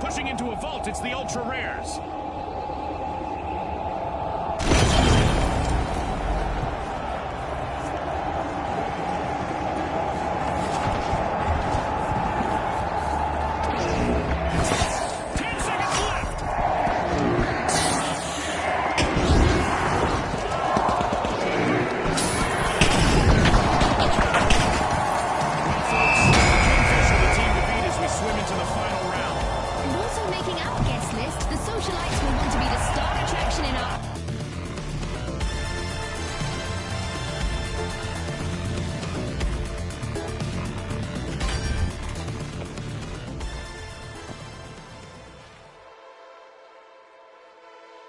Pushing into a vault, it's the ultra rares.